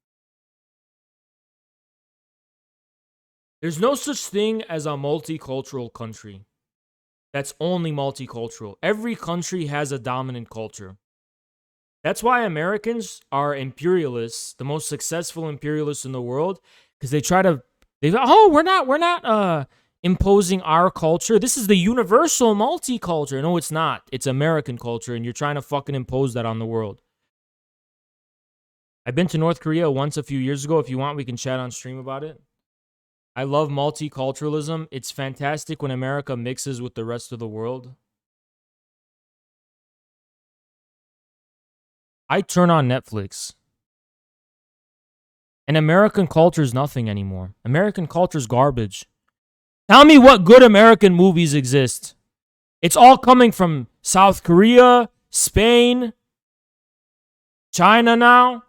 There's no such thing as a multicultural country that's only multicultural. Every country has a dominant culture. That's why Americans are imperialists, the most successful imperialists in the world, because we're not imposing our culture. This is the universal multicultural. No, it's not. It's American culture, and you're trying to fucking impose that on the world. I've been to North Korea once a few years ago. If you want, we can chat on stream about it. I love multiculturalism. It's fantastic when America mixes with the rest of the world. I turn on Netflix, and American culture is nothing anymore. American culture is garbage. Tell me what good American movies exist. It's all coming from South Korea, Spain, China now.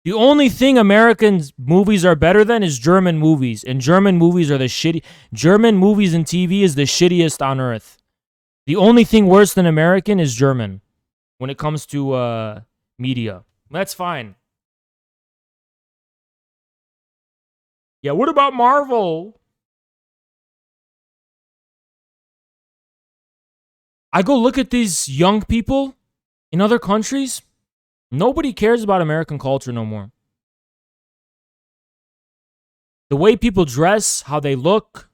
The only thing American movies are better than is German movies. And German movies are the shitty. German movies and TV is the shittiest on earth. The only thing worse than American is German when it comes to media. That's fine. Yeah, what about Marvel? I go look at these young people in other countries. Nobody cares about American culture no more. The way people dress, how they look,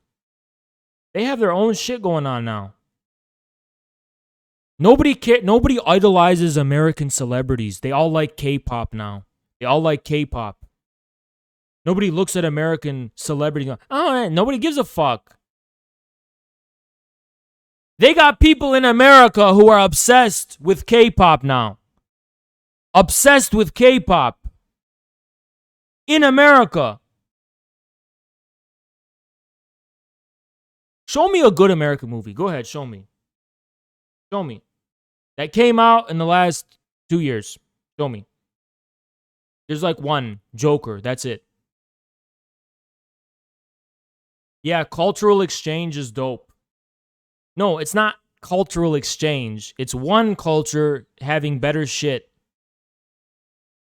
they have their own shit going on now. Nobody idolizes American celebrities. They all like K-pop now. They all like K-pop. Nobody looks at American celebrities. Oh, nobody gives a fuck. They got people in America who are obsessed with K-pop now. Obsessed with K-pop. In America. Show me a good American movie. Go ahead, show me. Show me. That came out in the last 2 years. Show me. There's like one. Joker. That's it. Yeah, cultural exchange is dope. No, it's not cultural exchange. It's one culture having better shit.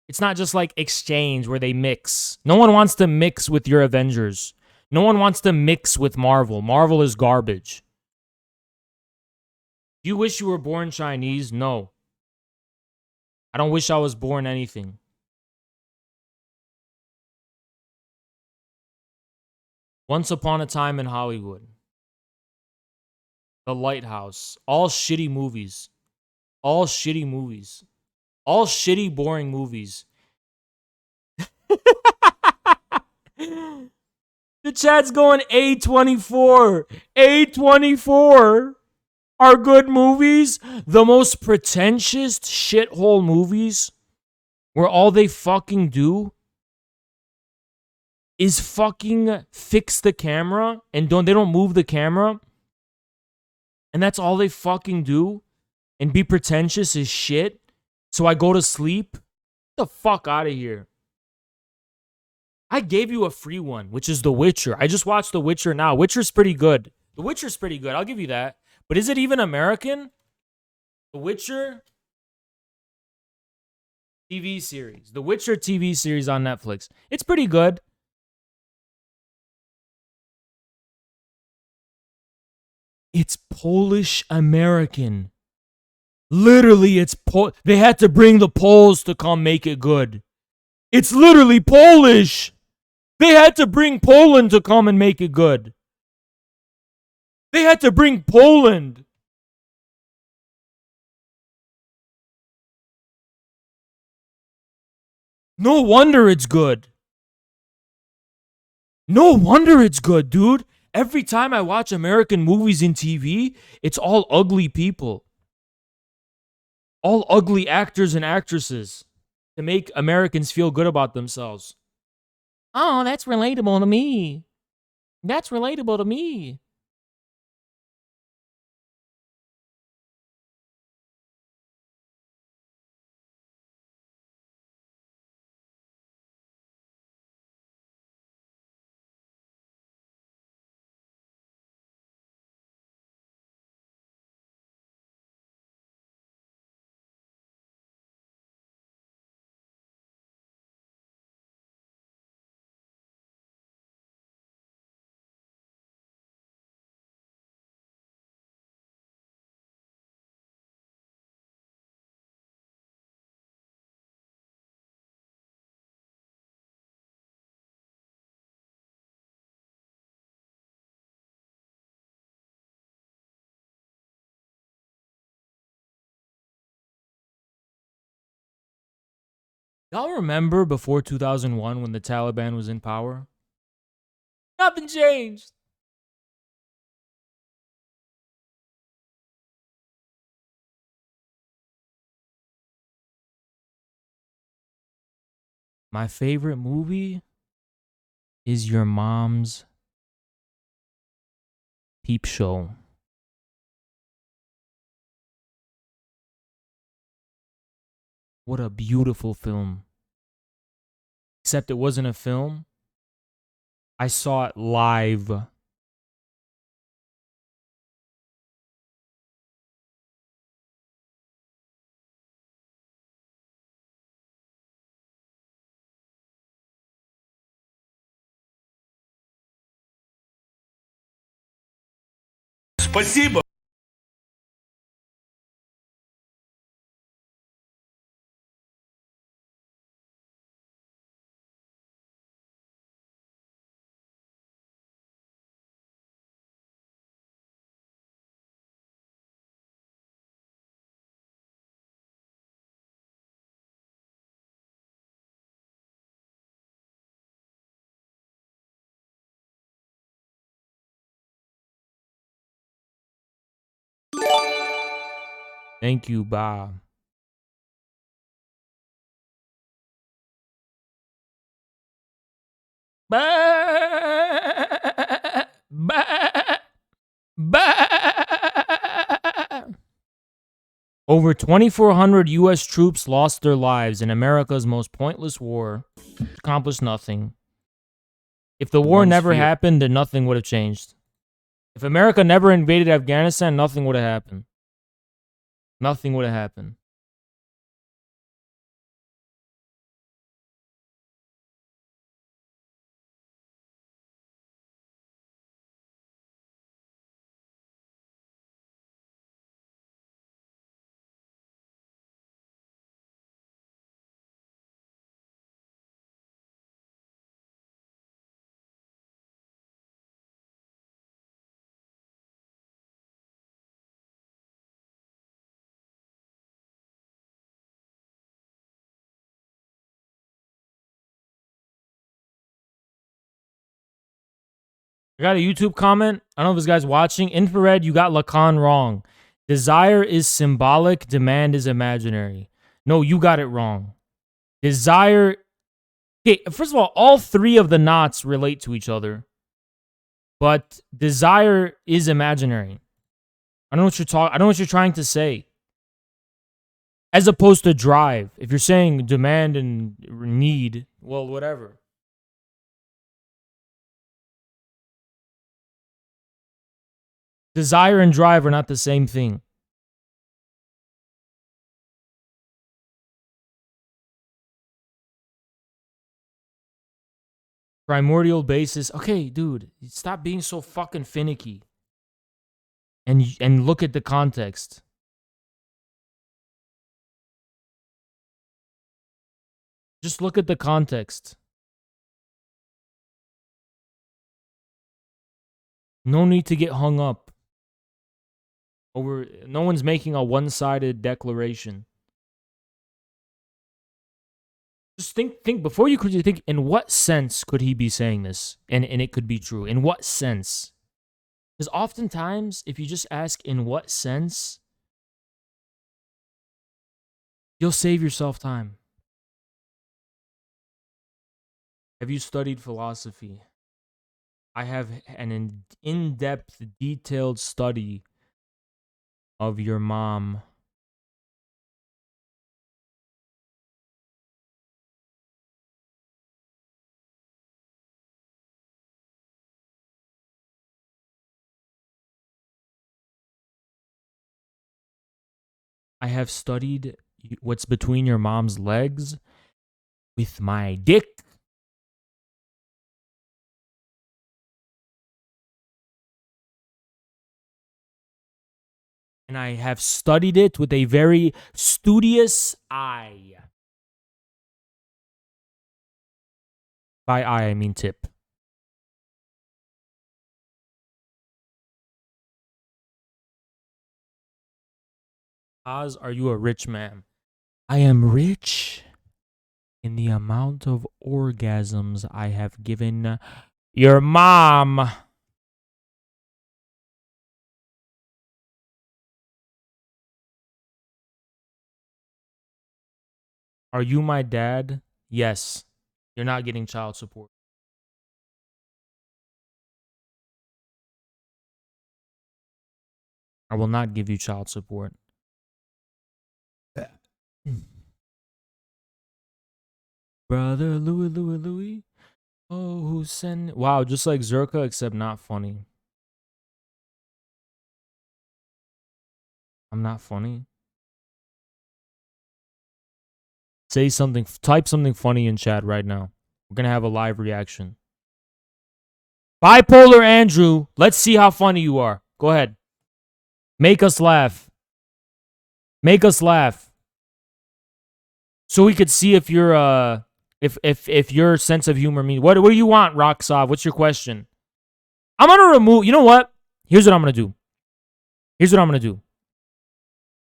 It's not just like exchange where they mix. No one wants to mix with your Avengers. No one wants to mix with Marvel. Marvel is garbage. Do you wish you were born Chinese? No. I don't wish I was born anything. Once Upon a Time in Hollywood. The Lighthouse. All shitty movies. All shitty movies. All shitty, boring movies. The chat's going A24. A24 are good movies. The most pretentious shithole movies where all they fucking do is fucking fix the camera and they don't move the camera. And that's all they fucking do. And be pretentious as shit. So I go to sleep. Get the fuck out of here. I gave you a free one, which is The Witcher. I just watched The Witcher now. Witcher's pretty good. The Witcher's pretty good. I'll give you that. But is it even American? The Witcher TV series. The Witcher TV series on Netflix. It's pretty good. It's Polish American. Literally, it's they had to bring the Poles to come make it good. It's literally Polish. They had to bring Poland to come and make it good. They had to bring Poland. No wonder it's good. No wonder it's good, dude. Every time I watch American movies in TV, it's all ugly people. All ugly actors and actresses to make Americans feel good about themselves. Oh, that's relatable to me. That's relatable to me. Y'all remember before 2001 when the Taliban was in power? Nothing changed. My favorite movie is Your Mom's Peep Show. What a beautiful film. except it wasn't a film. I saw it live. Спасибо. Thank you, Bob. Bah, bah, bah. Over 2,400 U.S. troops lost their lives in America's most pointless war. Accomplished nothing. If the war never happened, then nothing would have changed. If America never invaded Afghanistan, nothing would have happened. Nothing would have happened. I got a YouTube comment. I don't know if this guy's watching. Infrared, you got Lacan wrong. Desire is symbolic. Demand is imaginary. No, you got it wrong. Desire. Okay, first of all three of the knots relate to each other. But desire is imaginary. I don't know what you're I don't know what you're trying to say. As opposed to drive. If you're saying demand and need, well, whatever. Desire and drive are not the same thing. Primordial basis. Okay, dude, stop being so fucking finicky. And look at the context. Just look at the context. No need to get hung up over. No one's making a one-sided declaration. Just think before you could think, in what sense could he be saying this? And it could be true. In what sense? Because oftentimes, if you just ask in what sense, you'll save yourself time. Have you studied philosophy? I have an in-depth, detailed study of your mom. I have studied what's between your mom's legs with my dick. And I have studied it with a very studious eye. By eye, I mean tip. Oz, are you a rich man? I am rich in the amount of orgasms I have given your mom. Are you my dad? Yes. You're not getting child support. I will not give you child support. Brother Louis. Oh, who sent? Wow, just like Zerka, except not funny. I'm not funny. Say something. Type something funny in chat right now. We're gonna have a live reaction. Bipolar Andrew, let's see how funny you are. Go ahead. Make us laugh. Make us laugh. So we could see if you're if your sense of humor means what do you want, Roxov? What's your question? I'm gonna remove. You know what? Here's what I'm gonna do. Here's what I'm gonna do.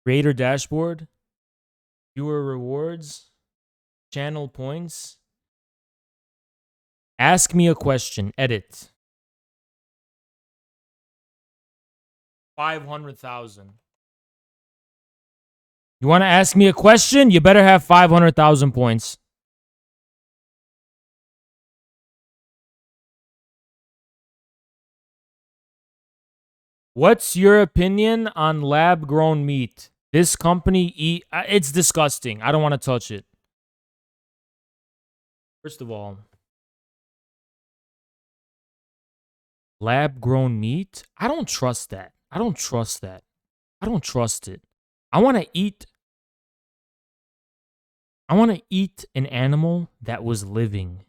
Creator dashboard. Viewer rewards. Channel points. Ask me a question. Edit. 500,000. You want to ask me a question? You better have 500,000 points. What's your opinion on lab-grown meat? This company it's disgusting. I don't want to touch it. First of all, lab-grown meat? I don't trust that. I don't trust that. I don't trust it. I want to eat an animal that was living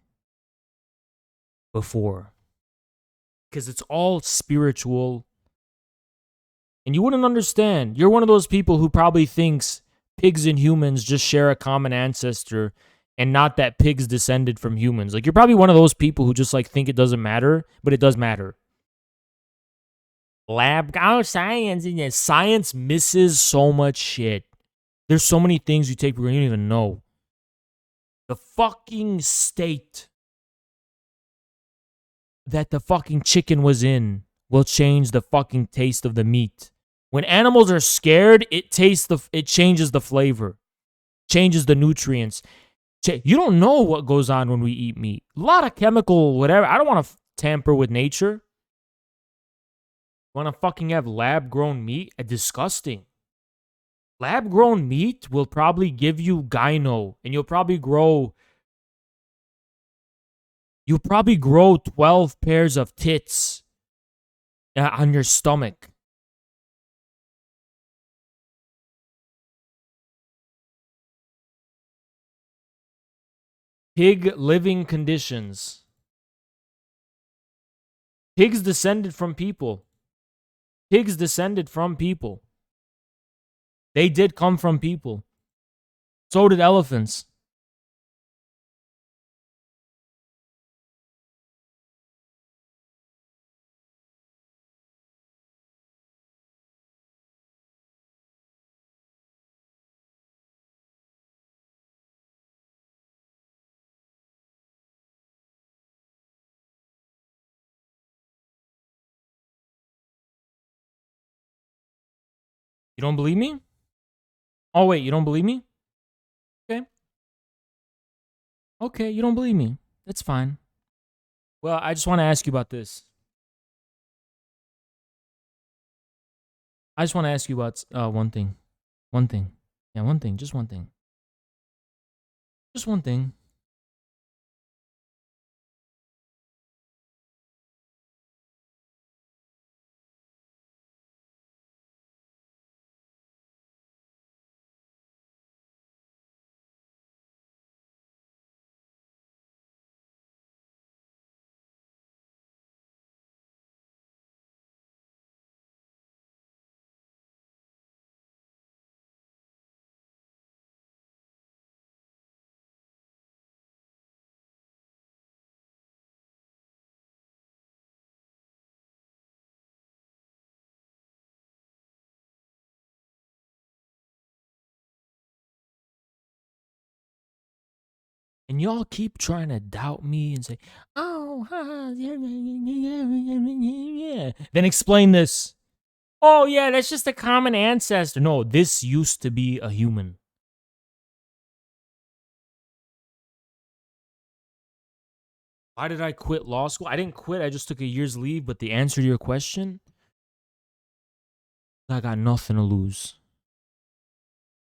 before. Because it's all spiritual. And you wouldn't understand. You're one of those people who probably thinks pigs and humans just share a common ancestor and not that pigs descended from humans. Like, you're probably one of those people who just like think it doesn't matter, but it does matter. Science. Science misses so much shit. There's so many things you take for granted you don't even know. The fucking state that the fucking chicken was in will change the fucking taste of the meat. When animals are scared, it changes the flavor, changes the nutrients. You don't know what goes on when we eat meat. A lot of chemical, whatever. I don't want to tamper with nature. Want to fucking have lab-grown meat? Disgusting. Lab-grown meat will probably give you gyno, and you'll probably grow 12 pairs of tits on your stomach. Pig living conditions. Pigs descended from people. Pigs descended from people. They did come from people. So did elephants. You don't believe me? Oh, wait, you don't believe me? Okay. Okay, you don't believe me. That's fine. Well, I just want to ask you about this. I just want to ask you about one thing. One thing. Yeah, one thing. Just one thing. Just one thing. And y'all keep trying to doubt me and say, oh, yeah. Then explain this. Oh, yeah, that's just a common ancestor. No, this used to be a human. Why did I quit law school? I didn't quit. I just took a year's leave. But the answer to your question, I got nothing to lose.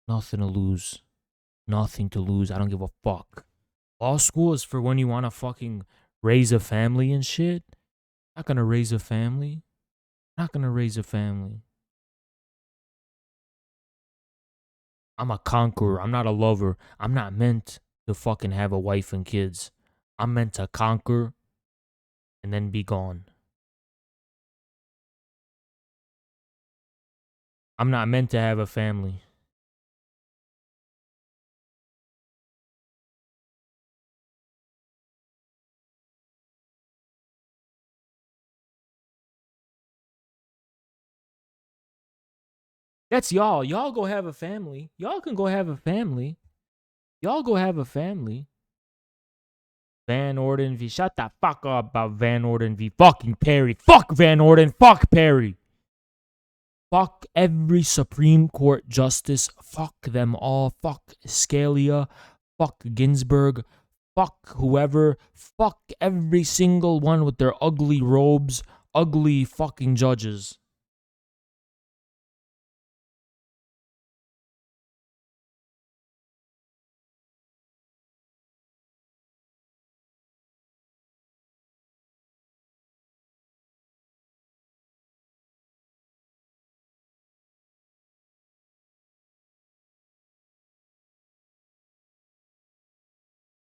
Nothing to lose. Nothing to lose. I don't give a fuck. Law school is for when you want to fucking raise a family and shit. Not gonna raise a family. Not gonna raise a family. I'm a conqueror. I'm not a lover. I'm not meant to fucking have a wife and kids. I'm meant to conquer and then be gone. I'm not meant to have a family. That's y'all. Y'all go have a family. Y'all can go have a family. Y'all go have a family. Van Orden v. Shut the fuck up about Van Orden v. fucking Perry. Fuck Van Orden. Fuck Perry. Fuck every Supreme Court justice. Fuck them all. Fuck Scalia. Fuck Ginsburg. Fuck whoever. Fuck every single one with their ugly robes. Ugly fucking judges.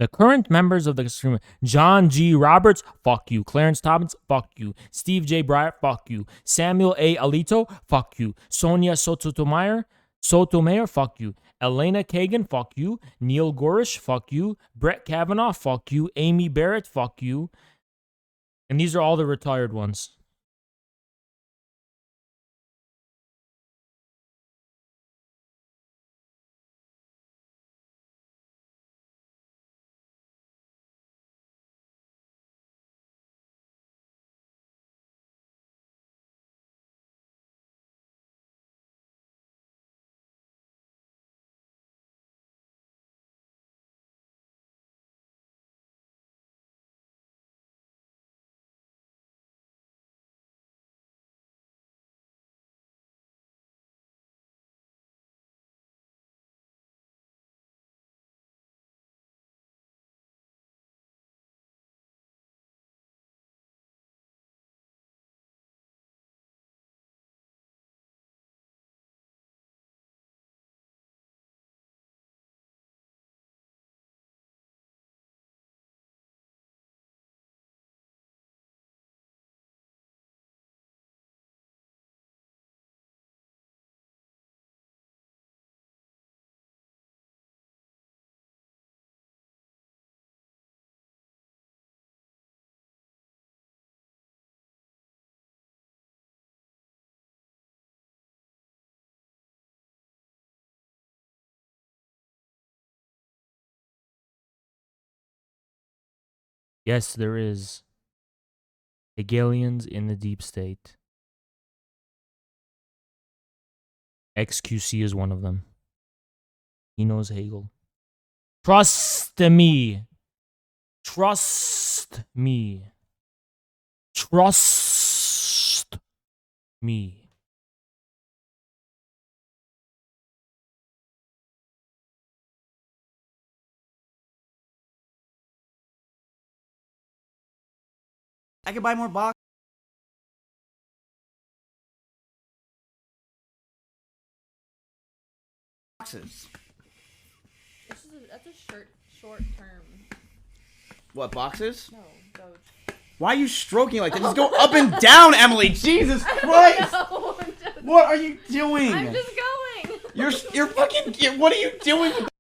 The current members of the Supreme John G. Roberts, fuck you. Clarence Thomas, fuck you. Steve J. Breyer, fuck you. Samuel A. Alito, fuck you. Sonia Sotomayor, fuck you. Elena Kagan, fuck you. Neil Gorish, fuck you. Brett Kavanaugh, fuck you. Amy Barrett, fuck you. And these are all the retired ones. Yes, there is. Hegelians in the deep state. XQC is one of them. He knows Hegel. Trust me. Trust me. Trust me. I could buy more boxes. That's a short term. What, boxes? No, those. Why are you stroking like that? Just go up and down, Emily. Jesus Christ! What are you doing? I'm just going. You're fucking. What are you doing? With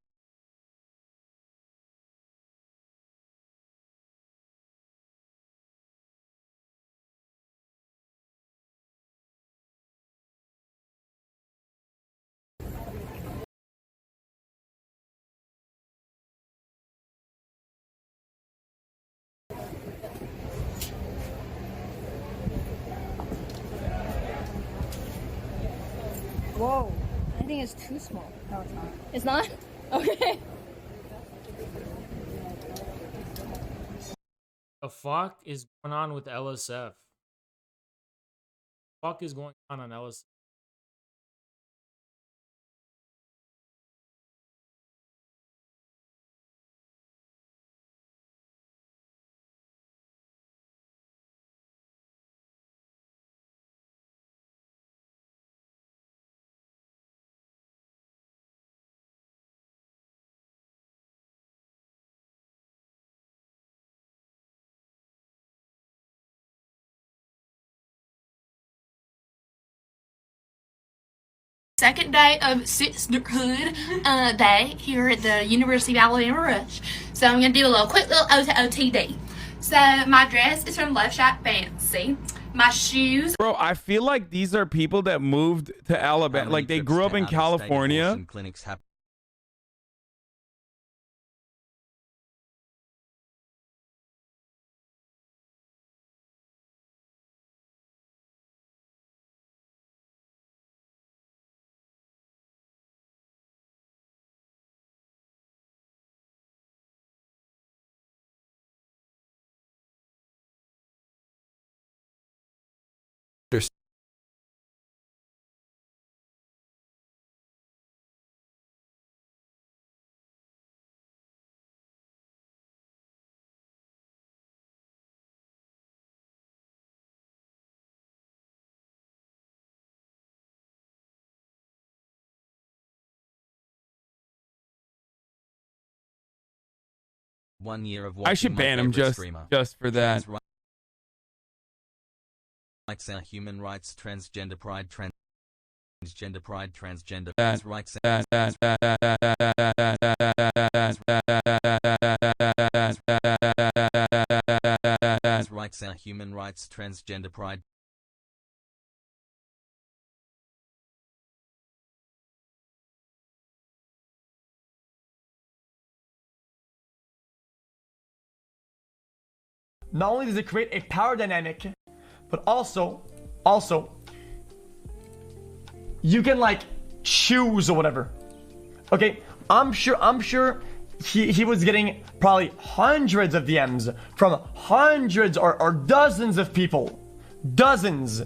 Whoa. I think it's too small. No, it's not. It's not? Okay. The fuck is going on with LSF? Fuck is going on LSF? Second day of sisterhood day here at the University of Alabama Rush. So I'm gonna do a quick little OTD. So my dress is from Love Shack Fancy. My shoes. Bro, I feel like these are people that moved to Alabama. Like they grew up in California. I should ban him just for that. Rights are human rights, transgender pride, transgender pride, transgender rights. Rights are human rights, transgender pride. Not only does it create a power dynamic, but also, you can like choose or whatever. Okay, I'm sure he was getting probably hundreds of DMs from hundreds or dozens of people. Dozens.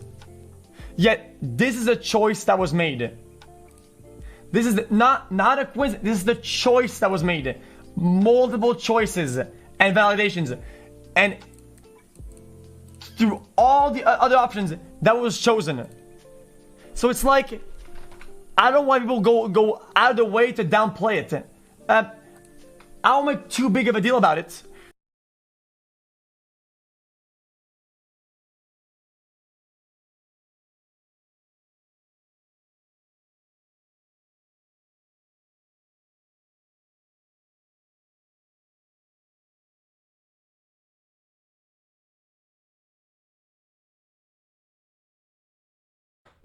Yet, this is a choice that was made. This is not a coincidence. This is the choice that was made. Multiple choices and validations. And through all the other options that was chosen. So it's like, I don't want people go out of the way to downplay it. I don't make too big of a deal about it.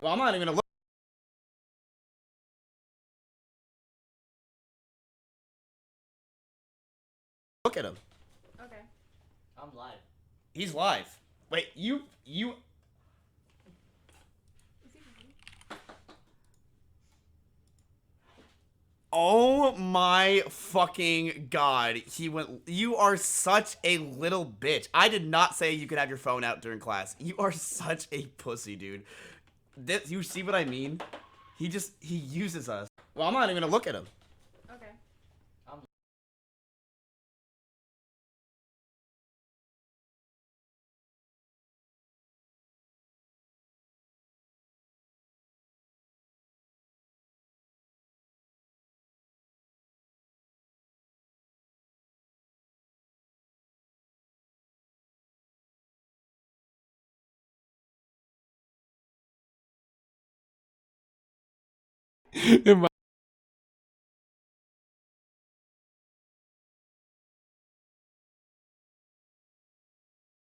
Well, I'm not even gonna look at him. Okay. I'm live. He's live. Wait, you. Oh my fucking god. He went. You are such a little bitch. I did not say you could have your phone out during class. You are such a pussy, dude. This, you see what I mean? He uses us. Well, I'm not even gonna look at him. Okay.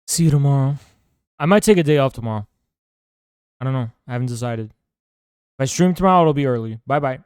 See you tomorrow. I might take a day off tomorrow. I don't know. I haven't decided. If I stream tomorrow, it'll be early. Bye-bye.